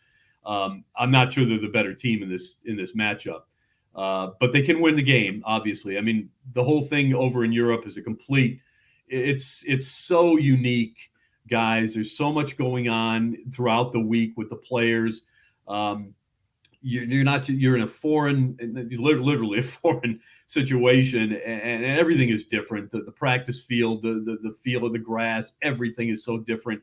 I'm not sure they're the better team in this matchup. But they can win the game, obviously. I mean, the whole thing over in Europe is it's so unique, guys. There's so much going on throughout the week with the players. You're in a foreign, literally a foreign situation, and everything is different. The practice field, the feel of the grass, everything is so different.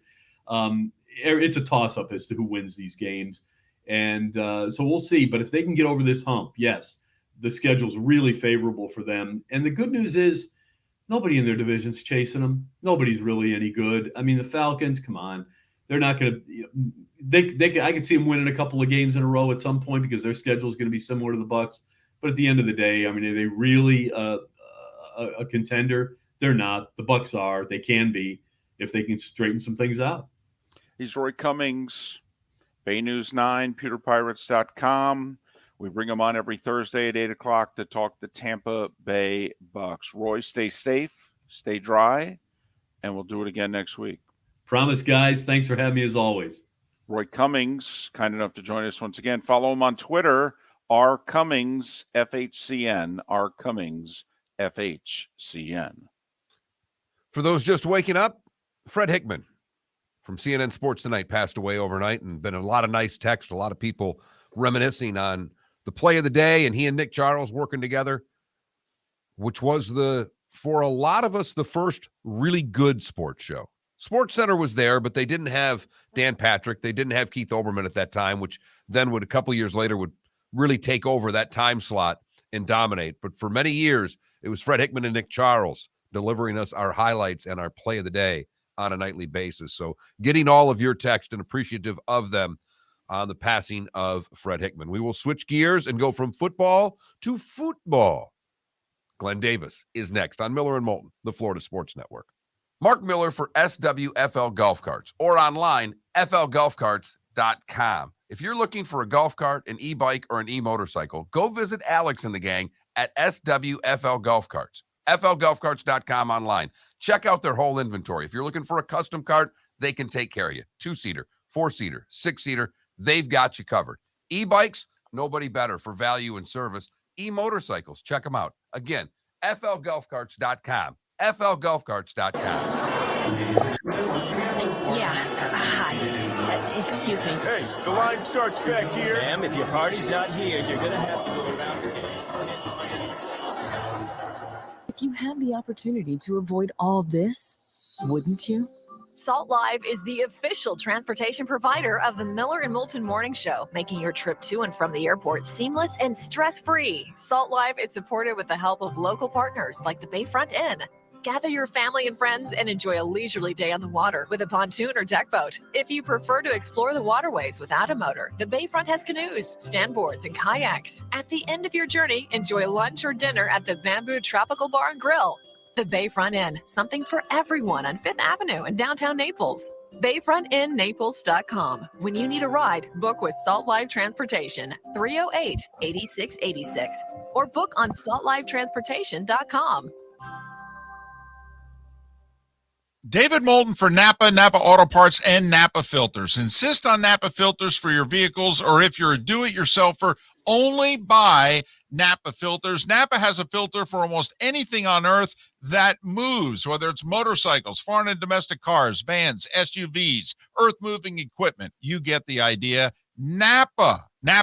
It's a toss-up as to who wins these games, and so we'll see. But if they can get over this hump, yes, the schedule's really favorable for them. And the good news is nobody in their division's chasing them. Nobody's really any good. I mean, the Falcons, come on. They're not going to I could see them winning a couple of games in a row at some point because their schedule is going to be similar to the Bucs. But at the end of the day, I mean, are they really a contender? They're not. The Bucs are. They can be if they can straighten some things out. He's Roy Cummings, Bay News 9, pewterpirates.com. We bring him on every Thursday at 8 o'clock to talk the Tampa Bay Bucs. Roy, stay safe, stay dry, and we'll do it again next week. Promise, guys. Thanks for having me as always. Roy Cummings, kind enough to join us once again. Follow him on Twitter, rcummings FHCN, rcummings FHCN. For those just waking up, Fred Hickman from CNN Sports Tonight passed away overnight, and been a lot of nice text, a lot of people reminiscing on the play of the day, and he and Nick Charles working together, which was for a lot of us, the first really good sports show. Sports Center was there, but they didn't have Dan Patrick. They didn't have Keith Olbermann at that time, which then would a couple years later would really take over that time slot and dominate. But for many years, it was Fred Hickman and Nick Charles delivering us our highlights and our play of the day on a nightly basis. So getting all of your text and appreciative of them on the passing of Fred Hickman. We will switch gears and go from football to football. Glenn Davis is next on Miller and Moulton, the Florida Sports Network. Mark Miller for SWFL Golf Carts, or online, flgolfcarts.com. If you're looking for a golf cart, an e-bike, or an e-motorcycle, go visit Alex and the gang at SWFL Golf Carts. flgolfcarts.com online. Check out their whole inventory. If you're looking for a custom cart, they can take care of you. 2-seater, 4-seater, 6-seater, they've got you covered. E-bikes, nobody better for value and service. E-motorcycles, check them out. Again, flgolfcarts.com. flgolfcarts.com. Yeah, hi. Excuse me. Hey, the line starts back here. Ma'am, if your party's not here, you're going to have to go around. If you had the opportunity to avoid all this, wouldn't you? Salt Live is the official transportation provider of the Miller and Moulton Morning Show, making your trip to and from the airport seamless and stress-free. Salt Live is supported with the help of local partners like the Bayfront Inn. Gather your family and friends and enjoy a leisurely day on the water with a pontoon or deck boat. If you prefer to explore the waterways without a motor, the Bayfront has canoes, standboards, and kayaks. At the end of your journey, enjoy lunch or dinner at the Bamboo Tropical Bar and Grill. The Bayfront Inn, something for everyone on 5th Avenue in downtown Naples. BayfrontInNaples.com. When you need a ride, book with Salt Live Transportation, 308-8686, or book on saltlivetransportation.com. David Moulton for Napa Auto Parts, and Napa Filters. Insist on Napa filters for your vehicles, or if you're a do-it-yourselfer, only buy Napa filters. Napa has a filter for almost anything on earth that moves, whether it's motorcycles, foreign and domestic cars, vans, SUVs, earth-moving equipment. You get the idea. Napa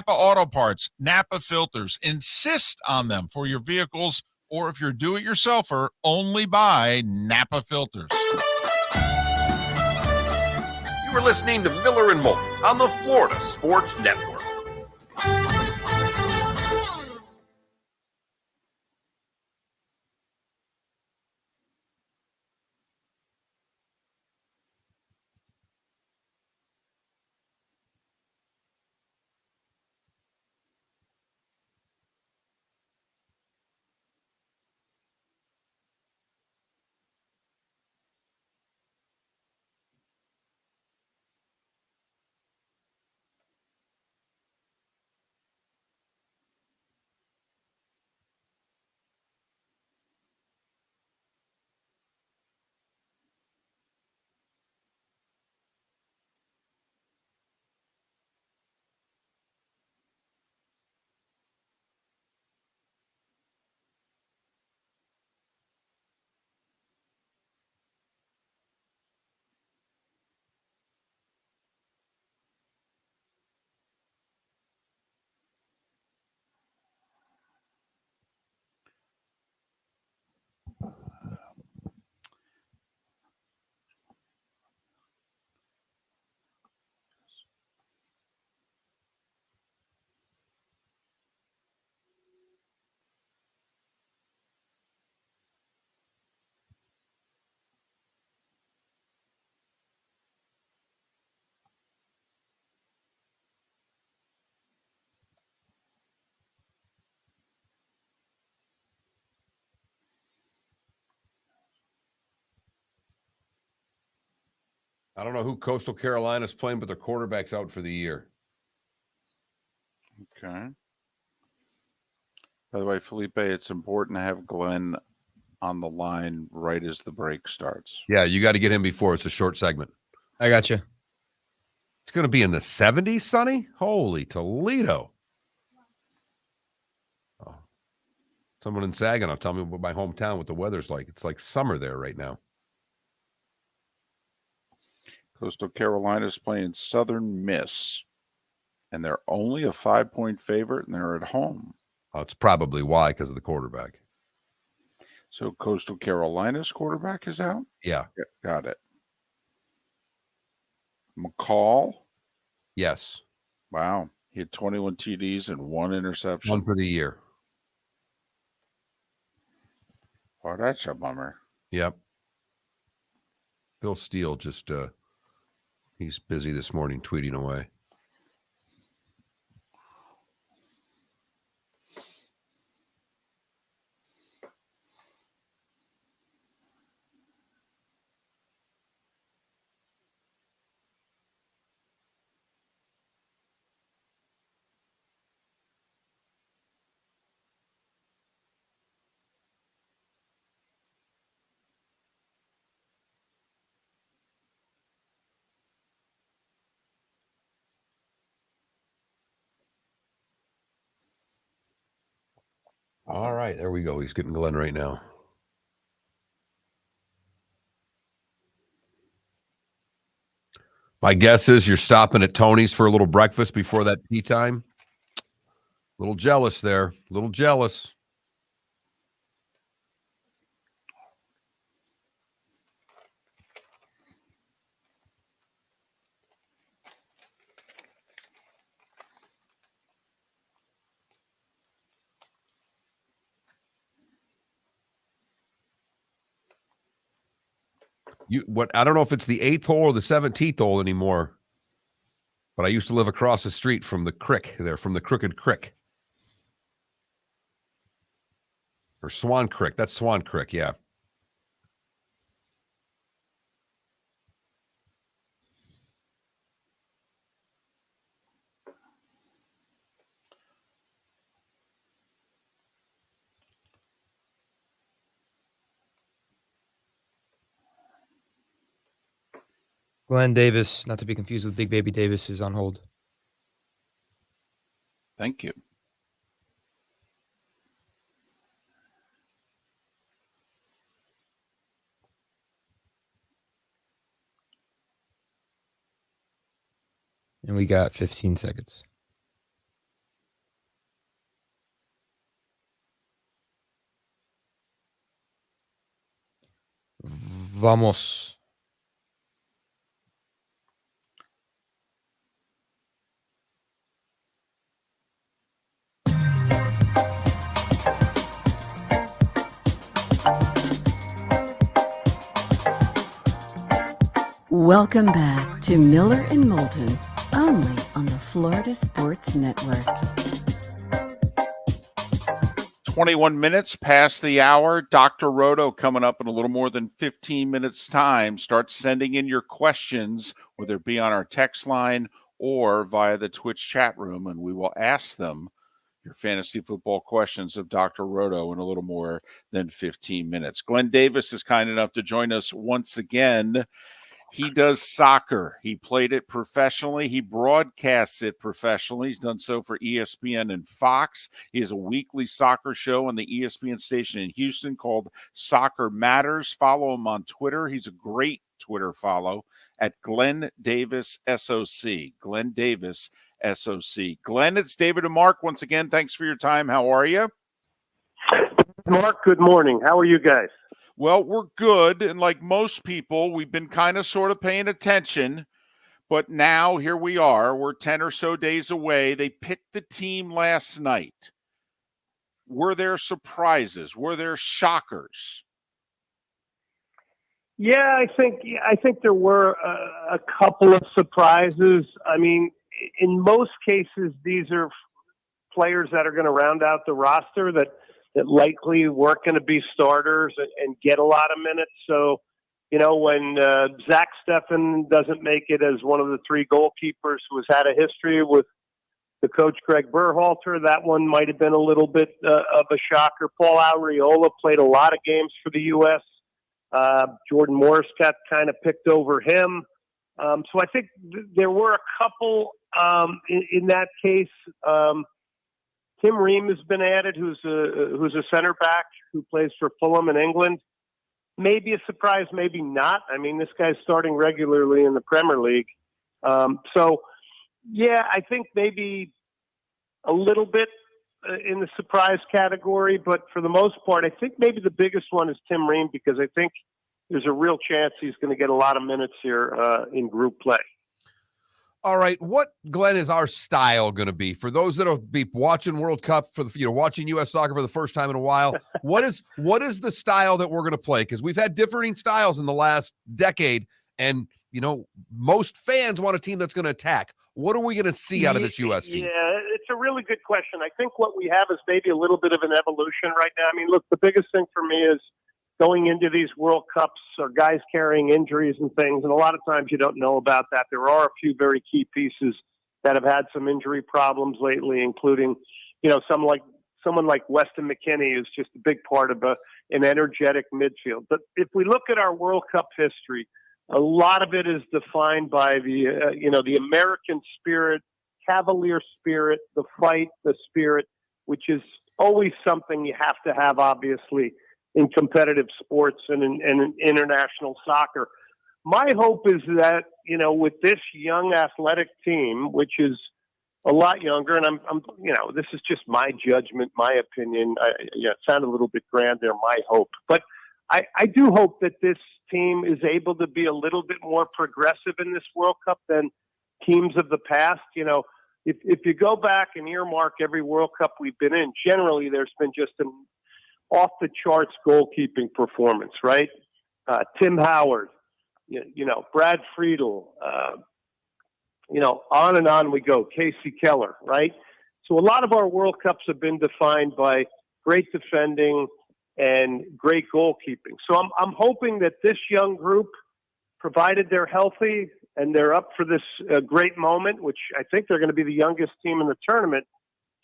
Auto Parts, Napa filters. Insist on them for your vehicles, or if you're a do-it-yourselfer, only buy Napa filters. You are listening to Miller and Moulton on the Florida Sports Network. I don't know who Coastal Carolina's playing, but their quarterback's out for the year. Okay. By the way, Felipe, it's important to have Glenn on the line right as the break starts. Yeah, you got to get him before. It's a short segment. I got you. It's going to be in the 70s, Sonny? Holy Toledo. Oh. Someone in Saginaw tell me what my hometown, what the weather's like. It's like summer there right now. Coastal Carolina's playing Southern Miss, and they're only a 5-point favorite, and they're at home. Oh, it's probably why, because of the quarterback. So Coastal Carolina's quarterback is out? Yeah. Got it. McCall? Yes. Wow. He had 21 TDs and 1 interception. 1 for the year. Oh, that's a bummer. Yep. Bill Steele just, he's busy this morning tweeting away. All right, there we go. He's getting Glenn right now. My guess is you're stopping at Tony's for a little breakfast before that tea time. A little jealous there. A little jealous. I don't know if it's the 8th hole or the 17th hole anymore, but I used to live across the street from the creek there, from the Crooked Creek. Or Swan Creek. That's Swan Creek, yeah. Glenn Davis, not to be confused with Big Baby Davis, is on hold. Thank you. And we got 15 seconds. Vamos. Welcome back to Miller and Moulton, only on the Florida Sports Network. 21 minutes past the hour. Dr. Roto coming up in a little more than 15 minutes' time. Start sending in your questions, whether it be on our text line or via the Twitch chat room, and we will ask them your fantasy football questions of Dr. Roto in a little more than 15 minutes. Glenn Davis is kind enough to join us once again. He does soccer. He played it professionally. He broadcasts it professionally. He's done so for ESPN and Fox. He has a weekly soccer show on the ESPN station in Houston called Soccer Matters. Follow him on Twitter. He's a great Twitter follow at Glenn Davis SOC. Glenn Davis SOC. Glenn, it's David and Mark once again. Thanks for your time. How are you? Mark, good morning. How are you guys? Well, we're good. And like most people, we've been kind of sort of paying attention. But now here we are. We're 10 or so days away. They picked the team last night. Were there surprises? Were there shockers? Yeah, I think there were a couple of surprises. I mean, in most cases, these are players that are going to round out the roster that likely weren't going to be starters and get a lot of minutes. So, you know, when Zach Steffen doesn't make it as one of the 3 goalkeepers who has had a history with the coach Greg Berhalter, that one might have been a little bit of a shocker. Paul Arriola played a lot of games for the U.S. Jordan Morris got kind of picked over him. So I think there were a couple in that case. Tim Ream has been added, who's a center back who plays for Fulham in England. maybe a surprise, maybe not. I mean, this guy's starting regularly in the Premier League. Yeah, I think maybe a little bit in the surprise category, but for the most part, I think maybe the biggest one is Tim Ream, because I think there's a real chance he's going to get a lot of minutes here in group play. All right, what, Glenn, is our style going to be for those that'll be watching World Cup for the, watching U.S. soccer for the first time in a while? What is the style that we're going to play? Because we've had differing styles in the last decade, and most fans want a team that's going to attack. What are we going to see out of this U.S. team? Yeah, it's a really good question. I think what we have is maybe a little bit of an evolution right now. I mean, look, the biggest thing for me is going into these World Cups or guys carrying injuries and things, and a lot of times you don't know about that. There are a few very key pieces that have had some injury problems lately, including, someone like Weston McKennie is just a big part of an energetic midfield. But if we look at our World Cup history, a lot of it is defined by the American spirit, Cavalier spirit, the fight, the spirit, which is always something you have to have, obviously, in competitive sports and in international soccer. My hope is that, with this young athletic team, which is a lot younger, and I'm this is just my judgment, my opinion. It sounded a little bit grand there, my hope. But I do hope that this team is able to be a little bit more progressive in this World Cup than teams of the past. If you go back and earmark every World Cup we've been in, generally there's been just an off-the-charts goalkeeping performance, right? Tim Howard, Brad Friedel, on and on we go. Casey Keller, right? So a lot of our World Cups have been defined by great defending and great goalkeeping. So I'm hoping that this young group, provided they're healthy and they're up for this great moment, which I think they're going to be the youngest team in the tournament,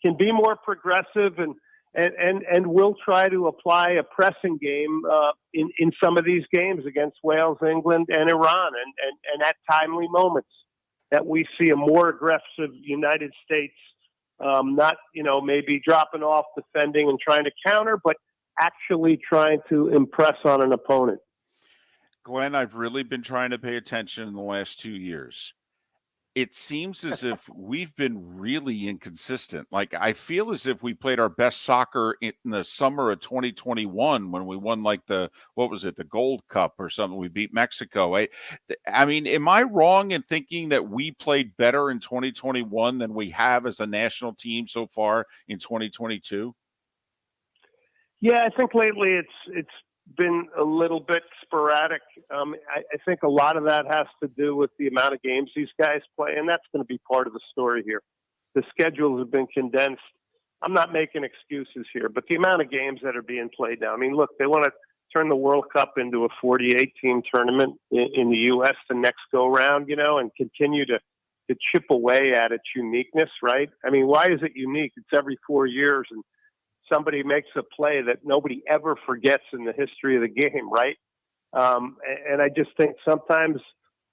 can be more progressive and will try to apply a pressing game in some of these games against Wales, England, and Iran, and at timely moments that we see a more aggressive United States, not maybe dropping off defending and trying to counter, but actually trying to impress on an opponent. Glenn, I've really been trying to pay attention in the last 2 years. It seems as if we've been really inconsistent. Like, I feel as if we played our best soccer in the summer of 2021 when we won the Gold Cup or something. We beat Mexico. I mean, am I wrong in thinking that we played better in 2021 than we have as a national team so far in 2022? Yeah, I think lately it's been a little bit sporadic. I think a lot of that has to do with the amount of games these guys play, and that's going to be part of the story here. The schedules have been condensed. I'm not making excuses here, but the amount of games that are being played now. I mean, look, they want to turn the World Cup into a 48-team tournament in the U.S. the next go-round, and continue to chip away at its uniqueness, right? I mean, why is it unique? It's every 4 years, and somebody makes a play that nobody ever forgets in the history of the game, right? And I just think sometimes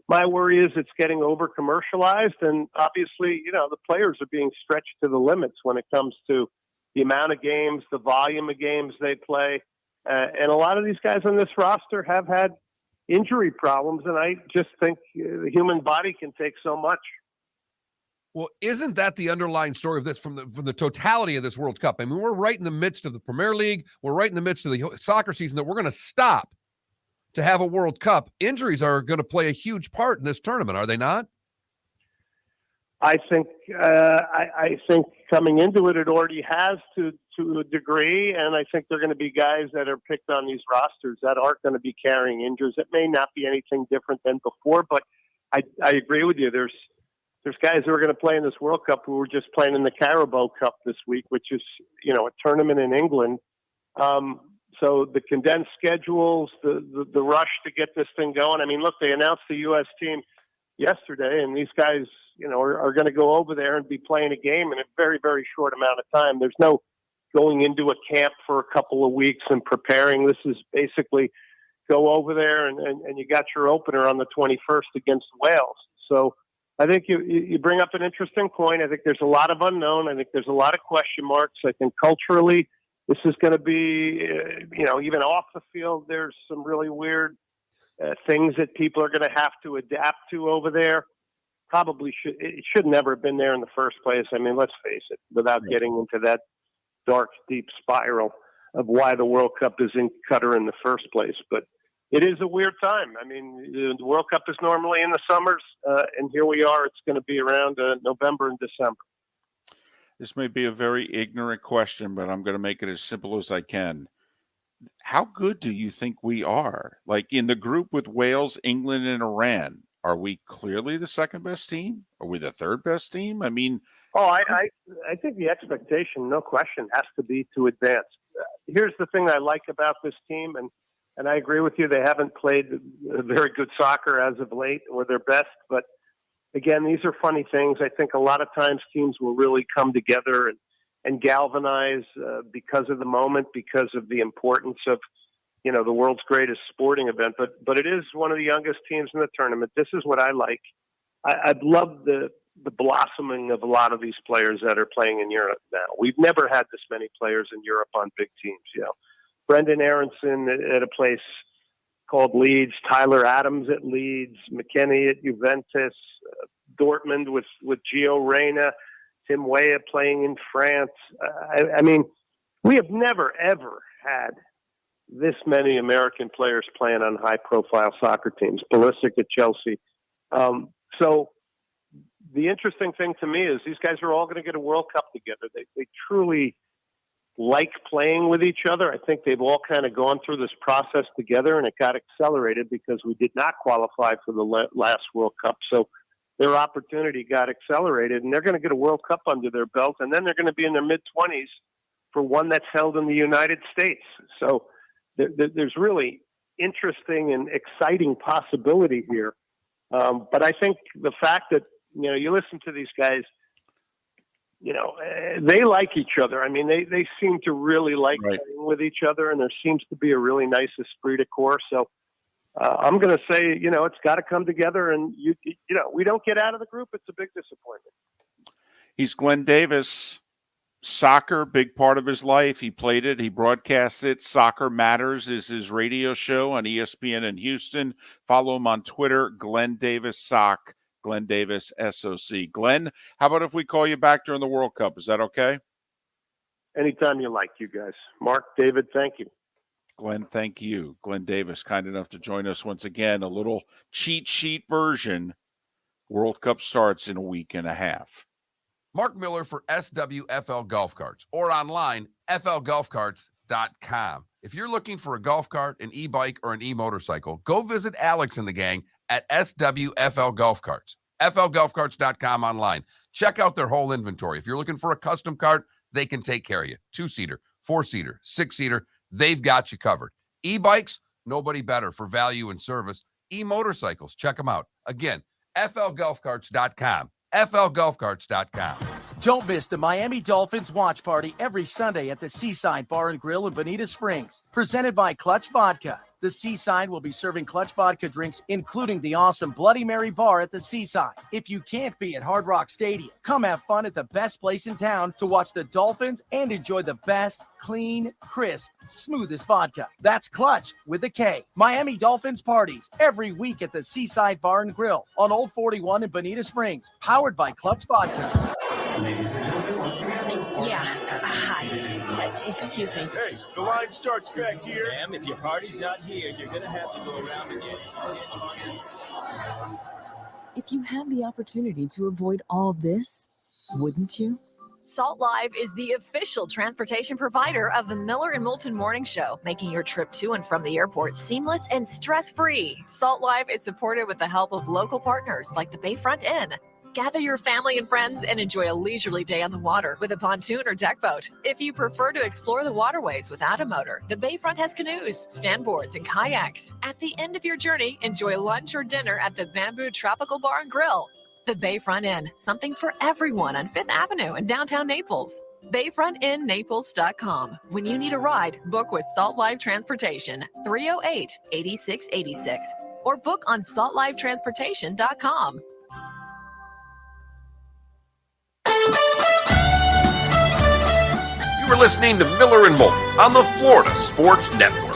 my worry is it's getting over commercialized, and obviously, the players are being stretched to the limits when it comes to the amount of games, the volume of games they play. And a lot of these guys on this roster have had injury problems, and I just think the human body can take so much. Well, isn't that the underlying story of this from the totality of this World Cup? I mean, we're right in the midst of the Premier League. We're right in the midst of the soccer season that we're going to stop to have a World Cup. Injuries are going to play a huge part in this tournament, are they not? I think I think coming into it already has to a degree, and I think they're going to be guys that are picked on these rosters that aren't going to be carrying injuries. It may not be anything different than before, but I agree with you. There's guys who are going to play in this World Cup who were just playing in the Carabao Cup this week, which is, a tournament in England. So the condensed schedules, the rush to get this thing going. I mean, look, they announced the U.S. team yesterday, and these guys, are going to go over there and be playing a game in a very, very short amount of time. There's no going into a camp for a couple of weeks and preparing. This is basically go over there and you got your opener on the 21st against Wales. So I think you bring up an interesting point. I think there's a lot of unknown. I think there's a lot of question marks. I think culturally This is going to be, even off the field, there's some really weird things that people are going to have to adapt to over there. It should never have been there in the first place. I mean, let's face it, without getting into that dark, deep spiral of why the World Cup is in Qatar in the first place. But it is a weird time. I mean, the World Cup is normally in the summers, and here we are. It's going to be around November and December. This may be a very ignorant question, but I'm going to make it as simple as I can. How good do you think we are? Like in the group with Wales, England, and Iran, are we clearly the second best team? Are we the third best team? I mean, I think the expectation, no question, has to be to advance. Here's the thing I like about this team, and I agree with you. They haven't played very good soccer as of late, or their best. But again, these are funny things. I think a lot of times teams will really come together and galvanize because of the moment, because of the importance of, the world's greatest sporting event. But it is one of the youngest teams in the tournament. This is what I like. I'd love the blossoming of a lot of these players that are playing in Europe now. We've never had this many players in Europe on big teams. Brendan Aronson at a place called Leeds, Tyler Adams at Leeds, McKennie at Juventus, Dortmund with Gio Reyna, Tim Weah playing in France. I mean, we have never, ever had this many American players playing on high-profile soccer teams. Pulisic at Chelsea. So the interesting thing to me is these guys are all going to get a World Cup together. They truly like playing with each other. I think they've all kind of gone through this process together, and it got accelerated because we did not qualify for the last World Cup. So their opportunity got accelerated, and they're going to get a World Cup under their belt, and then they're going to be in their mid-20s for one that's held in the United States. So there's really interesting and exciting possibility here. But I think the fact that, you listen to these guys, they like each other. I mean, they seem to really like playing with each other, and there seems to be a really nice esprit de corps. So I'm going to say, it's got to come together, and we don't get out of the group. It's a big disappointment. He's Glenn Davis. Soccer, big part of his life. He played it. He broadcasts it. Soccer Matters is his radio show on ESPN in Houston. Follow him on Twitter, Glenn Davis Sock, Glenn Davis SOC. Glenn, how about if we call you back during the World Cup? Is that okay? Anytime you like, you guys. Mark, David, thank you. Glenn, thank you. Glenn Davis, kind enough to join us once again. A little cheat sheet version. World Cup starts in a week and a half. Mark Miller for SWFL Golf Carts, or online, flgolfcarts.com. If you're looking for a golf cart, an e-bike, or an e-motorcycle, go visit Alex and the gang at SWFL Golf Carts. flgolfcarts.com online. Check out their whole inventory. If you're looking for a custom cart, they can take care of you. 2-seater, 4-seater, 6-seater, they've got you covered. E-bikes, nobody better for value and service. E-motorcycles, check them out. Again, flgolfcarts.com. flgolfcarts.com. Don't miss the Miami Dolphins watch party every Sunday at the Seaside Bar and Grill in Bonita Springs. Presented by Clutch Vodka. The Seaside will be serving Clutch Vodka drinks, including the awesome Bloody Mary bar at the Seaside. If you can't be at Hard Rock Stadium, come have fun at the best place in town to watch the Dolphins and enjoy the best, clean, crisp, smoothest vodka. That's Clutch with a K. Miami Dolphins parties every week at the Seaside Bar and Grill on Old 41 in Bonita Springs. Powered by Clutch Vodka. Ladies and gentlemen, once again. Yeah. Hi. Excuse me. Hey, the line starts back here. Ma'am, if your party's not here, you're going to have to go around again. If you had the opportunity to avoid all this, wouldn't you? Salt Live is the official transportation provider of the Miller and Moulton Morning Show, making your trip to and from the airport seamless and stress-free. Salt Live is supported with the help of local partners like the Bayfront Inn. Gather your family and friends and enjoy a leisurely day on the water with a pontoon or deck boat. If you prefer to explore the waterways without a motor, the Bayfront has canoes, standboards, and kayaks. At the end of your journey, enjoy lunch or dinner at the Bamboo Tropical Bar and Grill. The Bayfront Inn, something for everyone on 5th Avenue in downtown Naples. BayfrontInNaples.com. When you need a ride, book with Salt Live Transportation, 308-8686, or book on saltlivetransportation.com. You were You're listening to Miller and Moulton on the Florida Sports Network.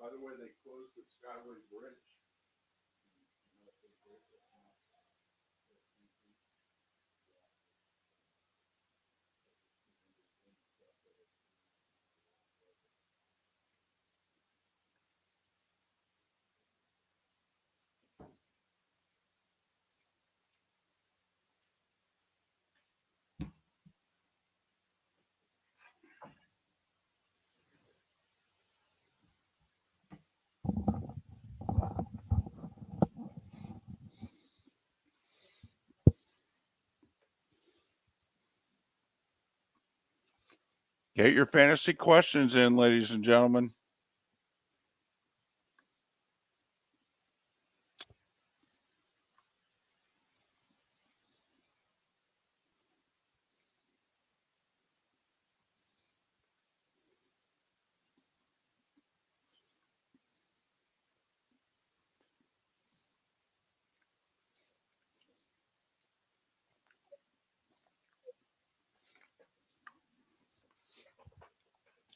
By the way, they closed the Skyway Bridge. Get your fantasy questions in, ladies and gentlemen.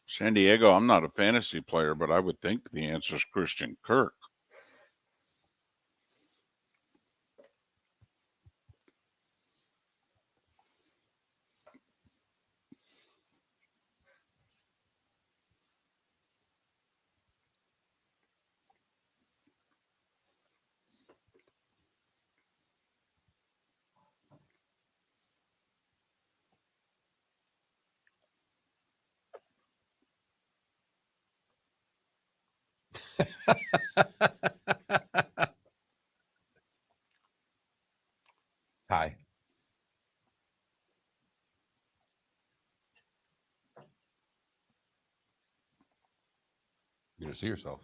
San Diego, I'm not a fantasy player, but I would think the answer is Christian Kirk. Hi. You're going to see yourself.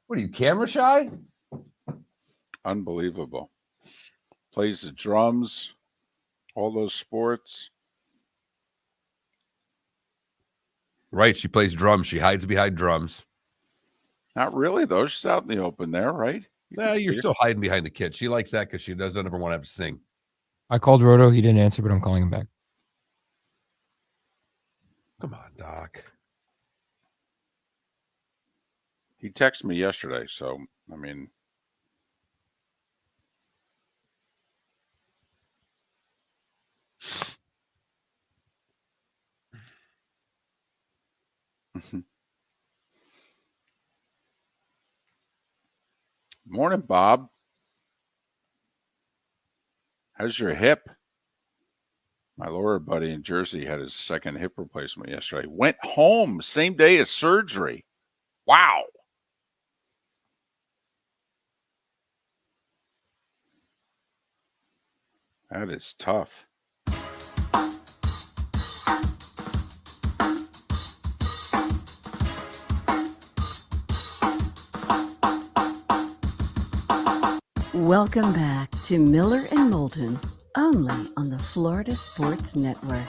What are you, camera shy? Unbelievable. Plays the drums, all those sports. Right. She plays drums. She hides behind drums. Not really, though. She's out in the open there, right? Yeah, you're still hiding behind the kid. She likes that because she doesn't ever want to have to sing. I called Roto. He didn't answer, but I'm calling him back. Come on, Doc. He texted me yesterday, so, I mean. Morning, Bob. How's your hip? My lawyer buddy in Jersey had his second hip replacement yesterday. Went home same day as surgery. Wow. That is tough. Welcome back to Miller and Moulton, only on the Florida Sports Network.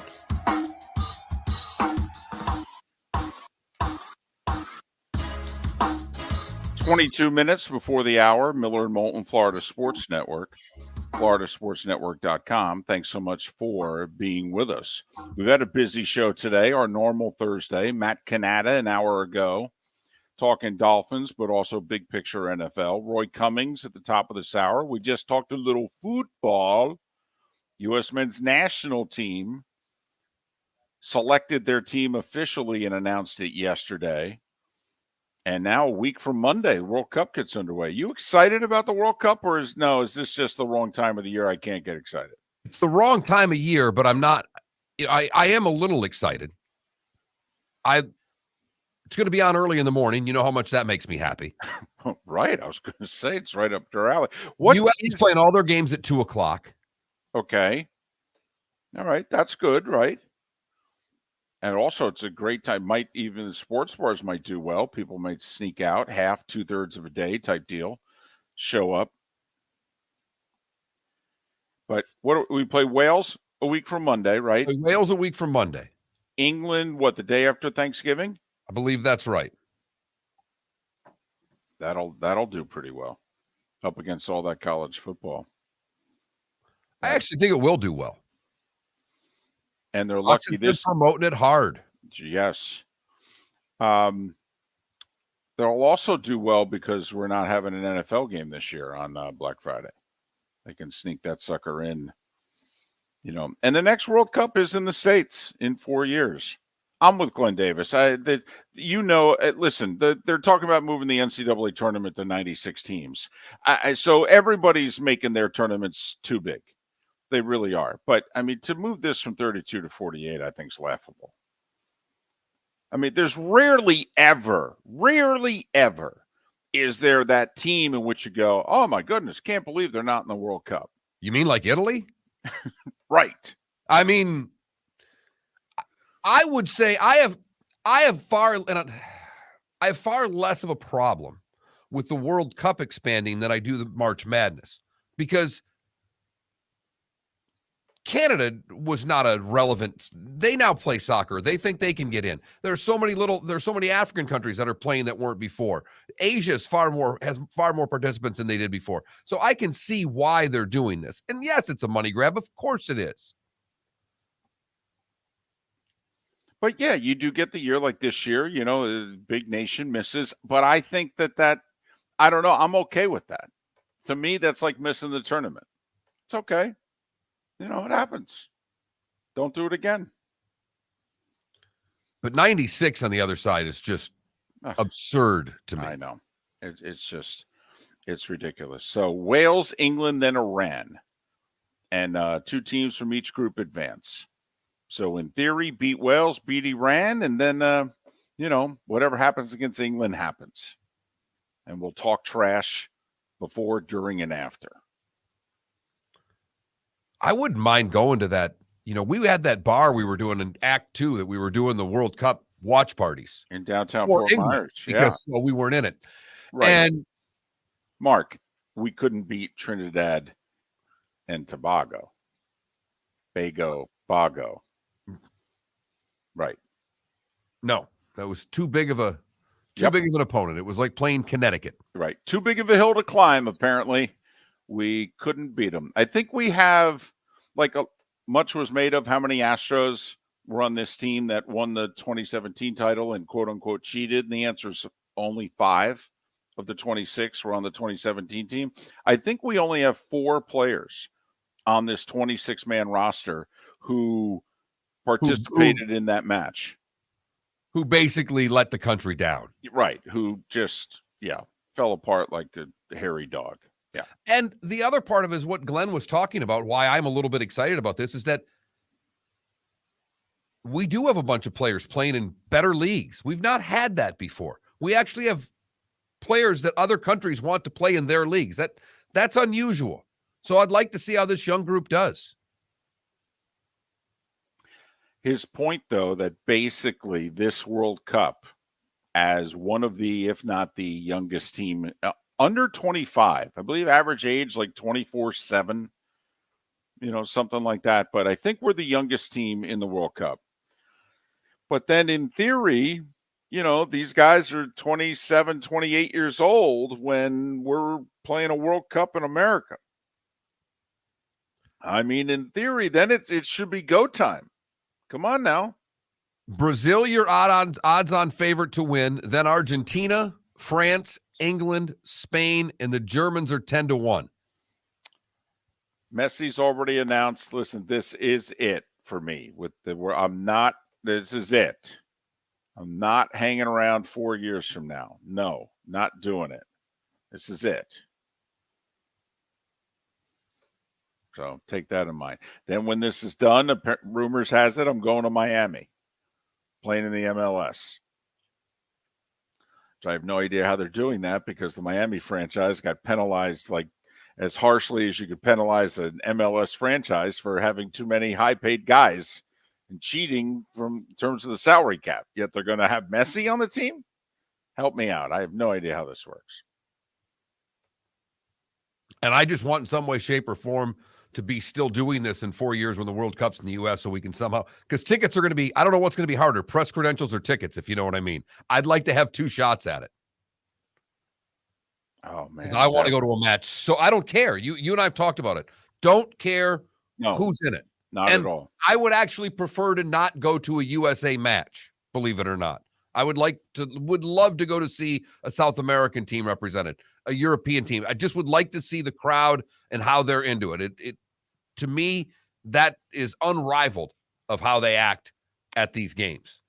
"22 minutes before the hour, Miller and Moulton, Florida Sports Network, floridasportsnetwork.com. Thanks so much for being with us. We've had a busy show today, our normal Thursday. Matt Cannata an hour ago, talking Dolphins, but also big picture NFL. Roy Cummings at the top of this hour. We just talked a little football. U.S. men's national team selected their team officially and announced it yesterday. And now a week from Monday, the World Cup gets underway. You excited about the World Cup, or is this just the wrong time of the year? I can't get excited. It's the wrong time of year, but I'm not. I am a little excited. It's going to be on early in the morning. You know how much that makes me happy. Right. I was going to say it's right up their alley. U.S. is playing all their games at 2:00. Okay. All right. That's good, right? And also, it's a great time. Even the sports bars might do well. People might sneak out half, 2/3 of a day type deal, show up. But we play Wales a week from Monday, right? Wales a week from Monday. England, the day after Thanksgiving? I believe that's right. That'll do pretty well up against all that college football. I actually think it will do well. And they're Fox lucky has been promoting it hard. Yes. They'll also do well because we're not having an NFL game this year on Black Friday. They can sneak that sucker in, And the next World Cup is in the States in 4 years. I'm with Glenn Davis. Listen, they're talking about moving the NCAA tournament to 96 teams. So everybody's making their tournaments too big. They really are. But, to move this from 32 to 48, I think is laughable. There's rarely ever is there that team in which you go, oh, my goodness, can't believe they're not in the World Cup. You mean like Italy? Right. I would say I have far less of a problem with the World Cup expanding than I do the March Madness, because Canada was not a relevant. They now play soccer. They think they can get in. There's so many African countries that are playing that weren't before. Asia has far more participants than they did before. So I can see why they're doing this. And yes, it's a money grab. Of course it is. But yeah, you do get the year like this year, a big nation misses. But I think that I don't know. I'm okay with that. To me, that's like missing the tournament. It's okay. It happens. Don't do it again. But 96 on the other side is just absurd to me. I know. It's ridiculous. So Wales, England, then Iran. And 2 teams from each group advance. So in theory, beat Wales, beat Iran, and then, whatever happens against England happens. And we'll talk trash before, during, and after. I wouldn't mind going to that. We had that bar we were doing in Act 2 that we were doing the World Cup watch parties. In downtown Fort Myers. Because we weren't in it. Right. And Mark, we couldn't beat Trinidad and Tobago. Bago. Right. No, that was too big of an opponent. It was like playing Connecticut. Right. Too big of a hill to climb, apparently. We couldn't beat them. I think we have, much was made of how many Astros were on this team that won the 2017 title and quote-unquote cheated, and the answer is only 5 of the 26 were on the 2017 team. I think we only have 4 players on this 26-man roster who participated in that match. Who basically let the country down. Right. Who just, fell apart like a hairy dog. Yeah. And the other part of it is what Glenn was talking about, why I'm a little bit excited about this, is that we do have a bunch of players playing in better leagues. We've not had that before. We actually have players that other countries want to play in their leagues. That's unusual. So I'd like to see how this young group does. His point, though, that basically this World Cup, as one of the, if not the youngest team, under 25, I believe average age like 24-7, something like that. But I think we're the youngest team in the World Cup. But then in theory, these guys are 27, 28 years old when we're playing a World Cup in America. I mean, in theory, then it should be go time. Come on now. Brazil, your odds-on favorite to win. Then Argentina, France, England, Spain, and the Germans are 10-1. Messi's already announced, listen, this is it for me. This is it. I'm not hanging around 4 years from now. No, not doing it. This is it. So take that in mind. Then when this is done, rumors has it, I'm going to Miami, playing in the MLS. So I have no idea how they're doing that because the Miami franchise got penalized like as harshly as you could penalize an MLS franchise for having too many high-paid guys and cheating in terms of the salary cap. Yet they're going to have Messi on the team? Help me out. I have no idea how this works. And I just want in some way, shape, or form to be still doing this in 4 years when the World Cup's in the U.S. so we can somehow – because tickets are going to be – I don't know what's going to be harder, press credentials or tickets, if you know what I mean. I'd like to have 2 shots at it. Oh, man. Because I want to go to a match. So I don't care. You and I have talked about it. Don't care who's in it. Not at all. I would actually prefer to not go to a USA match, believe it or not. I would love to go to see a South American team represented, a European team. I just would like to see the crowd and how they're into it. It to me, that is unrivaled of how they act at these games.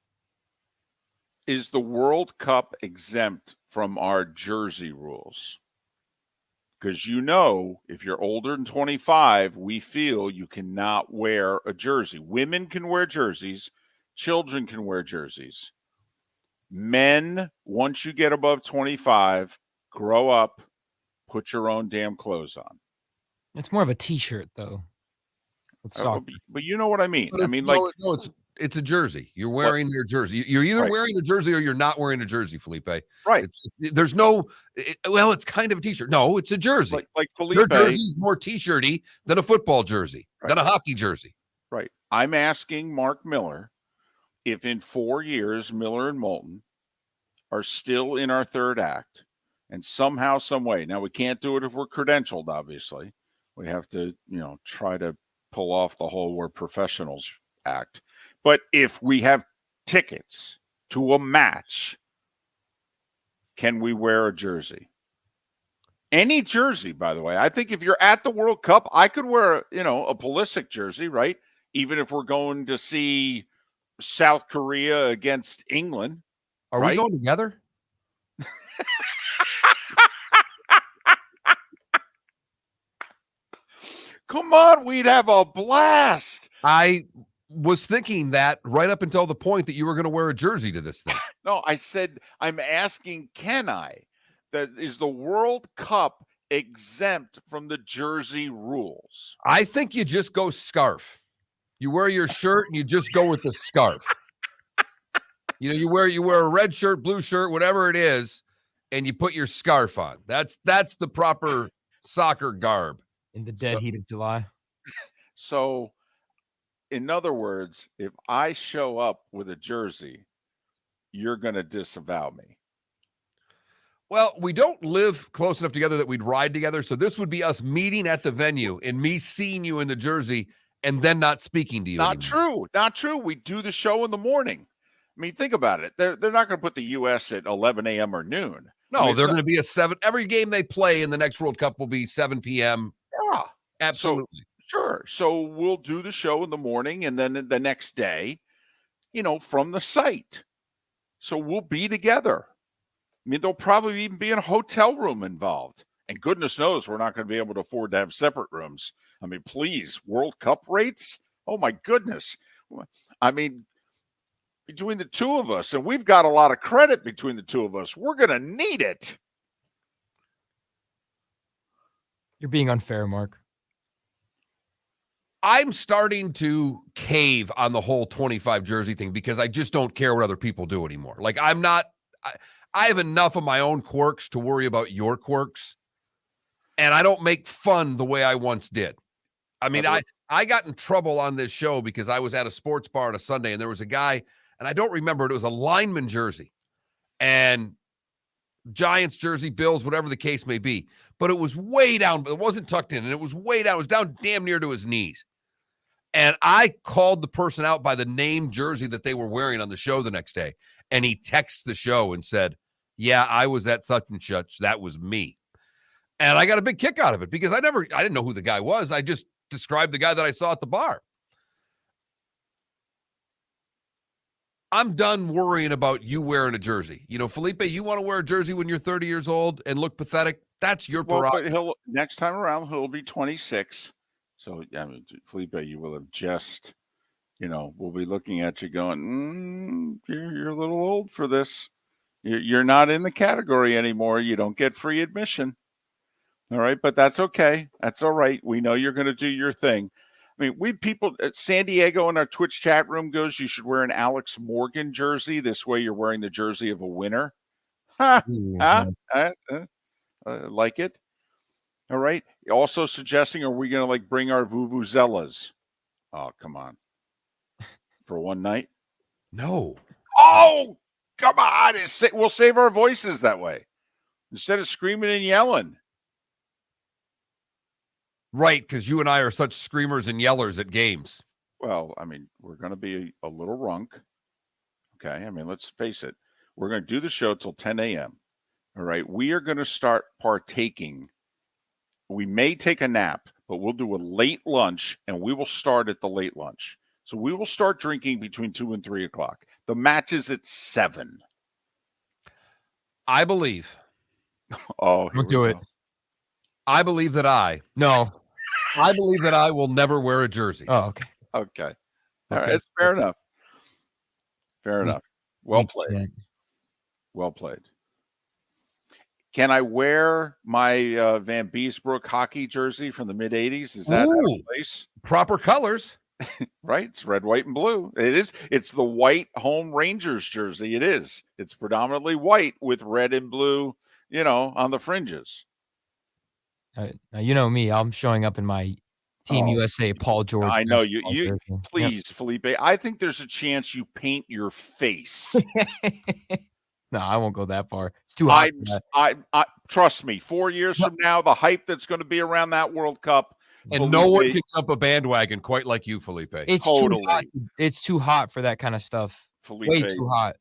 Is the World Cup exempt from our jersey rules? Because if you're older than 25, we feel you cannot wear a jersey. Women can wear jerseys. Children can wear jerseys. Men, once you get above 25, grow up, put your own damn clothes on. It's more of a T-shirt, though. But you know what I mean. But it's a jersey. You're wearing their jersey. You're either wearing a jersey or you're not wearing a jersey, Felipe. Right. It's kind of a T-shirt. No, it's a jersey. Like Felipe. Your jersey is more T-shirty than a football jersey, than a hockey jersey. Right. I'm asking Mark Miller if in 4 years Miller and Moulton are still in our third act and somehow, some way. Now, we can't do it if we're credentialed, obviously. We have to, try to pull off the whole we're professionals act. But if we have tickets to a match, can we wear a jersey? Any jersey, by the way. I think if you're at the World Cup, I could wear, a Pulisic jersey, right? Even if we're going to see South Korea against England. Are we going together? Come on, we'd have a blast. I was thinking that right up until the point that you were going to wear a jersey to this thing. No, I said, I'm asking, can I? That is the World Cup exempt from the jersey rules? I think you just go scarf. You wear your shirt and you just go with the scarf. You wear a red shirt, blue shirt, whatever it is, and you put your scarf on. That's the proper soccer garb. In the dead heat of July. So, in other words, if I show up with a jersey, you're going to disavow me. Well, we don't live close enough together that we'd ride together. So this would be us meeting at the venue and me seeing you in the jersey and then not speaking to you. Not true. Not true. We do the show in the morning. I mean, think about it. They're not going to put the U.S. at 11 a.m. or noon. No, they're going to be a 7. Every game they play in the next World Cup will be 7 p.m. Yeah, absolutely. Sure. So we'll do the show in the morning and then the next day, from the site. So we'll be together. I mean, there'll probably even be a hotel room involved. And goodness knows we're not going to be able to afford to have separate rooms. I mean, please, World Cup rates? Oh, my goodness. I mean, between the two of us, and we've got a lot of credit between the two of us, we're going to need it. You're being unfair, Mark. I'm starting to cave on the whole 25 jersey thing because I just don't care what other people do anymore. Like I have enough of my own quirks to worry about your quirks, and I don't make fun the way I once did. I mean, I got in trouble on this show because I was at a sports bar on a Sunday, and there was a guy, and I don't remember, it was a lineman jersey, and Giants jersey, Bills, whatever the case may be, but it was way down. It wasn't tucked in, and it was way down. It was down damn near to his knees. And I called the person out by the name jersey that they were wearing on the show the next day. And he texts the show and said, yeah, I was at such and such. That was me. And I got a big kick out of it because I didn't know who the guy was. I just described the guy that I saw at the bar. I'm done worrying about you wearing a jersey. You know, Felipe, you want to wear a jersey when you're 30 years old and look pathetic? That's your prerogative. But next time around, he'll be 26. So, I mean, Felipe, you will have just, we'll be looking at you going, you're a little old for this. You're not in the category anymore. You don't get free admission. All right, but that's okay. That's all right. We know you're going to do your thing. I mean, people at San Diego in our Twitch chat room goes, you should wear an Alex Morgan jersey. This way you're wearing the jersey of a winner. Like it. All right. Also suggesting, are we going to bring our vuvuzelas? Oh, come on. For one night? No. Oh, come on. We'll save our voices that way. Instead of screaming and yelling. Right, because you and I are such screamers and yellers at games. Well, I mean, we're going to be a little runk. Okay. I mean, let's face it. We're going to do the show till 10 a.m. All right. We are going to start partaking. We may take a nap, but we'll do a late lunch, and we will start at the late lunch. So we will start drinking between 2 and 3 o'clock. The match is at 7. I believe. Oh, don't do it. I believe that I believe that I will never wear a jersey. Oh, okay. Okay. All right. It's fair enough. Fair enough. Well played. Well played. Can I wear my Van Beesbrook hockey jersey from the mid-'80s? Is that out of place? Proper colors. Right. It's red, white, and blue. It is. It's the white home Rangers jersey. It is. It's predominantly white with red and blue, on the fringes. Now, you know me. I'm showing up in my Team USA Paul George. I know you please, yep. Felipe. I think there's a chance you paint your face. No, I won't go that far. It's too hot. I trust me. 4 years from now, the hype that's going to be around that World Cup, and Felipe, no one can jump a bandwagon quite like you, Felipe. It's totally. Too hot. It's too hot for that kind of stuff. Felipe, way too hot.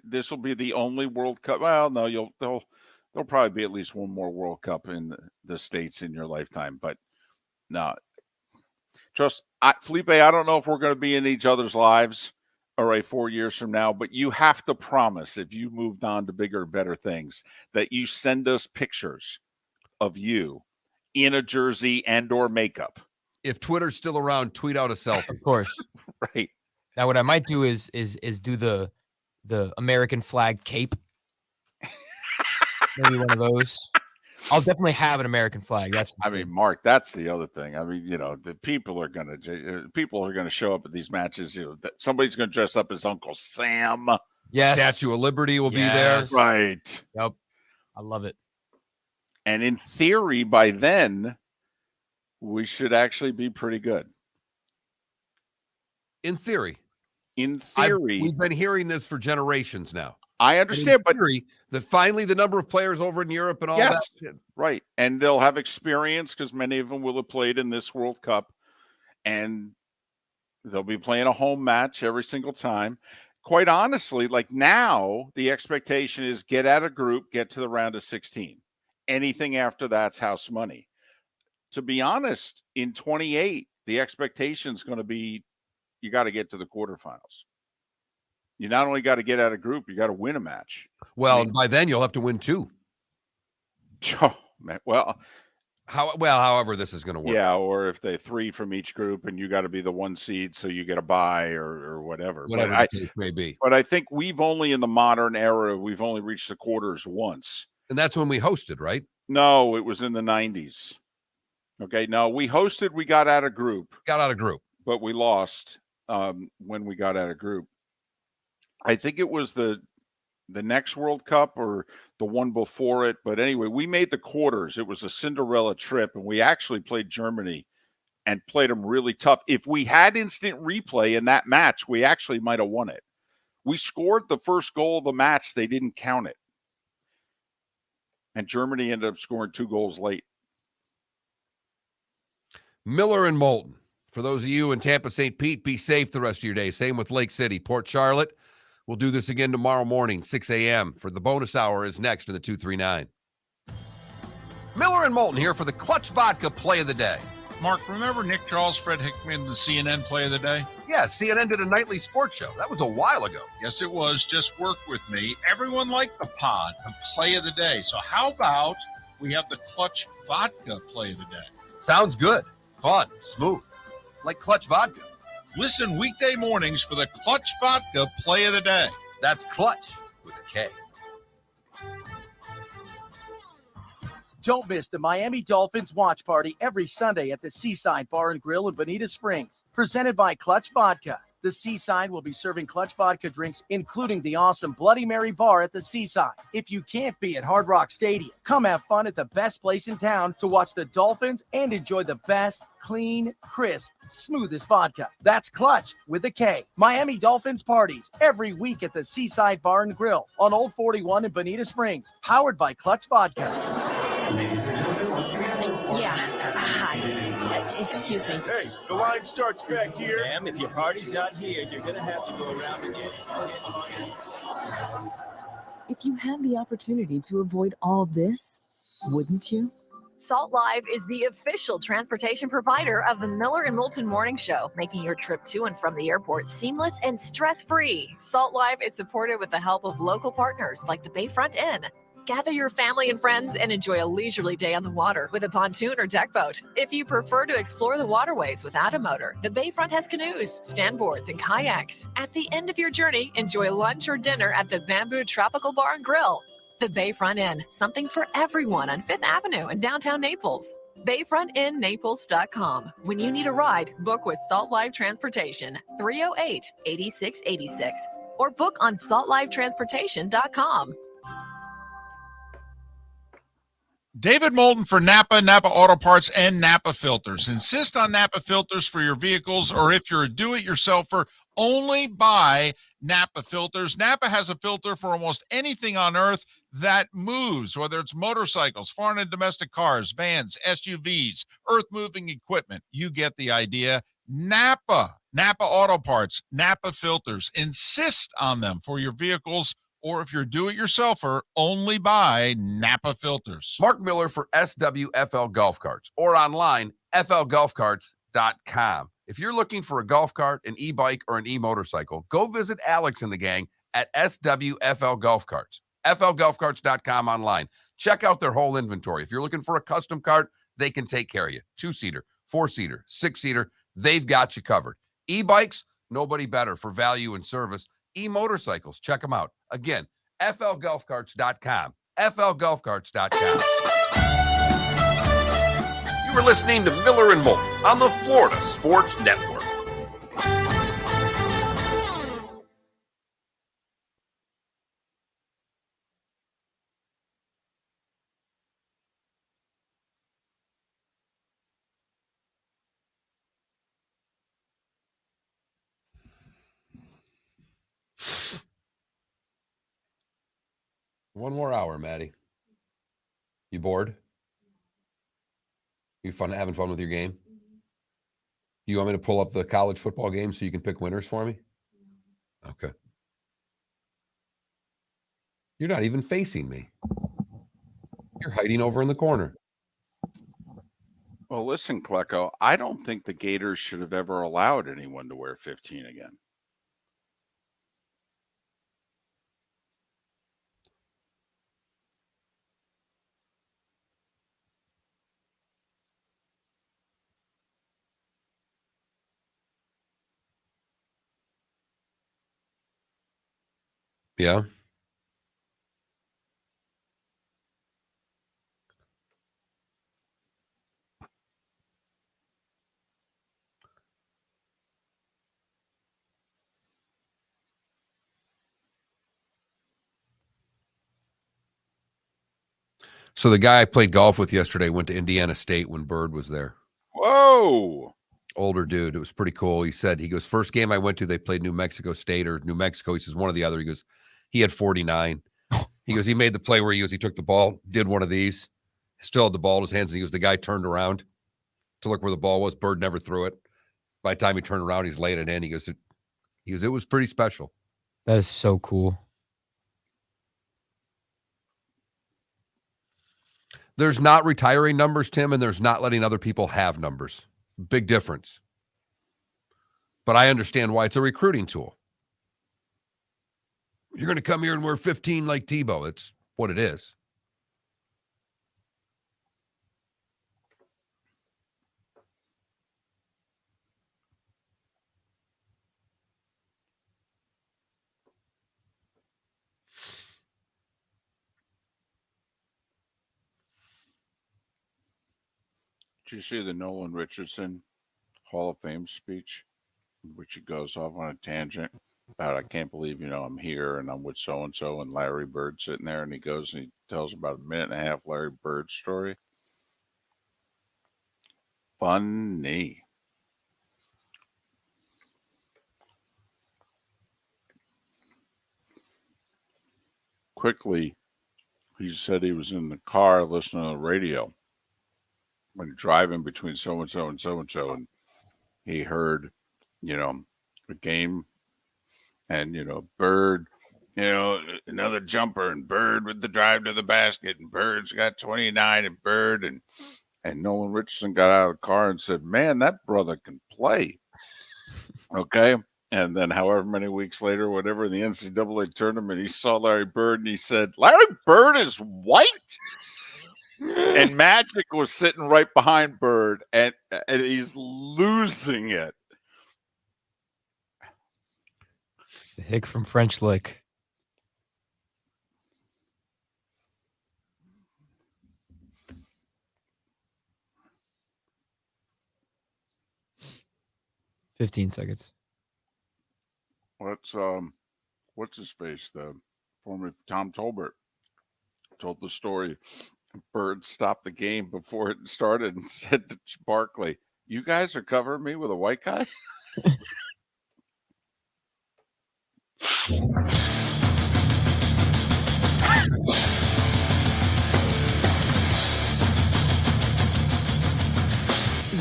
This will be the only World Cup. Well, no, there'll probably be at least one more World Cup in the States in your lifetime, but no. Felipe, I don't know if we're going to be in each other's lives, all right, 4 years from now, but you have to promise, if you moved on to bigger, better things, that you send us pictures of you in a jersey and or makeup. If Twitter's still around, tweet out a selfie. Of course. Right. Now, what I might do is do the American flag cape. Maybe one of those. I'll definitely have an American flag. Mark, that's the other thing. I mean, the people are going to show up at these matches. Somebody's going to dress up as Uncle Sam. Yes. Statue of Liberty will be there. Right. Yep. I love it. And in theory, by then, we should actually be pretty good. In theory. We've been hearing this for generations now. I understand, but that finally the number of players over in Europe and all that. Right. And they'll have experience because many of them will have played in this World Cup, and they'll be playing a home match every single time. Quite honestly, now the expectation is get out of group, get to the round of 16. Anything after that's house money. To be honest, in 28, the expectation is going to be you got to get to the quarterfinals. You not only got to get out of group, you got to win a match. Well, by then you'll have to win 2. Oh, man. Well, however this is going to work. Yeah, or if they 3 from each group and you got to be the 1 seed, so you get a bye or whatever. Whatever the case may be. But I think we've only in the modern era, we've only reached the quarters once. And that's when we hosted, right? No, it was in the 90s. Okay. No, we hosted. We got out of group. But we lost when we got out of group. I think it was the next World Cup or the one before it. But anyway, we made the quarters. It was a Cinderella trip, and we actually played Germany and played them really tough. If we had instant replay in that match, we actually might have won it. We scored the first goal of the match. They didn't count it. And Germany ended up scoring 2 goals late. Miller and Moulton. For those of you in Tampa, St. Pete, be safe the rest of your day. Same with Lake City. Port Charlotte, we'll do this again tomorrow morning, 6 a.m. for the bonus hour is next in the 239. Miller and Moulton here for the Clutch Vodka Play of the Day. Mark, remember Nick Charles, Fred Hickman, the CNN Play of the Day? Yeah, CNN did a nightly sports show. That was a while ago. Yes, it was. Just work with me. Everyone liked the pod, the Play of the Day. So how about we have the Clutch Vodka Play of the Day? Sounds good. Fun. Smooth. Like Clutch Vodka. Listen weekday mornings for the Clutch Vodka Play of the Day. That's Clutch with a K. Don't miss the Miami Dolphins watch party every Sunday at the Seaside Bar and Grill in Bonita Springs. Presented by Clutch Vodka. The Seaside will be serving Clutch Vodka drinks, including the awesome Bloody Mary bar at the Seaside. If you can't be at Hard Rock Stadium, come have fun at the best place in town to watch the Dolphins and enjoy the best, clean, crisp, smoothest vodka. That's Clutch with a K. Miami Dolphins parties every week at the Seaside Bar and Grill on Old 41 in Bonita Springs. Powered by Clutch Vodka. Yeah. Hi. Excuse me. Hey, the line starts back here. Ma'am, if your party's not here, you're going to have to go around again. If you had the opportunity to avoid all this, wouldn't you? Salt Live is the official transportation provider of the Miller and Moulton Morning Show, making your trip to and from the airport seamless and stress-free. Salt Live is supported with the help of local partners like the Bayfront Inn. Gather your family and friends and enjoy a leisurely day on the water with a pontoon or deck boat. If you prefer to explore the waterways without a motor, the Bayfront has canoes, standboards, and kayaks. At the end of your journey, enjoy lunch or dinner at the Bamboo Tropical Bar and Grill. The Bayfront Inn, something for everyone on 5th Avenue in downtown Naples. BayfrontInNaples.com. When you need a ride, book with Salt Live Transportation, 308-8686, or book on saltlivetransportation.com. David Moulton for Napa, Napa Auto Parts, and Napa Filters. Insist on Napa filters for your vehicles, or if you're a do-it-yourselfer, only buy Napa filters. Napa has a filter for almost anything on earth that moves, whether it's motorcycles, foreign and domestic cars, vans, SUVs, earth-moving equipment. You get the idea. Napa Auto Parts, Napa filters. Insist on them for your vehicles, or if you're do-it-yourselfer, only buy Napa filters. Mark Miller for SWFL Golf Carts, or online, flgolfcarts.com. If you're looking for a golf cart, an e-bike, or an e-motorcycle, go visit Alex and the gang at SWFL Golf Carts. flgolfcarts.com online. Check out their whole inventory. If you're looking for a custom cart, they can take care of you. 2-seater, 4-seater, 6-seater, they've got you covered. E-bikes, nobody better for value and service. E-motorcycles, check them out. Again, flgolfcarts.com. flgolfcarts.com. You were listening to Miller and Moulton on the Florida Sports Network. One more hour, Maddie. You bored? You having fun with your game? You want me to pull up the college football game so you can pick winners for me? Okay. You're not even facing me. You're hiding over in the corner. Well, listen, Klecko, I don't think the Gators should have ever allowed anyone to wear 15 again. Yeah. So the guy I played golf with yesterday went to Indiana State when Bird was there. Whoa. Older dude. It was pretty cool. He goes, first game I went to, they played New Mexico State or New Mexico. He says, one or the other. He goes, he had 49. He goes, he made the play where he took the ball, did one of these, still had the ball in his hands. And he goes, the guy turned around to look where the ball was. Bird never threw it. By the time he turned around, he's laying it in. He goes, it was pretty special. That is so cool. There's not retiring numbers, Tim, and there's not letting other people have numbers. Big difference. But I understand why it's a recruiting tool. You're going to come here and wear 15 like Tebow. It's what it is. Did you see the Nolan Richardson Hall of Fame speech, in which he goes off on a tangent about, I can't believe, I'm here and I'm with so-and-so and Larry Bird sitting there, and he goes and he tells about a minute and a half Larry Bird story. Funny. Quickly, he said he was in the car listening to the radio when driving between so-and-so and so-and-so, and he heard, the game, and, Bird, another jumper, and Bird with the drive to the basket, and Bird's got 29, and Bird, and Nolan Richardson got out of the car and said, man, that brother can play. Okay. And then however many weeks later, whatever, in the NCAA tournament, he saw Larry Bird and he said, Larry Bird is white? And Magic was sitting right behind Bird, and he's losing it. The hick from French Lick. "15 seconds. What's his face? The former Tom Tolbert told the story. Bird stopped the game before it started and said to Barkley, "You guys are covering me with a white guy?"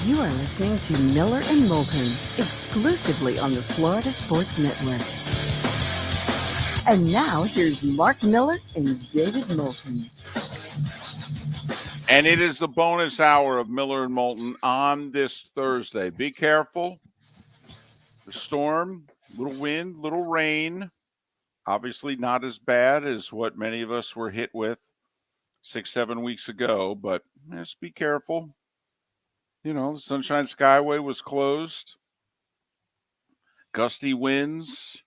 You are listening to Miller and Moulton, exclusively on the Florida Sports Network. And now here's Mark Miller and David Moulton. And it is the bonus hour of Miller and Moulton on this Thursday. Be careful. The storm, little wind, little rain. Obviously not as bad as what many of us were hit with 6-7 weeks ago, but just be careful. The Sunshine Skyway was closed. Gusty winds.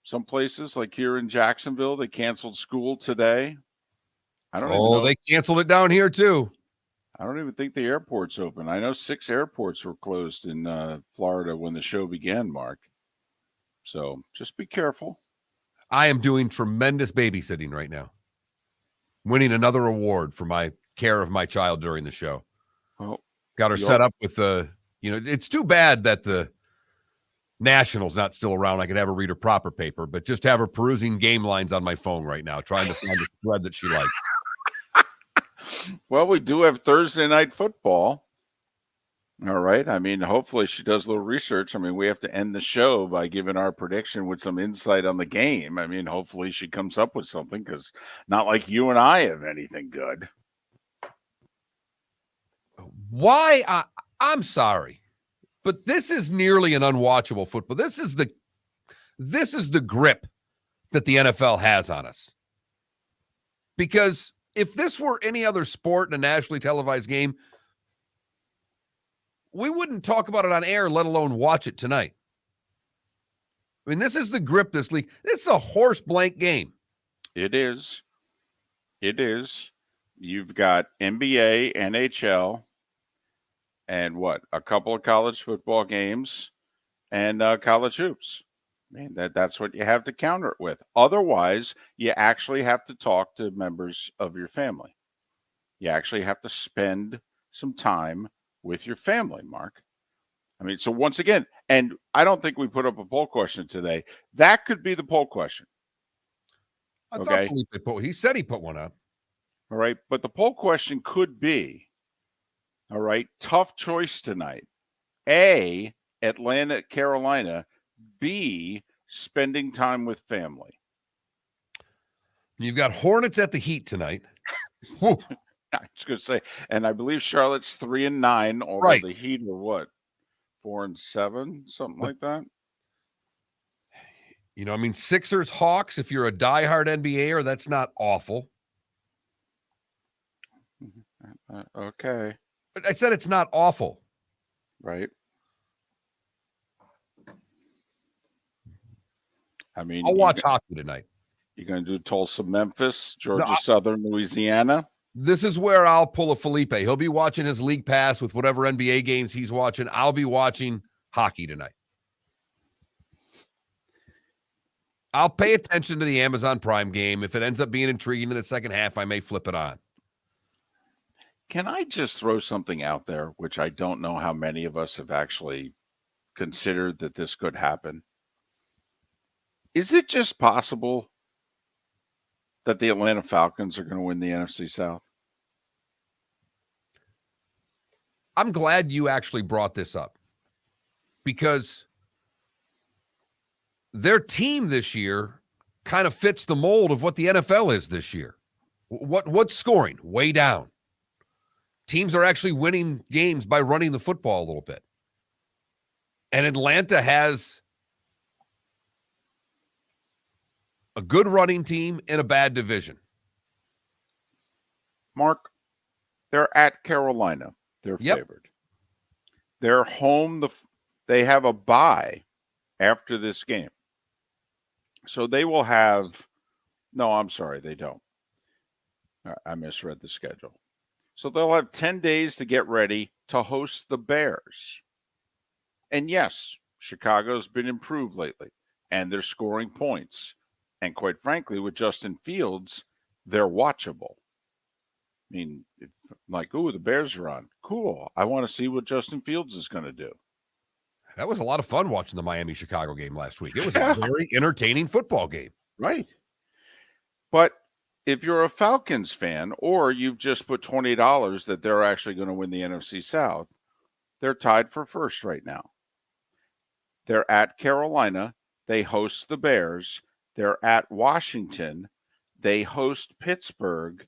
Some places, like here in Jacksonville, they canceled school today. I don't even know. They canceled it down here too. I don't even think the airport's open. I know 6 airports were closed in Florida when the show began, Mark. So just be careful. I am doing tremendous babysitting right now. Winning another award for my care of my child during the show. Well, got her set up with it's too bad that the National's not still around. I could have her read her proper paper, but just have her perusing game lines on my phone right now, trying to find the thread that she likes. Well, we do have Thursday night football. All right. I mean, hopefully she does a little research. I mean, we have to end the show by giving our prediction with some insight on the game. I mean, hopefully she comes up with something, because not like you and I have anything good. Why? I'm sorry, but this is nearly an unwatchable football. This is the grip that the NFL has on us. Because if this were any other sport in a nationally televised game, we wouldn't talk about it on air, let alone watch it tonight. I mean, this is the grip this league. This is a horse blank game. It is. It is. You've got NBA, NHL, and a couple of college football games and college hoops. I mean, that's what you have to counter it with. Otherwise, you actually have to talk to members of your family. You actually have to spend some time with your family, Mark. I mean, so once again, and I don't think we put up a poll question today. That could be the poll question. I thought Okay. Felipe he said he put one up. All right. But the poll question could be, all right, tough choice tonight. A, Atlanta, Carolina. B, spending time with family. You've got Hornets at the Heat tonight. I was going to say, and I believe Charlotte's 3-9, although Right. the Heat are what, 4-7, something like that. You know, I mean, Sixers, Hawks, if you're a diehard NBAer, that's not awful. Okay. But I said it's not awful. Right. I mean, I'll watch hockey tonight. You're going to do Tulsa, Memphis, Georgia, Southern, Louisiana. This is where I'll pull a Felipe. He'll be watching his league pass with whatever NBA games he's watching. I'll be watching hockey tonight. I'll pay attention to the Amazon Prime game. If it ends up being intriguing in the second half, I may flip it on. Can I just throw something out there, which I don't know how many of us have actually considered that this could happen? Is it just possible that the Atlanta Falcons are going to win the NFC South? I'm glad you actually brought this up because their team this year kind of fits the mold of what the NFL is this year. What's scoring? Way down. Teams are actually winning games by running the football a little bit. And Atlanta has a good running team in a bad division. Mark, they're at Carolina. They're favored. They're home. They have a bye after this game. So they will have – no, I'm sorry, they don't. I misread the schedule. So they'll have 10 days to get ready to host the Bears. And yes, Chicago's been improved lately, and they're scoring points. And quite frankly, with Justin Fields, they're watchable. I mean, like, ooh, the Bears are on. Cool. I want to see what Justin Fields is going to do. That was a lot of fun watching the Miami-Chicago game last week. It was a very entertaining football game. Right. But if you're a Falcons fan or you've just put $20 that they're actually going to win the NFC South, they're tied for first right now. They're at Carolina. They host the Bears. They're at Washington. They host Pittsburgh.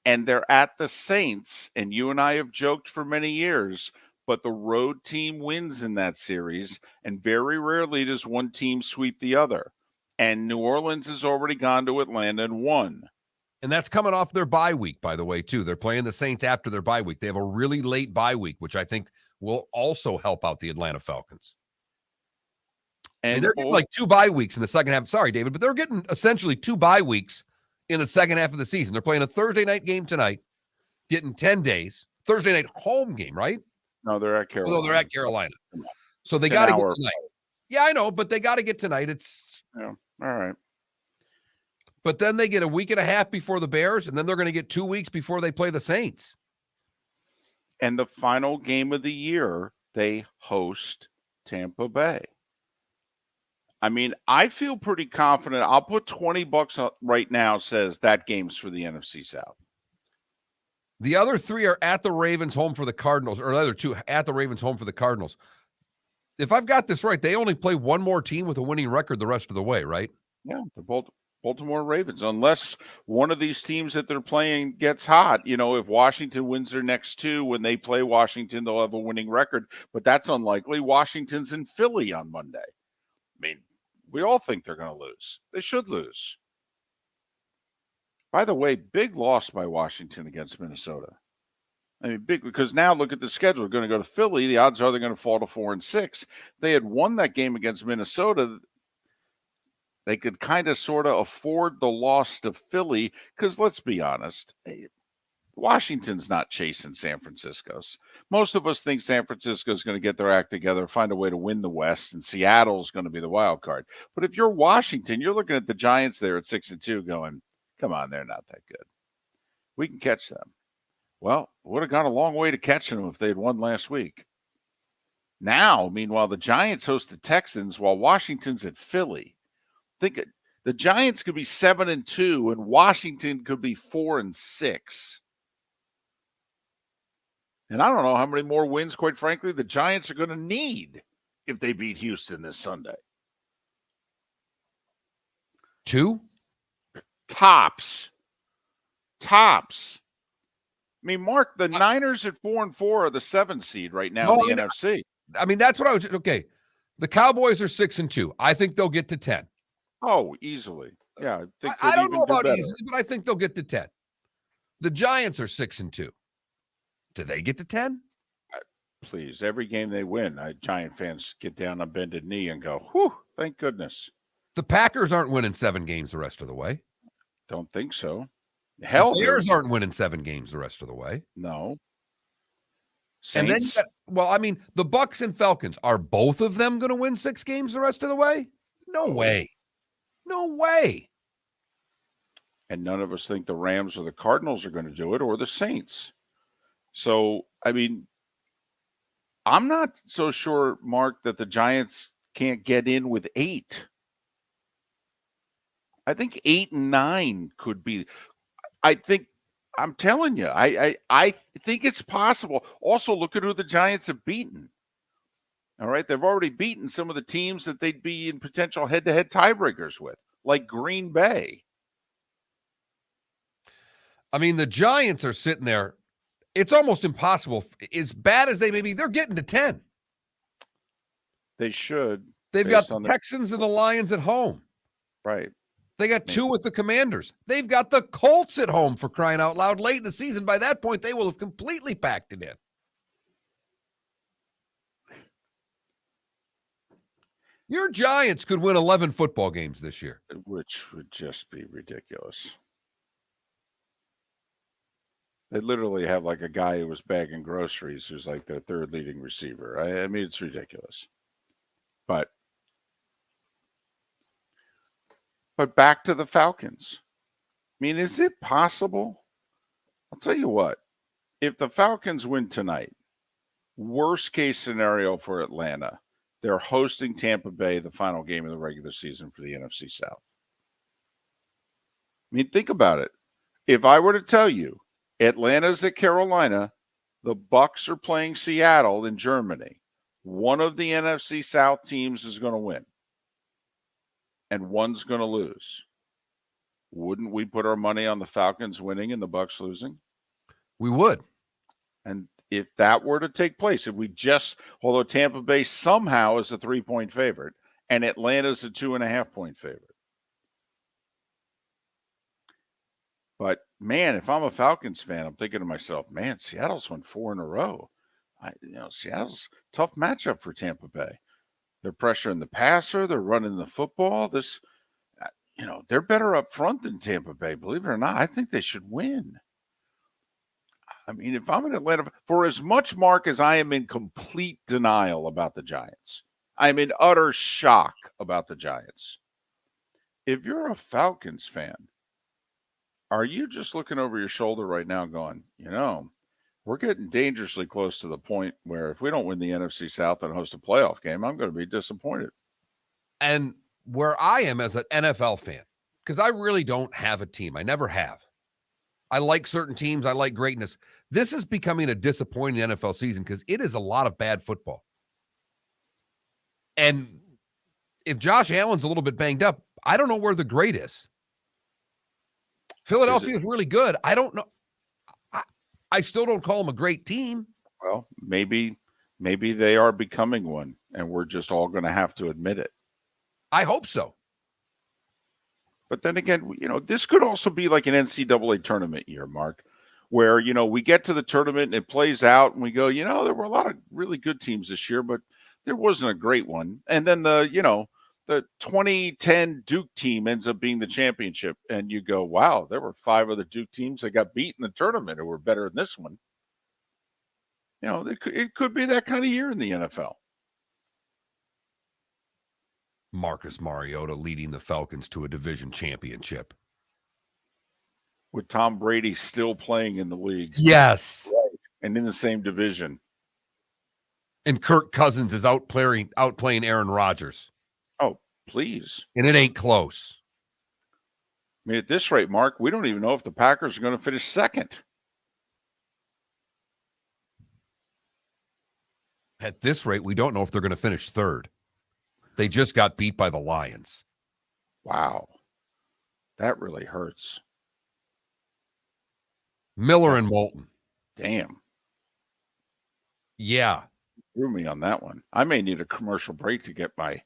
And they're at the Saints. And you and I have joked for many years, but the road team wins in that series. And very rarely does one team sweep the other. And New Orleans has already gone to Atlanta and won. And that's coming off their bye week, by the way, too. They're playing the Saints after their bye week. They have a really late bye week, which I think will also help out the Atlanta Falcons. And I mean, they're getting like 2 bye weeks in the second half. Sorry, David, but they're getting essentially 2 bye weeks in the second half of the season. They're playing a Thursday night game tonight, getting 10 days. Thursday night home game, right? No, they're at Carolina. No, they're at Carolina. So they got to get tonight. Yeah, I know, but they got to get tonight. It's all right. But then they get a week and a half before the Bears, and then they're going to get 2 weeks before they play the Saints. And the final game of the year, they host Tampa Bay. I mean, I feel pretty confident. I'll put $20 right now, says that game's for the NFC South. The other 3 are at the Ravens, home for the Cardinals, or the other 2 at the Ravens, home for the Cardinals. If I've got this right, they only play one more team with a winning record the rest of the way, right? Yeah, the Baltimore Ravens, unless one of these teams that they're playing gets hot. You know, if Washington wins their next 2, when they play Washington, they'll have a winning record, but that's unlikely. Washington's in Philly on Monday. I mean, we all think they're going to lose. They should lose. By the way, big loss by Washington against Minnesota. I mean, big, because now look at the schedule. They're going to go to Philly. The odds are they're going to fall to 4-6. They had won that game against Minnesota. They could kind of sort of afford the loss to Philly because, let's be honest, Washington's not chasing San Francisco's. Most of us think San Francisco's going to get their act together, find a way to win the West, and Seattle's going to be the wild card. But if you're Washington, you're looking at the Giants there at 6-2 going, come on, they're not that good. We can catch them. Well, would have gone a long way to catching them if they'd won last week. Now, meanwhile, the Giants host the Texans while Washington's at Philly. Think the Giants could be 7-2 and Washington could be 4-6. And I don't know how many more wins, quite frankly, the Giants are going to need if they beat Houston this Sunday. 2? Tops. I mean, Mark, the Niners at 4-4 are the 7th seed right now in the NFC. I mean, that's what I was. Okay. The Cowboys are 6-2. I think they'll get to 10. Oh, easily. Yeah. I don't know about easily, but I think they'll get to 10. The Giants are 6-2. Do they get to 10? Please, every game they win, Giant fans get down on bended knee and go, whew, thank goodness. The Packers aren't winning 7 games the rest of the way. Don't think so. Hell, the Bears aren't winning 7 games the rest of the way. No. Saints? And then, the Bucs and Falcons, are both of them going to win 6 games the rest of the way? No way. No way. And none of us think the Rams or the Cardinals are going to do it, or the Saints. So, I mean, I'm not so sure, Mark, that the Giants can't get in with 8. I think 8 and 9 could be. I'm telling you, I think it's possible. Also, look at who the Giants have beaten. All right, they've already beaten some of the teams that they'd be in potential head-to-head tiebreakers with, like Green Bay. I mean, the Giants are sitting there. It's almost impossible. As bad as they may be, they're getting to 10. They should. They've got the Texans and the Lions at home. Right. They got 2 with the Commanders. They've got the Colts at home, for crying out loud, late in the season. By that point, they will have completely packed it in. Your Giants could win 11 football games this year. Which would just be ridiculous. They literally have like a guy who was bagging groceries who's like their 3rd leading receiver. I mean, it's ridiculous. But back to the Falcons. I mean, is it possible? I'll tell you what. If the Falcons win tonight, worst case scenario for Atlanta, they're hosting Tampa Bay the final game of the regular season for the NFC South. I mean, think about it. If I were to tell you Atlanta's at Carolina, the Bucs are playing Seattle in Germany, one of the NFC South teams is going to win, and one's going to lose. Wouldn't we put our money on the Falcons winning and the Bucs losing? We would. And if that were to take place, although Tampa Bay somehow is a 3-point favorite and Atlanta's a 2.5-point favorite. But man, if I'm a Falcons fan, I'm thinking to myself, man, Seattle's won 4 in a row. Seattle's a tough matchup for Tampa Bay. They're pressuring the passer. They're running the football. They're better up front than Tampa Bay. Believe it or not, I think they should win. I mean, if I'm in Atlanta, for as much, Mark, as I am in complete denial about the Giants, I'm in utter shock about the Giants. If you're a Falcons fan, are you just looking over your shoulder right now going, we're getting dangerously close to the point where if we don't win the NFC South and host a playoff game, I'm going to be disappointed. And where I am as an NFL fan, because I really don't have a team. I never have. I like certain teams. I like greatness. This is becoming a disappointing NFL season because it is a lot of bad football. And if Josh Allen's a little bit banged up, I don't know where the great is. Philadelphia is really good. I don't know. I still don't call them a great team. Well, maybe they are becoming one, and we're just all going to have to admit it. I hope so. But then again, this could also be like an NCAA tournament year, Mark, where, we get to the tournament and it plays out and we go, there were a lot of really good teams this year, but there wasn't a great one. And then the 2010 Duke team ends up being the championship. And you go, wow, there were 5 other Duke teams that got beat in the tournament who were better than this one. It could be that kind of year in the NFL. Marcus Mariota leading the Falcons to a division championship. with Tom Brady still playing in the league. Yes. Right. And in the same division. And Kirk Cousins is outplaying Aaron Rodgers. Oh, please. And it ain't close. I mean, at this rate, Mark, we don't even know if the Packers are going to finish second. At this rate, we don't know if they're going to finish third. They just got beat by the Lions. Wow. That really hurts. Miller and Moulton. Damn. Yeah. Threw me on that one. I may need a commercial break to get my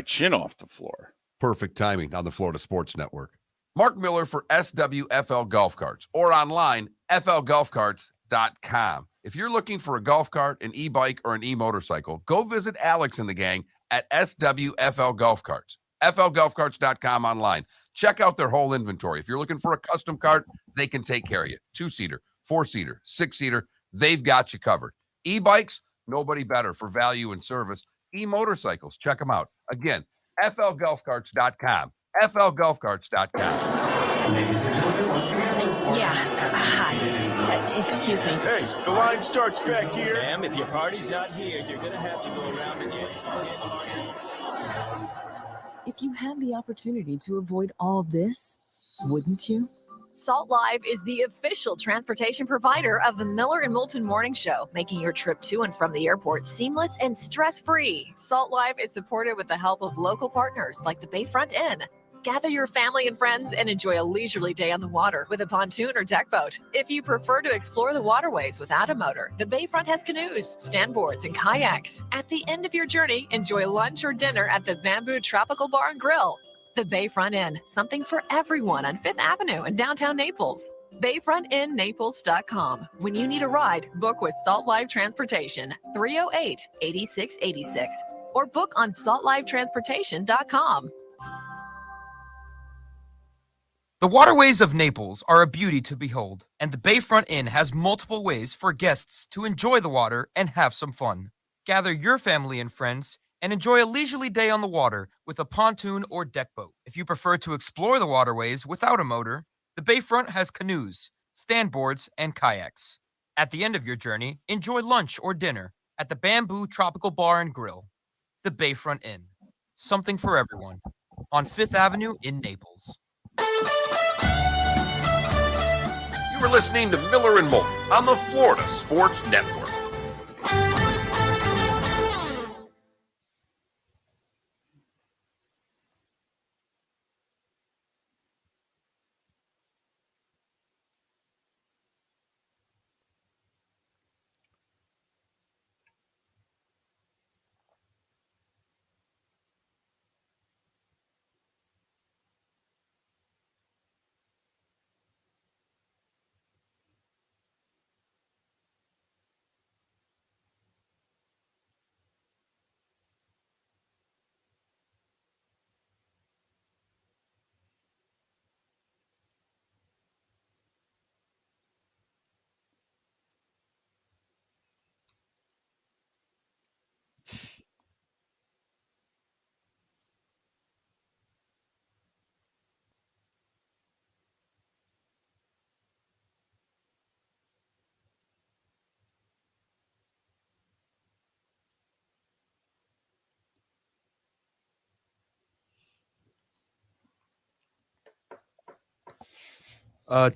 chin off the floor. Perfect timing on the Florida Sports Network. Mark Miller for SWFL Golf Carts or online, flgolfcarts.com. If you're looking for a golf cart, an e-bike, or an e-motorcycle, go visit Alex and the gang at SWFL Golf Carts. flgolfcarts.com online. Check out their whole inventory. If you're looking for a custom cart, they can take care of you. 2-seater, 4-seater, 6-seater, they've got you covered. E-bikes, nobody better for value and service. E-motorcycles, check them out. Again, flgolfcarts.com. flgolfcarts.com. Ladies and gentlemen, Yeah. Hi. Excuse me. Hey, the line starts back here. Ma'am, if your party's not here, you're going to have to go around again. If you had the opportunity to avoid all this, wouldn't you? Salt Live is the official transportation provider of the Miller and Moulton Morning Show, making your trip to and from the airport seamless and stress-free. Salt Live is supported with the help of local partners like the Bayfront Inn. Gather your family and friends and enjoy a leisurely day on the water with a pontoon or deck boat. If you prefer to explore the waterways without a motor, the Bayfront has canoes, standboards, and kayaks. At the end of your journey, enjoy lunch or dinner at the Bamboo Tropical Bar and Grill. The Bayfront Inn, something for everyone on 5th Avenue in downtown Naples. BayfrontInNaples.com. When you need a ride, book with Salt Live Transportation, 308-8686, or book on saltlivetransportation.com. The waterways of Naples are a beauty to behold, and the Bayfront Inn has multiple ways for guests to enjoy the water and have some fun. Gather your family and friends and enjoy a leisurely day on the water with a pontoon or deck boat. If you prefer to explore the waterways without a motor, the Bayfront has canoes, standboards, and kayaks. At the end of your journey, enjoy lunch or dinner at the Bamboo Tropical Bar and Grill. The Bayfront Inn, something for everyone, on 5th Avenue in Naples. You were listening to Miller and Moulton on the Florida Sports Network.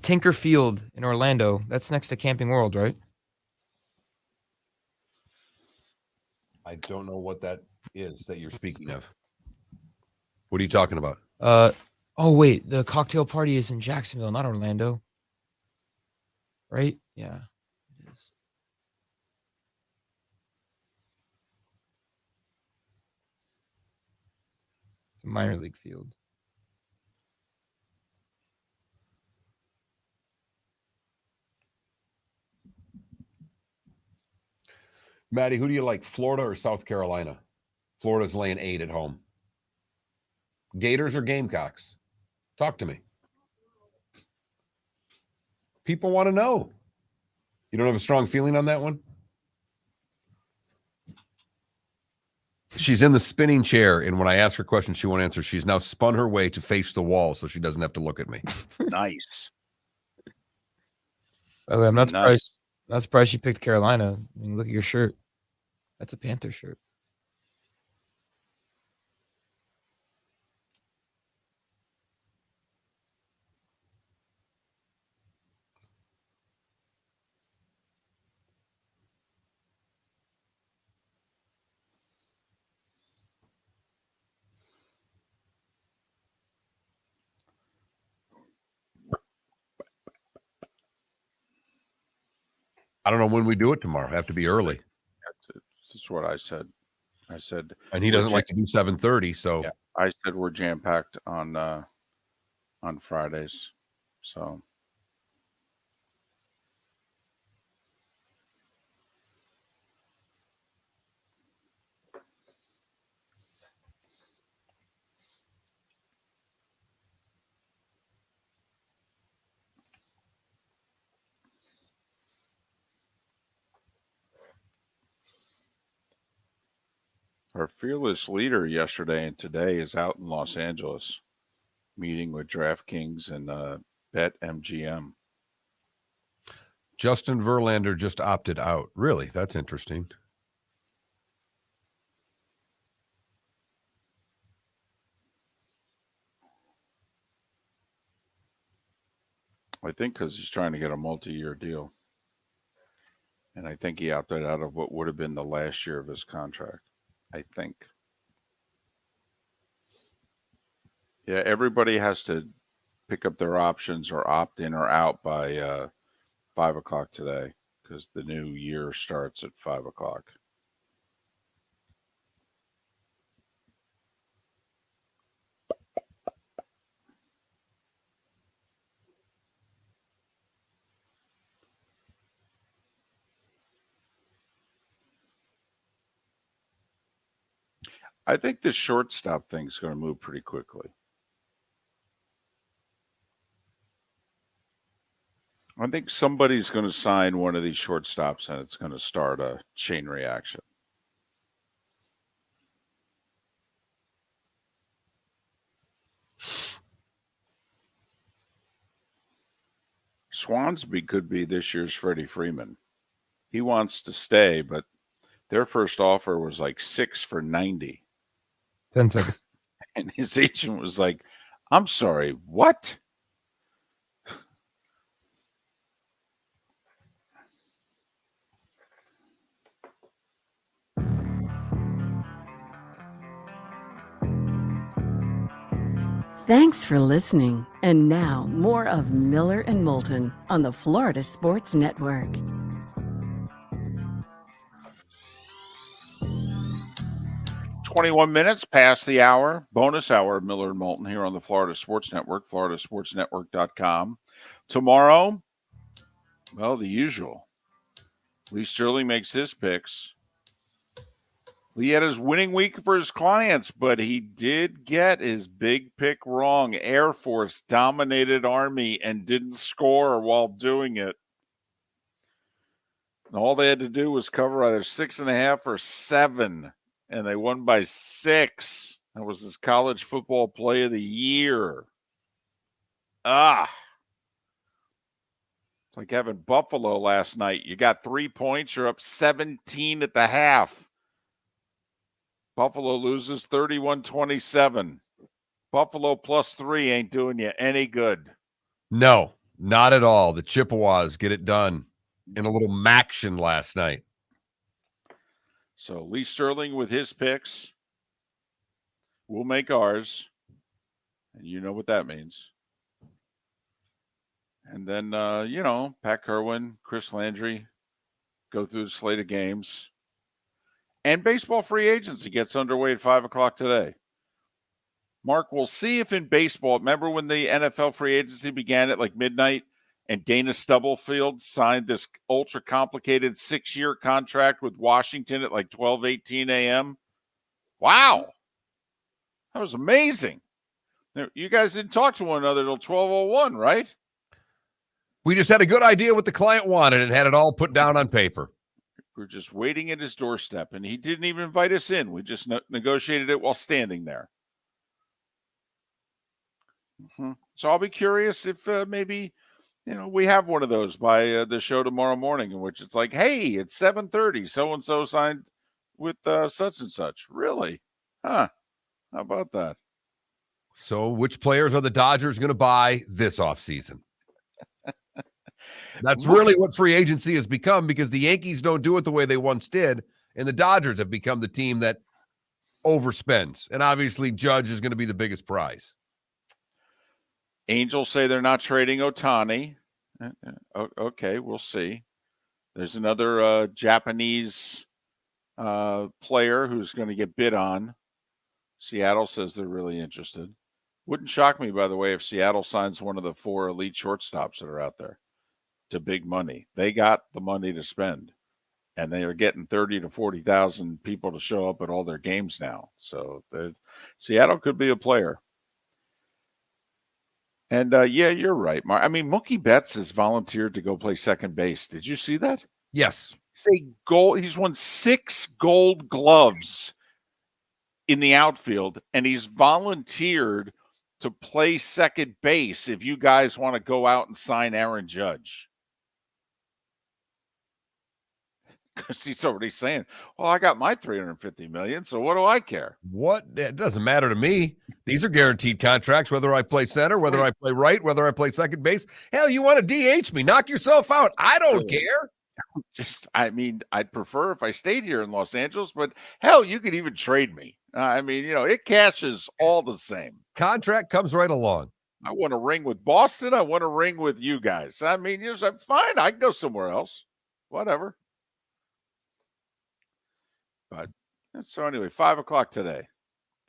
Tinker Field in Orlando. That's next to Camping World, right? I don't know what that is that you're speaking of. What are you talking about? Oh wait, the cocktail party is in Jacksonville, not Orlando. Right? Yeah, it is. It's a minor league field. Maddie, who do you like, Florida or South Carolina? Florida's laying 8 at home. Gators or Gamecocks? Talk to me. People want to know. You don't have a strong feeling on that one? She's in the spinning chair, and when I ask her questions, she won't answer. She's now spun her way to face the wall so she doesn't have to look at me. Nice. By the way, I'm not Nice. surprised. Not surprised you picked Carolina. I mean, look at your shirt. That's a Panther shirt. I don't know when we do it tomorrow. Have to be early. That's what I said. I said, and he doesn't like to do 7:30. So yeah, I said we're jam packed on Fridays. So our fearless leader yesterday and today is out in Los Angeles meeting with DraftKings and BetMGM. Justin Verlander just opted out. Really? That's interesting. I think because he's trying to get a multi-year deal. And I think he opted out of what would have been the last year of his contract. I think. Yeah, everybody has to pick up their options or opt in or out by 5 o'clock today because the new year starts at 5 o'clock. I think the shortstop thing is going to move pretty quickly. I think somebody's going to sign one of these shortstops and it's going to start a chain reaction. Swansby could be this year's Freddie Freeman. He wants to stay, but their first offer was like 6 for 90. 10 seconds. And his agent was like, I'm sorry, what? Thanks for listening. And now, more of Miller and Moulton on the Florida Sports Network. "21 minutes past the hour, bonus hour of Miller and Moulton here on the Florida Sports Network, floridasportsnetwork.com. Tomorrow, well, the usual. Lee Sterling makes his picks. Lee had his winning week for his clients, but he did get his big pick wrong. Air Force dominated Army and didn't score while doing it. And all they had to do was cover either 6.5 or 7, and they won by 6. That was his college football play of the year. It's like having Buffalo last night. You got 3 points, you're up 17 at the half. Buffalo loses 31-27. Buffalo +3 ain't doing you any good. No, not at all. The Chippewas get it done in a little maction last night. So Lee Sterling with his picks. We'll make ours. And you know what that means. And then, Pat Kerwin, Chris Landry go through the slate of games. And baseball free agency gets underway at 5 o'clock today. Mark, we'll see if in baseball, remember when the NFL free agency began at like midnight and Dana Stubblefield signed this ultra complicated 6-year contract with Washington at like 12:18 a.m.? Wow. That was amazing. You guys didn't talk to one another till 12:01, right? We just had a good idea what the client wanted and had it all put down on paper. We're just waiting at his doorstep, and he didn't even invite us in. We just negotiated it while standing there. So I'll be curious if maybe we have one of those by the show tomorrow morning in which it's like, hey, it's 7:30. So-and-so signed with such and such. Really? Huh. How about that? So which players are the Dodgers going to buy this offseason? That's really what free agency has become, because the Yankees don't do it the way they once did, and the Dodgers have become the team that overspends. And obviously Judge is going to be the biggest prize. Angels say they're not trading Ohtani. Okay, we'll see. There's another Japanese player who's going to get bid on. Seattle says they're really interested. Wouldn't shock me, by the way, if Seattle signs one of the 4 elite shortstops that are out there to big money. They got the money to spend, and they are getting 30 to 40,000 people to show up at all their games now. So Seattle could be a player. And yeah, you're right, Mark. I mean, Mookie Betts has volunteered to go play second base. Did you see that? Yes. He's won 6 Gold Gloves in the outfield, and he's volunteered to play second base if you guys want to go out and sign Aaron Judge. Because he's already saying, well, I got my $350 million, so what do I care? What? It doesn't matter to me. These are guaranteed contracts, whether I play center, whether I play right, whether I play second base. Hell, you want to DH me? Knock yourself out. I don't care. I'd prefer if I stayed here in Los Angeles, but hell, you could even trade me. It cashes all the same. Contract comes right along. I want a ring with Boston. I want a ring with you guys. I'm fine. I can go somewhere else. Whatever. But so anyway, 5:00 today,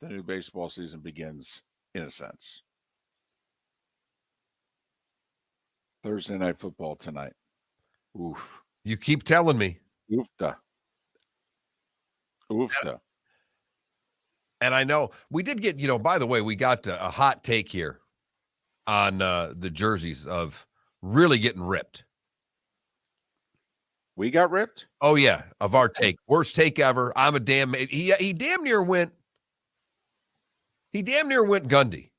the new baseball season begins in a sense. Thursday night football tonight. Oof. You keep telling me. Oofta. And I know we did get, by the way, we got a hot take here on the jerseys of really getting ripped. We got ripped? Oh, yeah, of our take. Worst take ever. I'm a damn... He damn near went Gundy.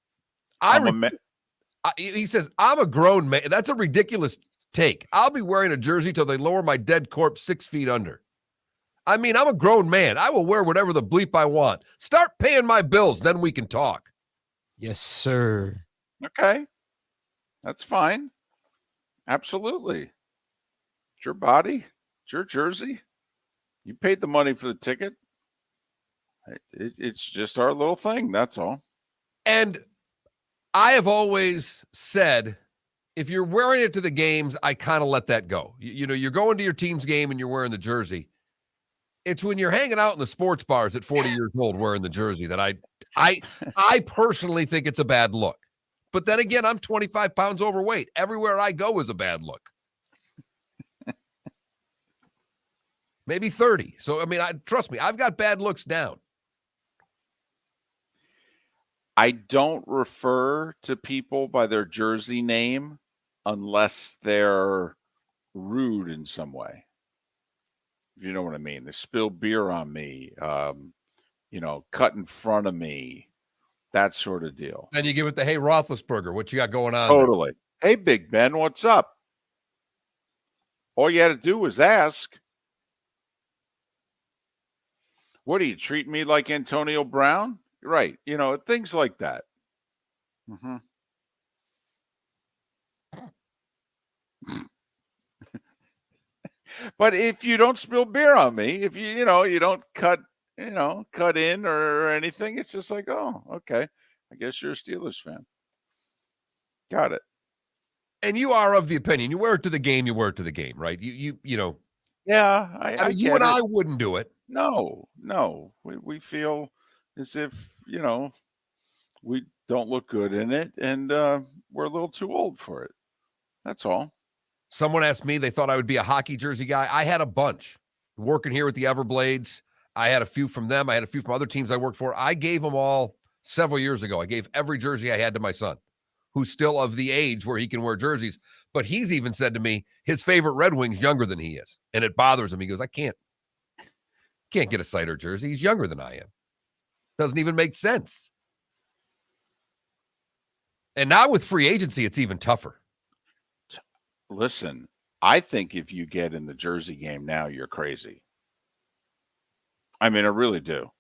He says, I'm a grown man. That's a ridiculous take. I'll be wearing a jersey till they lower my dead corpse 6 feet under. I'm a grown man. I will wear whatever the bleep I want. Start paying my bills, then we can talk. Yes, sir. Okay. That's fine. Absolutely. It's your body. It's your jersey. You paid the money for the ticket. It's just our little thing. That's all. And I have always said, if you're wearing it to the games, I kind of let that go. You're going to your team's game and you're wearing the jersey. It's when you're hanging out in the sports bars at 40 years old wearing the jersey that I personally think it's a bad look. But then again, I'm 25 pounds overweight. Everywhere I go is a bad look. Maybe 30. So, trust me, I've got bad looks down. I don't refer to people by their jersey name unless they're rude in some way. If you know what I mean. They spill beer on me, cut in front of me, that sort of deal. Then you give it the, hey, Roethlisberger, what you got going on? Totally. Hey, Big Ben, what's up? All you had to do was ask. What, are you treating me like Antonio Brown? Right. Things like that. Mm-hmm. But if you don't spill beer on me, if you don't cut in or anything, it's just like, oh, okay. I guess you're a Steelers fan. Got it. And you are of the opinion, you wear it to the game, right? You know. Yeah. You and I wouldn't do it. No. We feel as if, we don't look good in it, and we're a little too old for it. That's all. Someone asked me, they thought I would be a hockey jersey guy. I had a bunch. Working here with the Everblades, I had a few from them. I had a few from other teams I worked for. I gave them all several years ago. I gave every jersey I had to my son, who's still of the age where he can wear jerseys. But he's even said to me, his favorite Red Wing's younger than he is. And it bothers him. He goes, I can't get a Sider jersey. He's younger than I am. Doesn't even make sense. And now with free agency, it's even tougher. Listen, I think if you get in the Jersey game now, you're crazy. I mean, I really do.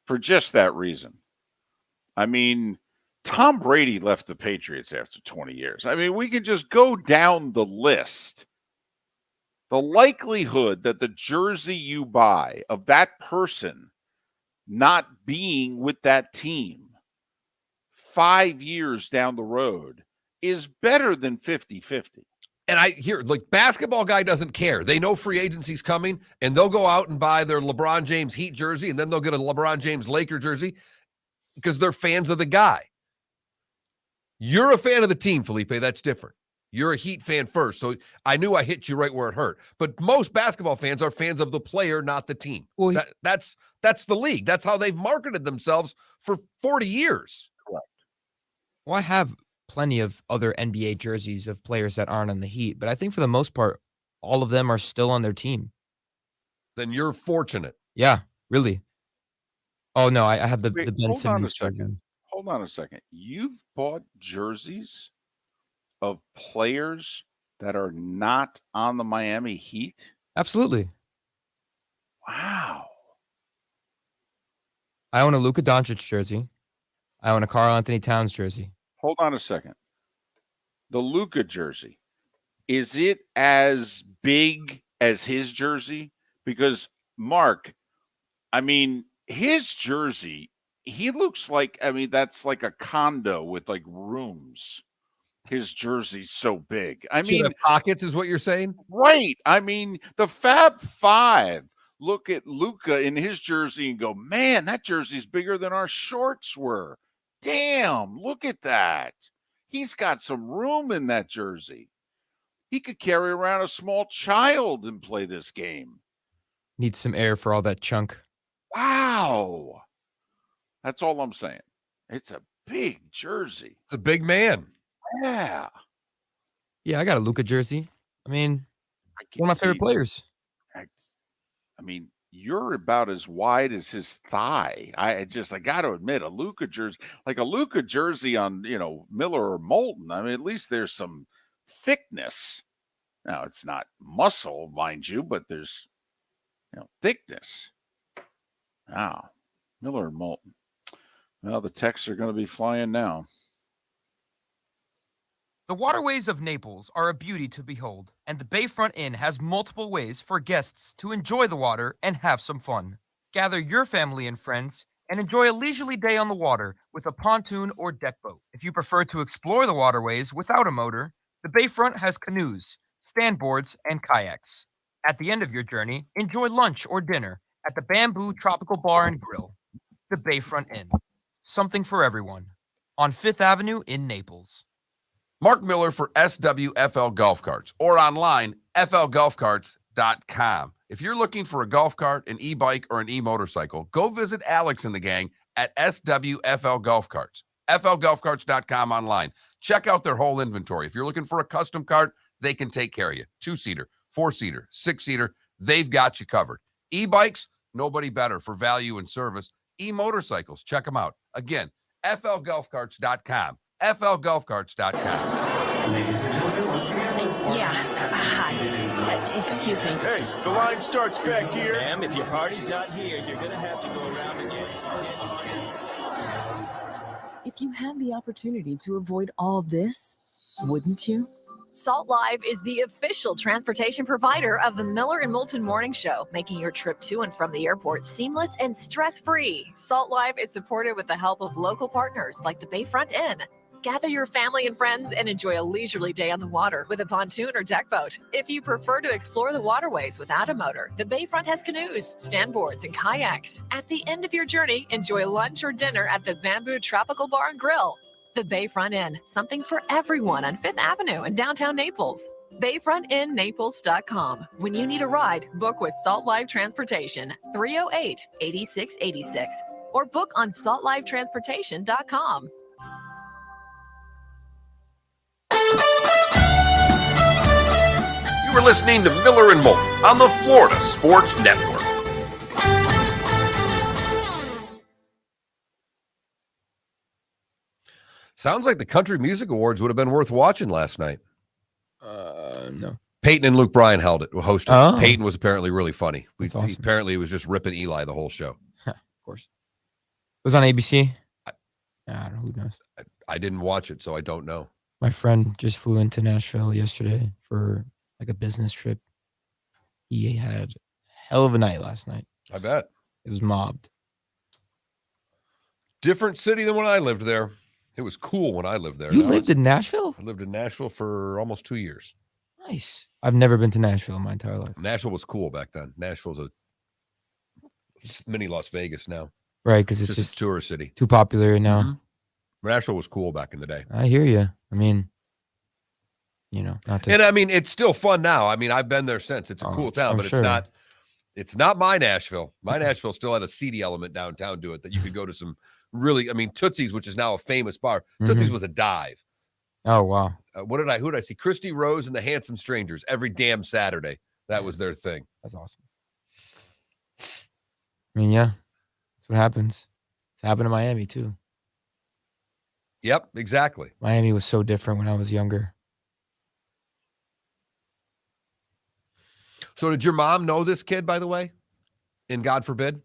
For just that reason. I mean, Tom Brady left the Patriots after 20 years. I mean, we can just go down the list. The likelihood that the jersey you buy of that person not being with that team 5 years down the road is better than 50-50. And I hear, like, basketball guy doesn't care. They know free agency's coming, and they'll go out and buy their LeBron James Heat jersey, and then they'll get a LeBron James Laker jersey because they're fans of the guy. You're a fan of the team, Felipe. That's different. You're a Heat fan first, so I knew I hit you right where it hurt. But most basketball fans are fans of the player, not the team. Well, that's the league. That's how they've marketed themselves for 40 years. Correct. Well, I have plenty of other NBA jerseys of players that aren't on the Heat, but I think for the most part, all of them are still on their team. Then you're fortunate. Yeah, really. Oh, no, I have the Wait, Ben hold on a Simmons second. jersey. Hold on a second. You've bought jerseys of players that are not on the Miami Heat? Absolutely. Wow. I own a Luka Doncic jersey. I own a Karl Anthony Towns jersey. Hold on a second. The Luka jersey, is it as big as his jersey? Because, Mark, I mean, his jersey, he looks like, I mean, that's like a condo with like rooms. His jersey's so big. I mean, pockets is what you're saying? Right. I mean, the Fab Five look at Luka in his jersey and go, man, that jersey's bigger than our shorts were. Damn, look at that. He's got some room in that jersey. He could carry around a small child and play this game. Needs some air for all that chunk. Wow. That's all I'm saying. It's a big jersey. It's a big man. Yeah. Yeah, I got a Luka jersey. I mean, one of my favorite players. I mean, you're about as wide as his thigh. I got to admit, a Luka jersey on, Miller or Moulton. I mean, at least there's some thickness. Now, it's not muscle, mind you, but there's, thickness. Wow. Miller or Moulton. Well, the texts are going to be flying now. The waterways of Naples are a beauty to behold, and the Bayfront Inn has multiple ways for guests to enjoy the water and have some fun. Gather your family and friends and enjoy a leisurely day on the water with a pontoon or deck boat. If you prefer to explore the waterways without a motor, the Bayfront has canoes, standboards, and kayaks. At the end of your journey, enjoy lunch or dinner at the Bamboo Tropical Bar and Grill. The Bayfront Inn. Something for everyone. On 5th Avenue in Naples. Mark Miller for SWFL Golf Carts or online, flgolfcarts.com. If you're looking for a golf cart, an e-bike, or an e-motorcycle, go visit Alex and the gang at SWFL Golf Carts. flgolfcarts.com online. Check out their whole inventory. If you're looking for a custom cart, they can take care of you. 2-seater, 4-seater, 6-seater, they've got you covered. E-bikes, nobody better for value and service. E-motorcycles, check them out. Again, flgolfcarts.com. flgolfcarts.com. Ladies and gentlemen, Yeah. Hi. Excuse me. Hey, the line starts back here. Ma'am, if your party's not here, you're going to have to go around again. If you had the opportunity to avoid all this, wouldn't you? Salt Live is the official transportation provider of the Miller and Moulton Morning Show, making your trip to and from the airport seamless and stress-free. Salt Live is supported with the help of local partners like the Bayfront Inn. Gather your family and friends and enjoy a leisurely day on the water with a pontoon or deck boat. If you prefer to explore the waterways without a motor, the Bayfront has canoes, standboards, and kayaks. At the end of your journey, enjoy lunch or dinner at the Bamboo Tropical Bar and Grill. The Bayfront Inn, something for everyone on 5th Avenue in downtown Naples. BayfrontInNaples.com. When you need a ride, book with Salt Live Transportation, 308-8686, or book on saltlivetransportation.com. You were listening to Miller and Moulton on the Florida Sports Network. Sounds like the Country Music Awards would have been worth watching last night. No. Peyton and Luke Bryan hosted. Oh. Peyton was apparently really funny. Awesome. Apparently he was just ripping Eli the whole show. Of course. It was on ABC. I don't know. Who knows? I didn't watch it, so I don't know. My friend just flew into Nashville yesterday for like a business trip. He had a hell of a night last night. I bet. It was mobbed. Different city than when I lived there. It was cool when I lived there. You lived in Nashville? I lived in Nashville for almost 2 years. Nice. I've never been to Nashville in my entire life. Nashville was cool back then. Nashville's a mini Las Vegas now. Right, because it's just a tourist city. Too popular now. Mm-hmm. Nashville was cool back in the day. I hear you. I mean, not to... And I mean, it's still fun now. I mean, I've been there since. It's a cool town, but it's not my Nashville. My Nashville still had a seedy element downtown to it that you could go to some really, I mean, Tootsie's, which is now a famous bar. Tootsie's was a dive. Oh, wow. Who did I see? Christy Rose and the Handsome Strangers every damn Saturday. That was their thing. That's awesome. I mean, yeah, that's what happens. It's happened in Miami too. Yep, exactly. Miami was so different when I was younger. So did your mom know this kid, by the way? And God forbid?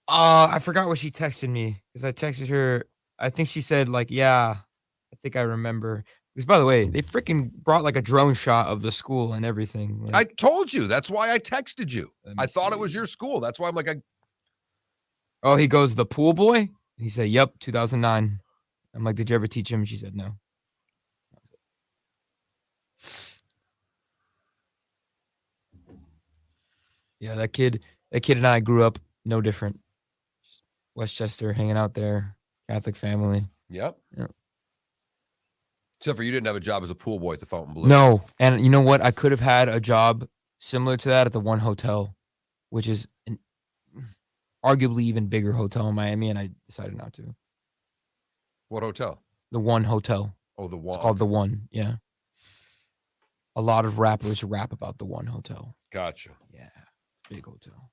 I forgot what she texted me because I texted her. I think she said like, yeah, I think I remember. Because by the way, they freaking brought like a drone shot of the school and everything. Like, I told you. That's why I texted you. I thought it was your school. That's why I'm like, oh, he goes, the pool boy? He said, yep, 2009. I'm like, did you ever teach him? She said, no. Yeah, that kid and I grew up no different. Westchester, hanging out there, Catholic family. Yep. Except for you didn't have a job as a pool boy at the Fountain Blue. No, and you know what? I could have had a job similar to that at the One Hotel, which is an arguably even bigger hotel in Miami, and I decided not to. What hotel? The One Hotel. Oh, the One. It's called the One, yeah. A lot of rappers rap about the One Hotel. Gotcha. Yeah, it's a big hotel.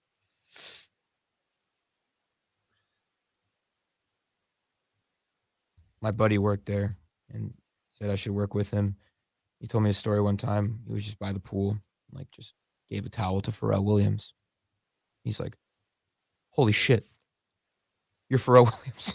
My buddy worked there and said I should work with him. He told me a story one time. He was just by the pool, like just gave a towel to Pharrell Williams. He's like, holy shit, you're Pharrell Williams.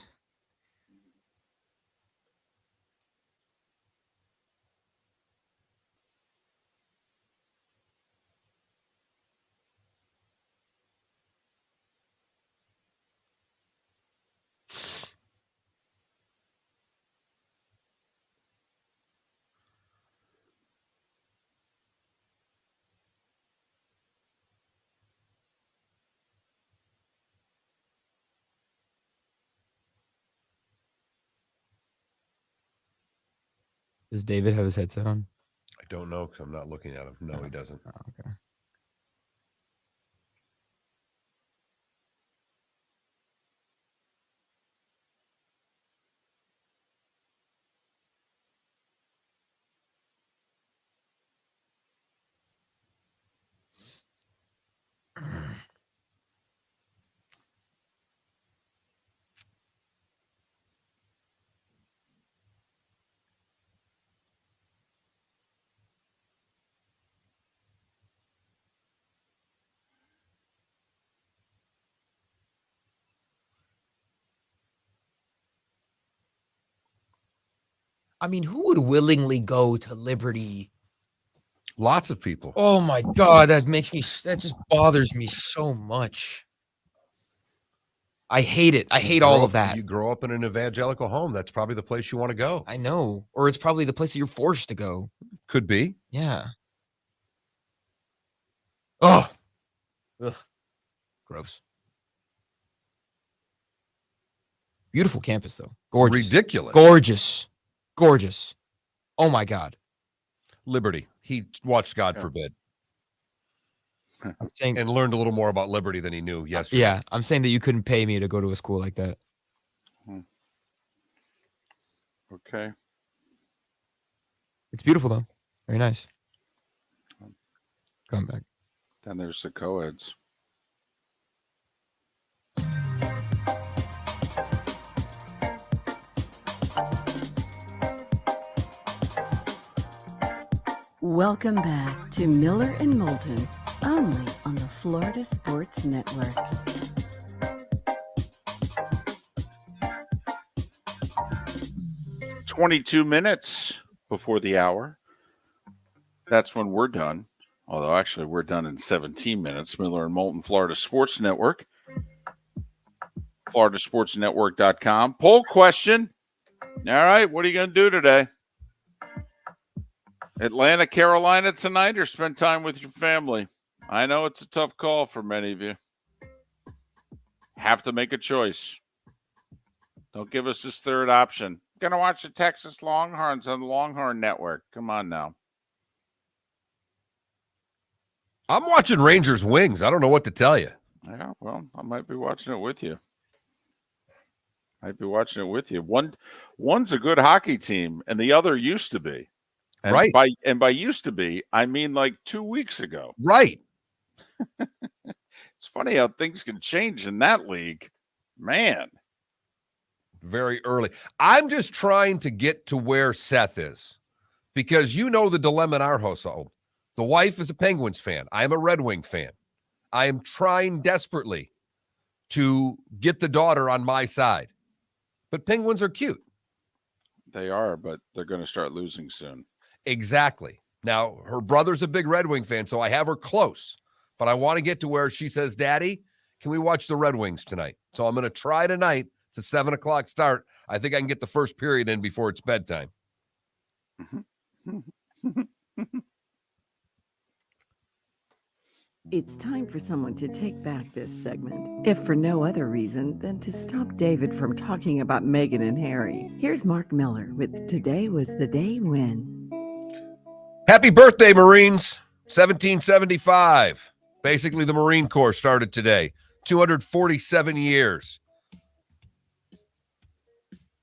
Does David have his headset on? I don't know because I'm not looking at him. No, he doesn't. Oh, okay. I mean, who would willingly go to Liberty? Lots of people. Oh my God, that just bothers me so much. I hate it. I hate all of that. You grow up in an evangelical home. That's probably the place you want to go. I know. Or it's probably the place that you're forced to go. Could be. Yeah. Oh. Ugh. Gross. Beautiful campus, though. Gorgeous. Ridiculous. Gorgeous. Oh my God. Liberty. He watched God forbid. I'm saying, and learned a little more about Liberty than he knew yesterday. Yeah, I'm saying that you couldn't pay me to go to a school like that. Okay. It's beautiful, though. Very nice. Come back. Then there's the co-eds. Welcome back to Miller and Moulton, only on the Florida Sports Network. $22 before the hour. That's when we're done. Although, actually, we're done in 17 minutes. Miller and Moulton, Florida Sports Network. FloridaSportsNetwork.com. Poll question. All right, what are you going to do today? Atlanta, Carolina tonight, or spend time with your family? I know it's a tough call for many of you. Have to make a choice. Don't give us this third option. Going to watch the Texas Longhorns on the Longhorn Network. Come on now. I'm watching Rangers Wings. I don't know what to tell you. Yeah, well, I might be watching it with you. One's a good hockey team, and the other used to be. And right. By used to be, I mean like 2 weeks ago. Right. It's funny how things can change in that league. Man. Very early. I'm just trying to get to where Seth is, because you know the dilemma in our household. The wife is a Penguins fan. I am a Red Wing fan. I am trying desperately to get the daughter on my side. But Penguins are cute. They are, but they're going to start losing soon. Exactly. Now, her brother's a big Red Wing fan, so I have her close. But I want to get to where she says, Daddy, can we watch the Red Wings tonight? So I'm going to try tonight. It's a 7 o'clock start. I think I can get the first period in before it's bedtime. It's time for someone to take back this segment, if for no other reason than to stop David from talking about Meghan and Harry. Here's Mark Miller with Today Was the Day When. Happy birthday, Marines. 1775. Basically, the Marine Corps started today. 247 years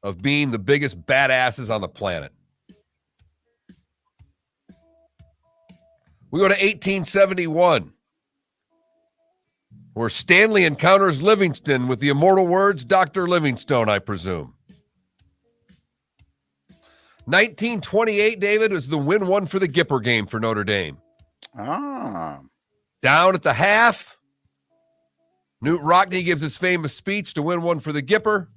of being the biggest badasses on the planet. We go to 1871. Where Stanley encounters Livingston with the immortal words, Dr. Livingstone, I presume. 1928, David, was the win one for the Gipper game for Notre Dame. Down at the half, Newt Rockne gives his famous speech to win one for the Gipper,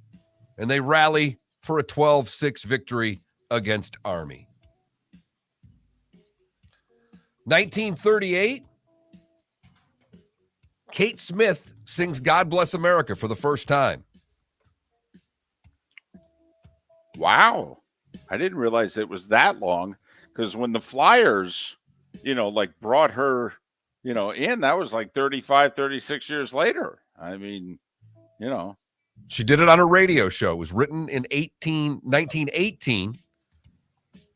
and they rally for a 12-6 victory against Army. 1938, Kate Smith sings God Bless America for the first time. Wow. I didn't realize it was that long, because when the Flyers, brought her, in, that was like 35, 36 years later. I mean, She did it on a radio show. It was written in 1918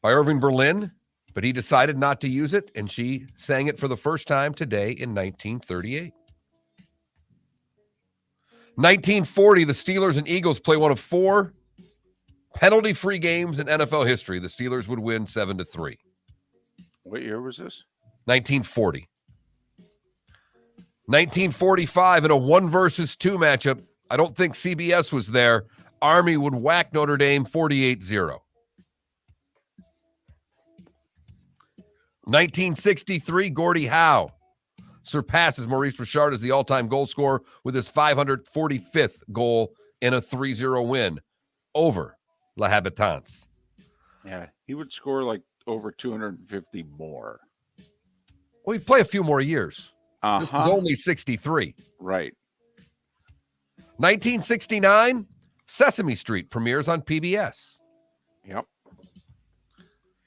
by Irving Berlin, but he decided not to use it, and she sang it for the first time today in 1938. 1940, the Steelers and Eagles play one of 4 penalty-free games in NFL history. The Steelers would win 7-3. What year was this? 1940. 1945, in a 1-versus-2 matchup, I don't think CBS was there, Army would whack Notre Dame 48-0. 1963, Gordie Howe surpasses Maurice Richard as the all-time goal scorer with his 545th goal in a 3-0 win over La Habitants. Yeah, he would score like over 250 more. Well, he'd play a few more years. This was Uh-huh. only 63. Right. 1969, Sesame Street premieres on PBS. Yep.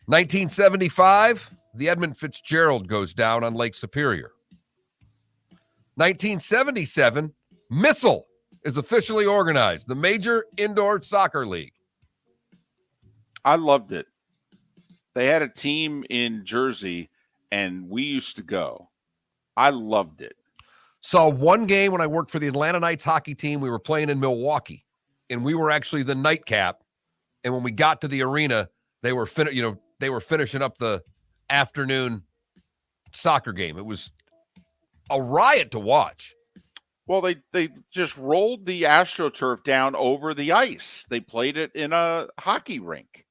1975, the Edmund Fitzgerald goes down on Lake Superior. 1977, Missile is officially organized, the Major Indoor Soccer League. I loved it. They had a team in Jersey, and we used to go. I loved it. Saw one game when I worked for the Atlanta Knights hockey team. We were playing in Milwaukee, and we were actually the nightcap. And when we got to the arena, they were finishing up the afternoon soccer game. It was a riot to watch. Well, they just rolled the AstroTurf down over the ice. They played it in a hockey rink,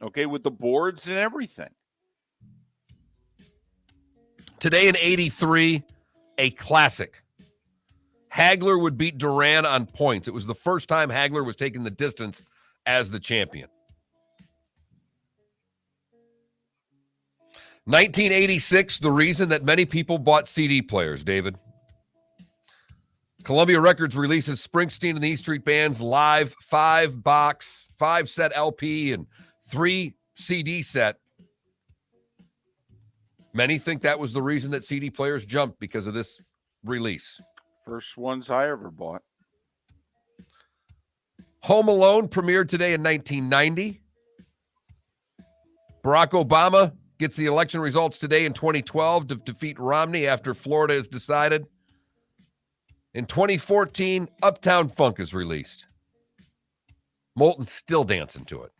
okay, with the boards and everything. Today in 83, a classic. Hagler would beat Duran on points. It was the first time Hagler was taking the distance as the champion. 1986, the reason that many people bought CD players, David. Columbia Records releases Springsteen and the E Street Band's live 5-set LP and 3 CD set. Many think that was the reason that CD players jumped because of this release. First ones I ever bought. Home Alone premiered today in 1990. Barack Obama gets the election results today in 2012 to defeat Romney after Florida is decided. In 2014, Uptown Funk is released. Moulton's still dancing to it.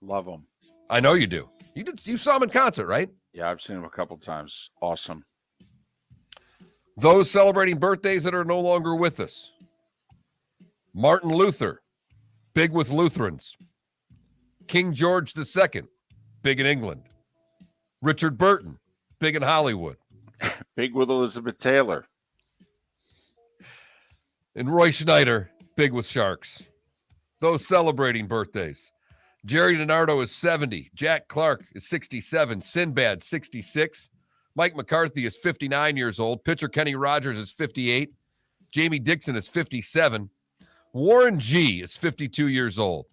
Love them. I know you do. You saw him in concert, right? Yeah, I've seen him a couple times. Awesome. Those celebrating birthdays that are no longer with us. Martin Luther, big with Lutherans. King George II, big in England. Richard Burton, big in Hollywood. Big with Elizabeth Taylor. And Roy Schneider, big with Sharks. Those celebrating birthdays. Jerry DiNardo is 70. Jack Clark is 67. Sinbad, 66. Mike McCarthy is 59 years old. Pitcher Kenny Rogers is 58. Jamie Dixon is 57. Warren G is 52 years old.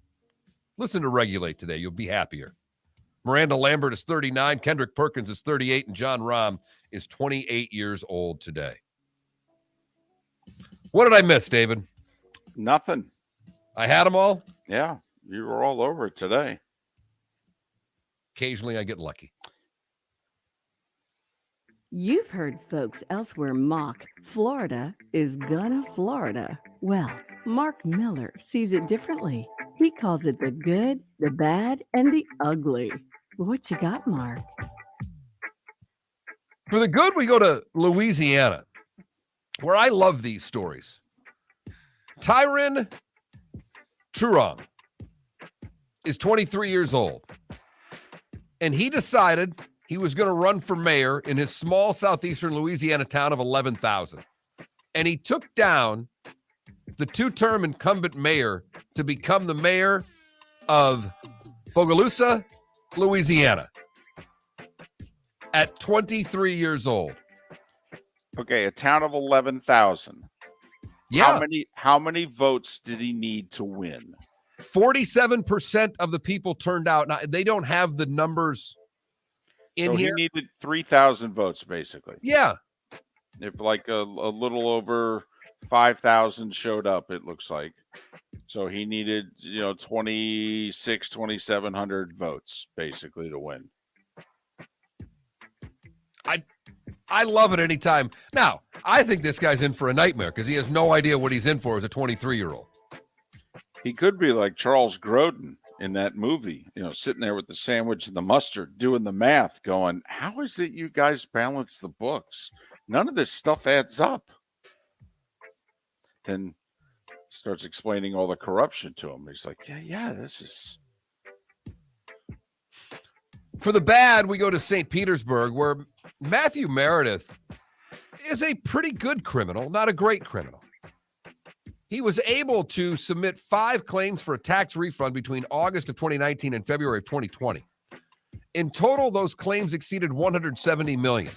Listen to Regulate today. You'll be happier. Miranda Lambert is 39. Kendrick Perkins is 38. And John Rahm is 28 years old today. What did I miss, David? Nothing. I had them all? Yeah, you were all over it today. Occasionally I get lucky. You've heard folks elsewhere mock Florida is gonna Florida. Well, Mark Miller sees it differently. He calls it the good, the bad, and the ugly. What you got, Mark? For the good, we go to Louisiana, where I love these stories. Tyron Truong is 23 years old, and he decided he was going to run for mayor in his small southeastern Louisiana town of 11,000. And he took down the two-term incumbent mayor to become the mayor of Bogalusa, Louisiana, at 23 years old. Okay, a town of 11,000. Yeah. How many votes did he need to win? 47% of the people turned out. Now, they don't have the numbers in so here. He needed 3,000 votes, basically. Yeah. If like a little over 5,000 showed up, it looks like. So he needed, 2,700 votes, basically, to win. I love it anytime. Now, I think this guy's in for a nightmare because he has no idea what he's in for as a 23-year-old. He could be like Charles Grodin in that movie, sitting there with the sandwich and the mustard, doing the math, going, how is it you guys balance the books? None of this stuff adds up. Then starts explaining all the corruption to him. He's like, yeah, this is... For the bad, we go to St. Petersburg, where Matthew Meredith is a pretty good criminal, not a great criminal. He was able to submit 5 claims for a tax refund between August of 2019 and February of 2020. In total, those claims exceeded $170 million.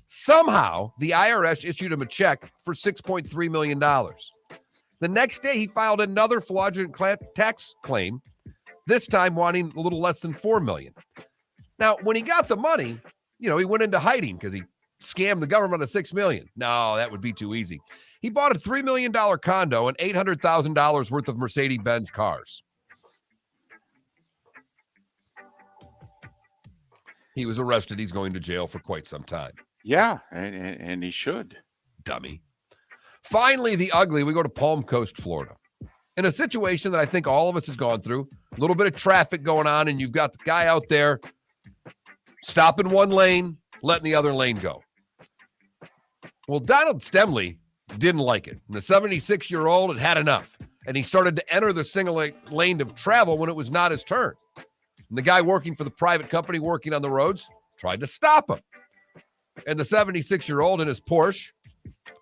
Somehow, the IRS issued him a check for $6.3 million. The next day, he filed another fraudulent tax claim, this time wanting a little less than $4 million. Now, when he got the money, he went into hiding because he scammed the government of $6 million. No, that would be too easy. He bought a $3 million condo and $800,000 worth of Mercedes-Benz cars. He was arrested. He's going to jail for quite some time. Yeah, and he should. Dummy. Finally, the ugly, we go to Palm Coast, Florida. In a situation that I think all of us has gone through, a little bit of traffic going on, and you've got the guy out there stopping one lane, letting the other lane go. Well, Donald Stemley didn't like it. And the 76-year-old had had enough, and he started to enter the single lane of travel when it was not his turn. And the guy working for the private company working on the roads tried to stop him. And the 76-year-old in his Porsche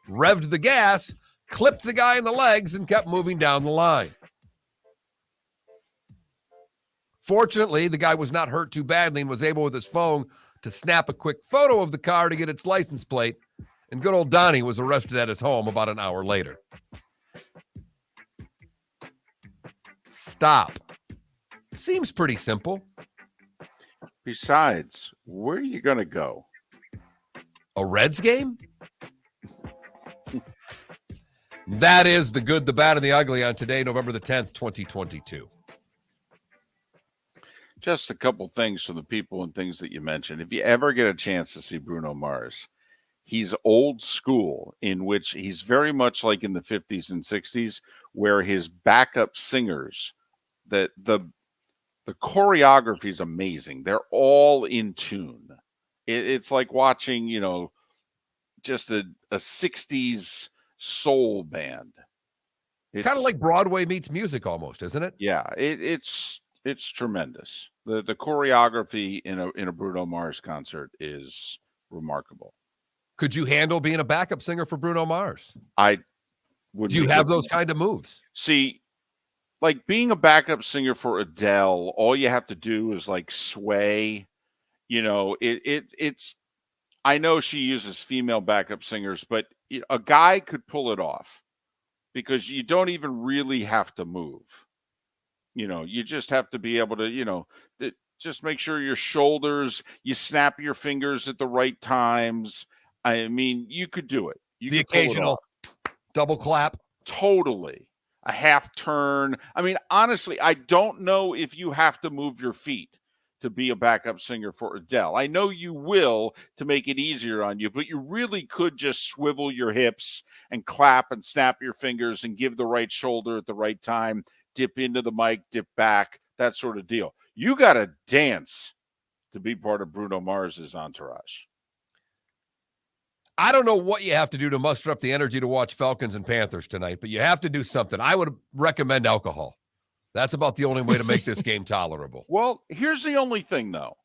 revved the gas, clipped the guy in the legs, and kept moving down the line. Fortunately, the guy was not hurt too badly and was able with his phone to snap a quick photo of the car to get its license plate. And good old Donnie was arrested at his home about an hour later. Stop. Seems pretty simple. Besides, where are you going to go? A Reds game? That is the good, the bad, and the ugly on today, November the 10th, 2022. Just a couple things from the people and things that you mentioned. If you ever get a chance to see Bruno Mars, he's old school, in which he's very much like in the 50s and 60s, where his backup singers, the choreography is amazing. They're all in tune. It's like watching, just a 60s soul band. It's kind of like Broadway meets music almost, isn't it? Yeah, it's tremendous. The choreography in a Bruno Mars concert is remarkable. Could you handle being a backup singer for Bruno Mars? I would. Do you have those kind of moves? See, like being a backup singer for Adele, all you have to do is like sway. It's. I know she uses female backup singers, but a guy could pull it off because you don't even really have to move. You just have to be able to, just make sure your shoulders, you snap your fingers at the right times. I mean, you could do it. The occasional double clap. Totally. A half turn. I mean, honestly, I don't know if you have to move your feet to be a backup singer for Adele. I know you will to make it easier on you, but you really could just swivel your hips and clap and snap your fingers and give the right shoulder at the right time, dip into the mic, dip back, that sort of deal. You got to dance to be part of Bruno Mars's entourage. I don't know what you have to do to muster up the energy to watch Falcons and Panthers tonight, but you have to do something. I would recommend alcohol. That's about the only way to make this game tolerable. Well, here's the only thing, though.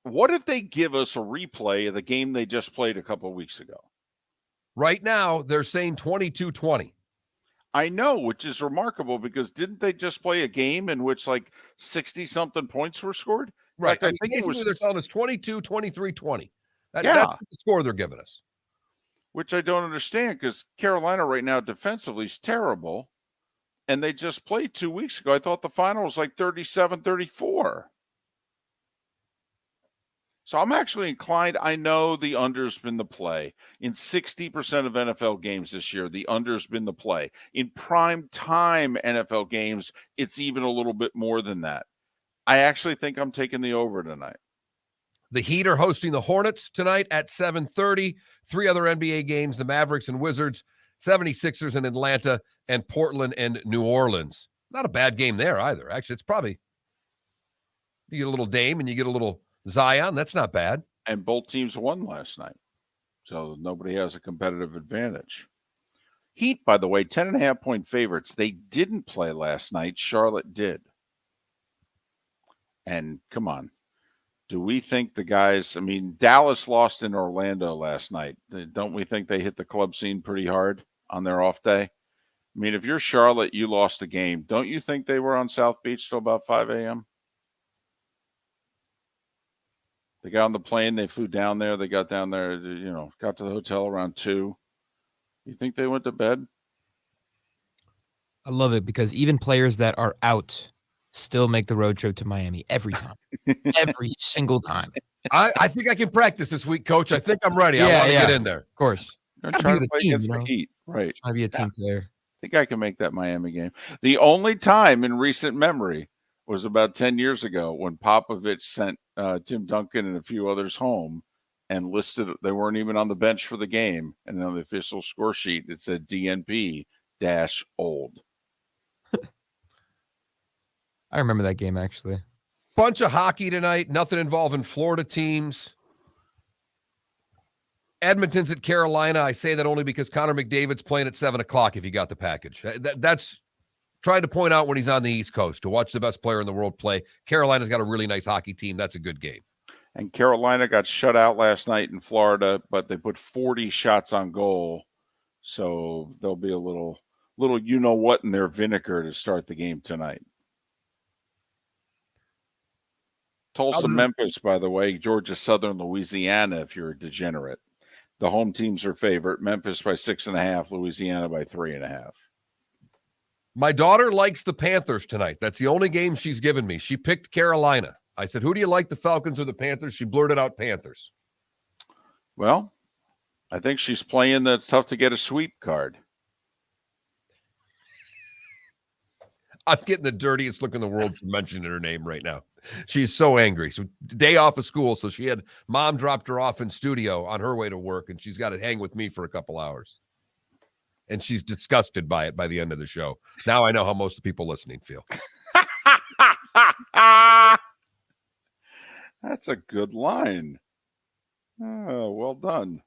What if they give us a replay of the game they just played a couple of weeks ago? Right now, they're saying 22-20. I know, which is remarkable because didn't they just play a game in which like 60-something points were scored? Right. I think it was. They're telling us 22, 23, 20. Yeah. That's the score they're giving us. Which I don't understand because Carolina right now defensively is terrible. And they just played 2 weeks ago. I thought the final was like 37-34. So I'm actually inclined. I know the under's been the play. In 60% of NFL games this year, the under's been the play. In prime time NFL games, it's even a little bit more than that. I actually think I'm taking the over tonight. The Heat are hosting the Hornets tonight at 7:30. 3 other NBA games, the Mavericks and Wizards, 76ers in Atlanta, and Portland and New Orleans. Not a bad game there either. Actually, it's probably, you get a little Dame and you get a little Zion. That's not bad. And both teams won last night. So nobody has a competitive advantage. Heat, by the way, 10.5-point favorites. They didn't play last night. Charlotte did. And come on. Do we think the guys, I mean, Dallas lost in Orlando last night. Don't we think they hit the club scene pretty hard on their off day? I mean, if you're Charlotte, you lost a game. Don't you think they were on South Beach till about 5 a.m.? They got on the plane. They flew down there. They got down there, got to the hotel around 2. You think they went to bed? I love it because even players that are out still make the road trip to Miami every time. Every single time. I think I can practice this week, Coach. I think I'm ready. I want to get in there. Of course. I'm trying to play against the Heat. Right. Try to be a team player. I think I can make that Miami game. The only time in recent memory was about 10 years ago when Popovich sent Tim Duncan and a few others home and listed, they weren't even on the bench for the game. And on the official score sheet, it said DNP-old. I remember that game, actually. Bunch of hockey tonight. Nothing involving Florida teams. Edmonton's at Carolina. I say that only because Connor McDavid's playing at 7 o'clock if you got the package. That's trying to point out when he's on the East Coast to watch the best player in the world play. Carolina's got a really nice hockey team. That's a good game. And Carolina got shut out last night in Florida, but they put 40 shots on goal. So there'll be a little you-know-what in their vinegar to start the game tonight. Tulsa, Memphis, by the way, Georgia Southern, Louisiana, if you're a degenerate. The home teams are favorite. Memphis by 6.5, Louisiana by 3.5. My daughter likes the Panthers tonight. That's the only game she's given me. She picked Carolina. I said, who do you like, the Falcons or the Panthers? She blurted out Panthers. Well, I think she's playing that's tough to get a sweep card. I'm getting the dirtiest look in the world for mentioning her name right now. She's so angry. So day off of school, so mom dropped her off in studio on her way to work, and she's got to hang with me for a couple hours. And she's disgusted by it by the end of the show. Now I know how most of the people listening feel. That's a good line. Oh, well done.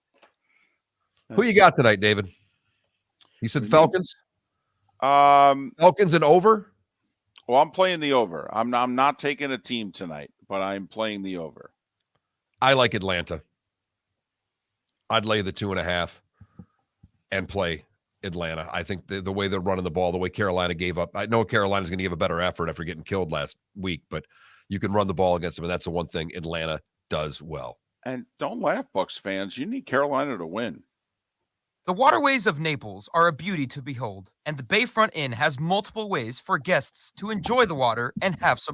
Who you got tonight, David? You said Falcons? Falcons and over? Well, I'm playing the over. I'm not taking a team tonight, but I'm playing the over. I like Atlanta. I'd lay the 2.5 and play Atlanta. I think the way they're running the ball, the way Carolina gave up. I know Carolina's going to give a better effort after getting killed last week, but you can run the ball against them, and that's the one thing Atlanta does well. And don't laugh, Bucs fans. You need Carolina to win. The waterways of Naples are a beauty to behold, and the Bayfront Inn has multiple ways for guests to enjoy the water and have some